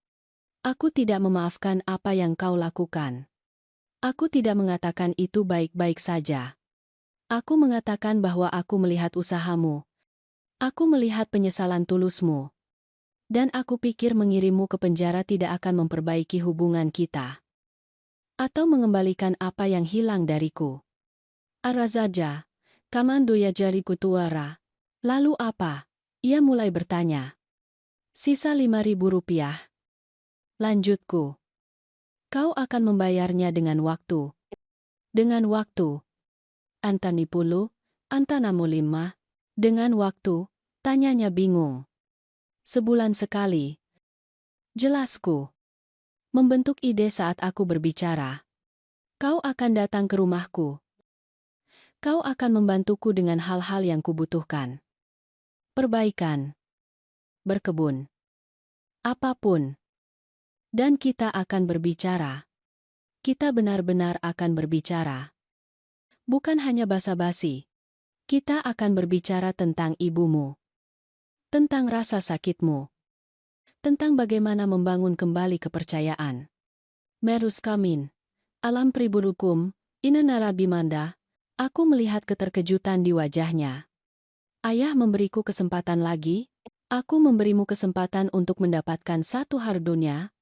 Speaker 1: Aku tidak memaafkan apa yang kau lakukan. Aku tidak mengatakan itu baik-baik saja. Aku mengatakan bahwa aku melihat usahamu. Aku melihat penyesalan tulusmu. Dan aku pikir mengirimmu ke penjara tidak akan memperbaiki hubungan kita. Atau mengembalikan apa yang hilang dariku. Arazaja, kamandu ya jariku tuara. Lalu apa? Ia mulai bertanya. Sisa 5.000 rupiah. Lanjutku. Kau akan membayarnya dengan waktu. Dengan waktu. Antani pulu, antanamu 5. Dengan waktu, tanyanya bingung. Sebulan sekali. Jelasku. Membentuk ide saat aku berbicara. Kau akan datang ke rumahku. Kau akan membantuku dengan hal-hal yang kubutuhkan. perbaikan, berkebun, apapun. Dan kita akan berbicara. Kita benar-benar akan berbicara. Bukan hanya basa-basi. Kita akan berbicara tentang ibumu. Tentang rasa sakitmu. Tentang bagaimana membangun kembali kepercayaan. Merus Kamin. Alam Priburukum, Ina Narabimanda. Aku melihat keterkejutan di wajahnya. Ayah memberiku kesempatan lagi. Aku memberimu kesempatan untuk mendapatkan satu hardunya.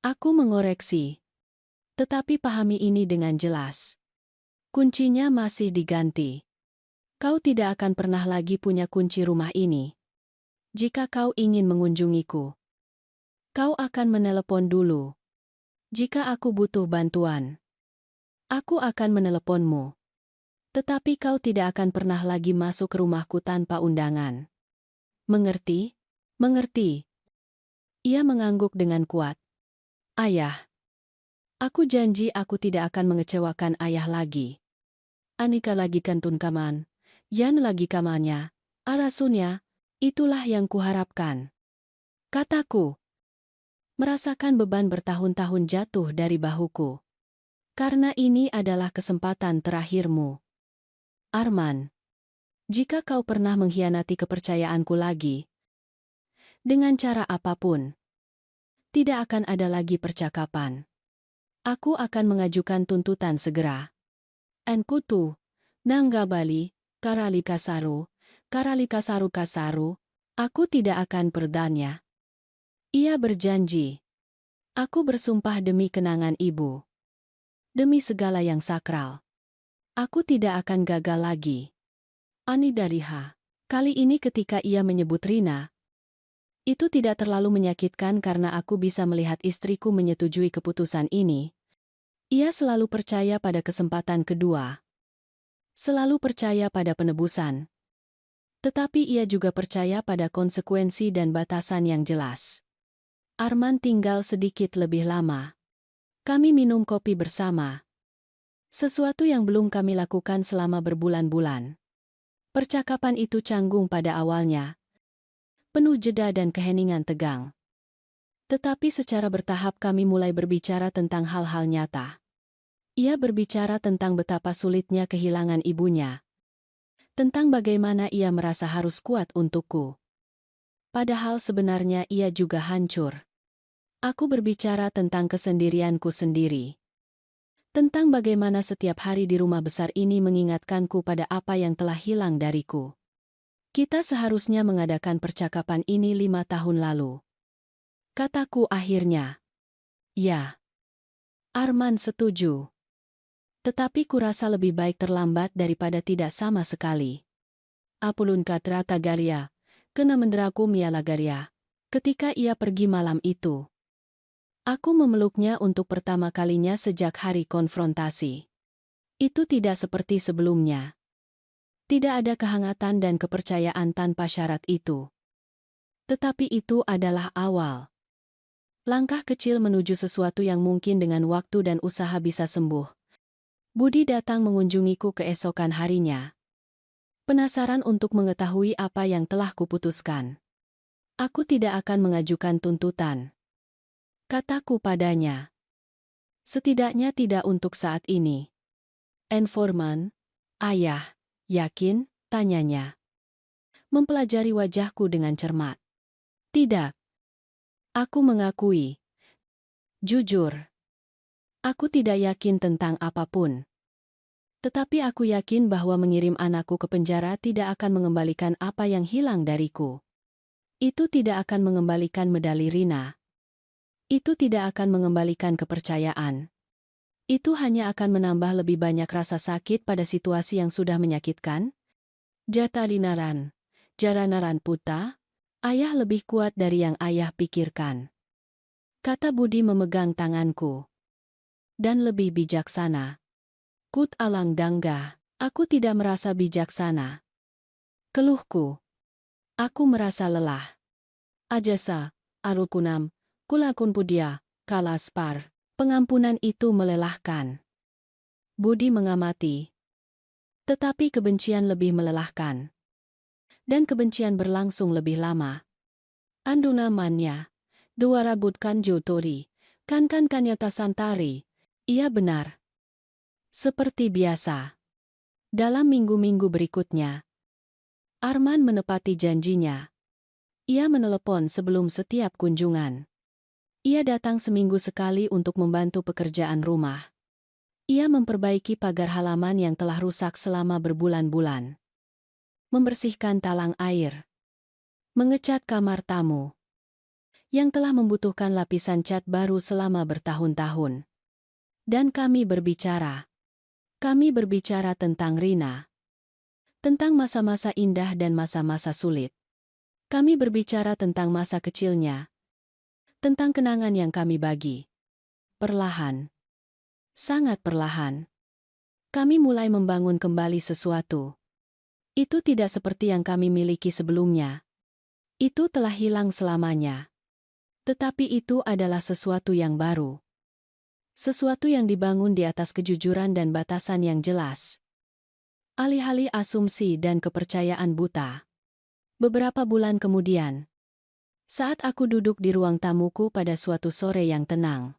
Speaker 1: Aku mengoreksi. Tetapi pahami ini dengan jelas. Kuncinya masih diganti. Kau tidak akan pernah lagi punya kunci rumah ini. Jika kau ingin mengunjungiku, kau akan menelepon dulu. Jika aku butuh bantuan, aku akan meneleponmu. Tetapi kau tidak akan pernah lagi masuk ke rumahku tanpa undangan. Mengerti? Mengerti. Ia mengangguk dengan kuat. Ayah. Aku janji aku tidak akan mengecewakan ayah lagi. Anika lagi kantun kaman. Yan lagi kamannya. Arasunya. Itulah yang kuharapkan. Kataku. Merasakan beban bertahun-tahun jatuh dari bahuku. Karena ini adalah kesempatan terakhirmu. Arman. Jika kau pernah mengkhianati kepercayaanku lagi, dengan cara apapun, tidak akan ada lagi percakapan. Aku akan mengajukan tuntutan segera. Enkutu, Nanggabali, Karalikasaru Kasaru, aku tidak akan perdanya. Ia berjanji. Aku bersumpah demi kenangan ibu. Demi segala yang sakral. Aku tidak akan gagal lagi. Ani Dariha. Kali ini ketika ia menyebut Rina, itu tidak terlalu menyakitkan karena aku bisa melihat istriku menyetujui keputusan ini. Ia selalu percaya pada kesempatan kedua. Selalu percaya pada penebusan. Tetapi ia juga percaya pada konsekuensi dan batasan yang jelas. Arman tinggal sedikit lebih lama. Kami minum kopi bersama. Sesuatu yang belum kami lakukan selama berbulan-bulan. Percakapan itu canggung pada awalnya. Penuh jeda dan keheningan tegang. Tetapi secara bertahap kami mulai berbicara tentang hal-hal nyata. Ia berbicara tentang betapa sulitnya kehilangan ibunya. Tentang bagaimana ia merasa harus kuat untukku. Padahal sebenarnya ia juga hancur. Aku berbicara tentang kesendirianku sendiri. Tentang bagaimana setiap hari di rumah besar ini mengingatkanku pada apa yang telah hilang dariku. Kita seharusnya mengadakan percakapan ini 5 tahun lalu. Kataku akhirnya. Ya. Arman setuju. Tetapi kurasa lebih baik terlambat daripada tidak sama sekali. Apulun katra tagaria, kena menderaku mialagaria. Ketika ia pergi malam itu, aku memeluknya untuk pertama kalinya sejak hari konfrontasi. Itu tidak seperti sebelumnya. Tidak ada kehangatan dan kepercayaan tanpa syarat itu. Tetapi itu adalah awal. Langkah kecil menuju sesuatu yang mungkin dengan waktu dan usaha bisa sembuh. Budi datang mengunjungiku keesokan harinya. Penasaran untuk mengetahui apa yang telah kuputuskan. Aku tidak akan mengajukan tuntutan. Kataku padanya. Setidaknya tidak untuk saat ini. Enforman, ayah, yakin? Tanyanya. Mempelajari wajahku dengan cermat. Tidak. Aku mengakui. Jujur. Aku tidak yakin tentang apapun. Tetapi aku yakin bahwa mengirim anakku ke penjara tidak akan mengembalikan apa yang hilang dariku. Itu tidak akan mengembalikan medali Rina. Itu tidak akan mengembalikan kepercayaan. Itu hanya akan menambah lebih banyak rasa sakit pada situasi yang sudah menyakitkan. Jatalinaran, Jaranaran Puta, ayah lebih kuat dari yang ayah pikirkan. Kata Budi memegang tanganku. Dan lebih bijaksana. Kut alang dangga, aku tidak merasa bijaksana. Keluhku. Aku merasa lelah. Ajasa, arukunam, kulakun pudia, kalaspar. Pengampunan itu melelahkan. Budi mengamati. Tetapi kebencian lebih melelahkan. dan kebencian berlangsung lebih lama. Anduna manya, duara butkan jotori, kan kanyata santari. Iya benar. Seperti biasa. Dalam minggu-minggu berikutnya, Arman menepati janjinya. Ia menelepon sebelum setiap kunjungan. Ia datang seminggu sekali untuk membantu pekerjaan rumah. Ia memperbaiki pagar halaman yang telah rusak selama berbulan-bulan. Membersihkan talang air. Mengecat kamar tamu yang telah membutuhkan lapisan cat baru selama bertahun-tahun. Dan kami berbicara. Kami berbicara tentang Rina. Tentang masa-masa indah dan masa-masa sulit. Kami berbicara tentang masa kecilnya. Tentang kenangan yang kami bagi. Perlahan. Sangat perlahan. Kami mulai membangun kembali sesuatu. Itu tidak seperti yang kami miliki sebelumnya. Itu telah hilang selamanya. Tetapi itu adalah sesuatu yang baru. Sesuatu yang dibangun di atas kejujuran dan batasan yang jelas. Alih-alih asumsi dan kepercayaan buta. Beberapa bulan kemudian, saat aku duduk di ruang tamuku pada suatu sore yang tenang,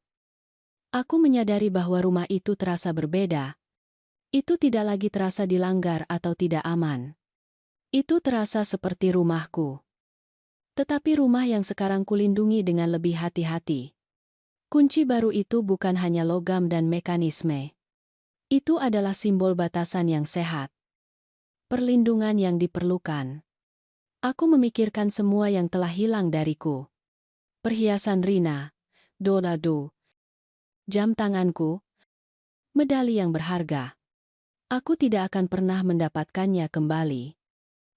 Speaker 1: aku menyadari bahwa rumah itu terasa berbeda. Itu tidak lagi terasa dilanggar atau tidak aman. Itu terasa seperti rumahku. Tetapi rumah yang sekarang kulindungi dengan lebih hati-hati. Kunci baru itu bukan hanya logam dan mekanisme. Itu adalah simbol batasan yang sehat. Perlindungan yang diperlukan. Aku memikirkan semua yang telah hilang dariku. Perhiasan Rina, dolado, jam tanganku, medali yang berharga. Aku tidak akan pernah mendapatkannya kembali.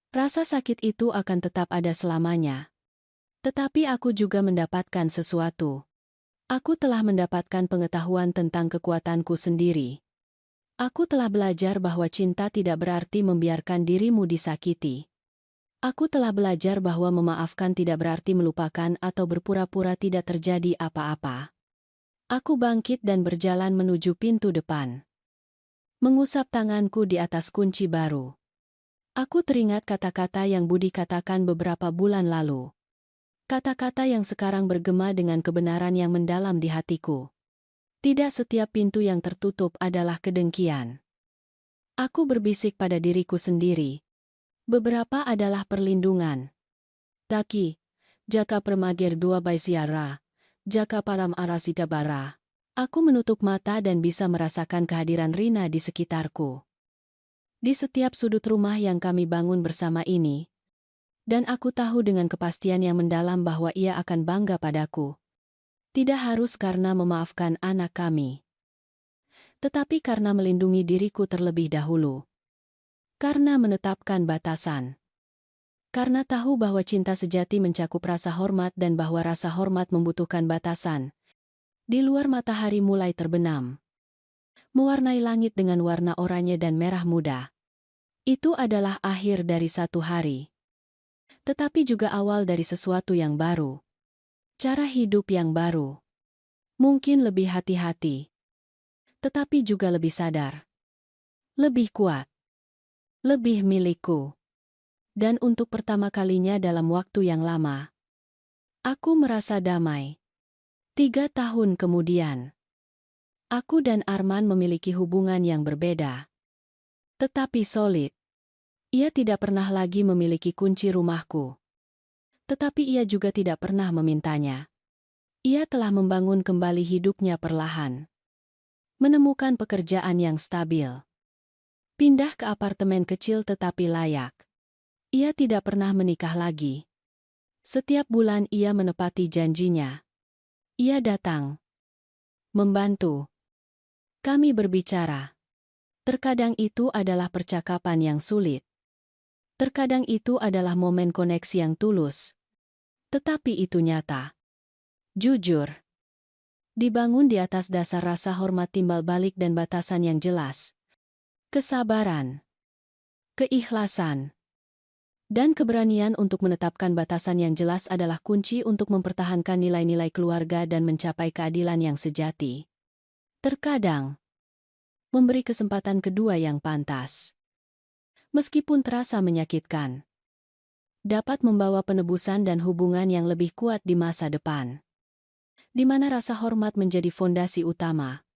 Speaker 1: Rasa sakit itu akan tetap ada selamanya. Tetapi aku juga mendapatkan sesuatu. Aku telah mendapatkan pengetahuan tentang kekuatanku sendiri. Aku telah belajar bahwa cinta tidak berarti membiarkan dirimu disakiti. Aku telah belajar bahwa memaafkan tidak berarti melupakan atau berpura-pura tidak terjadi apa-apa. Aku bangkit dan berjalan menuju pintu depan. Mengusap tanganku di atas kunci baru. Aku teringat kata-kata yang Budi katakan beberapa bulan lalu. Kata-kata yang sekarang bergema dengan kebenaran yang mendalam di hatiku. Tidak setiap pintu yang tertutup adalah kedengkian. Aku berbisik pada diriku sendiri. Beberapa adalah perlindungan. Taki, jaka permagir dua baisiara, jaka param arasida bara. Aku menutup mata dan bisa merasakan kehadiran Rina di sekitarku. Di setiap sudut rumah yang kami bangun bersama ini. Dan aku tahu dengan kepastian yang mendalam bahwa ia akan bangga padaku. Tidak harus karena memaafkan anak kami. Tetapi karena melindungi diriku terlebih dahulu. Karena menetapkan batasan. Karena tahu bahwa cinta sejati mencakup rasa hormat dan bahwa rasa hormat membutuhkan batasan. Di luar matahari mulai terbenam. Mewarnai langit dengan warna oranye dan merah muda. Itu adalah akhir dari satu hari. Tetapi juga awal dari sesuatu yang baru. Cara hidup yang baru. Mungkin lebih hati-hati. Tetapi juga lebih sadar. Lebih kuat. Lebih milikku. Dan untuk pertama kalinya dalam waktu yang lama, aku merasa damai. 3 tahun kemudian, aku dan Arman memiliki hubungan yang berbeda. Tetapi solid. Ia tidak pernah lagi memiliki kunci rumahku. Tetapi ia juga tidak pernah memintanya. Ia telah membangun kembali hidupnya perlahan. Menemukan pekerjaan yang stabil. Pindah ke apartemen kecil tetapi layak. Ia tidak pernah menikah lagi. Setiap bulan ia menepati janjinya. Ia datang. Membantu. Kami berbicara. Terkadang itu adalah percakapan yang sulit. Terkadang itu adalah momen koneksi yang tulus. Tetapi itu nyata. Jujur. Dibangun di atas dasar rasa hormat timbal balik dan batasan yang jelas. Kesabaran. Keikhlasan. Dan keberanian untuk menetapkan batasan yang jelas adalah kunci untuk mempertahankan nilai-nilai keluarga dan mencapai keadilan yang sejati. Terkadang, memberi kesempatan kedua yang pantas. Meskipun terasa menyakitkan. dapat membawa penebusan dan hubungan yang lebih kuat di masa depan. Di mana rasa hormat menjadi fondasi utama,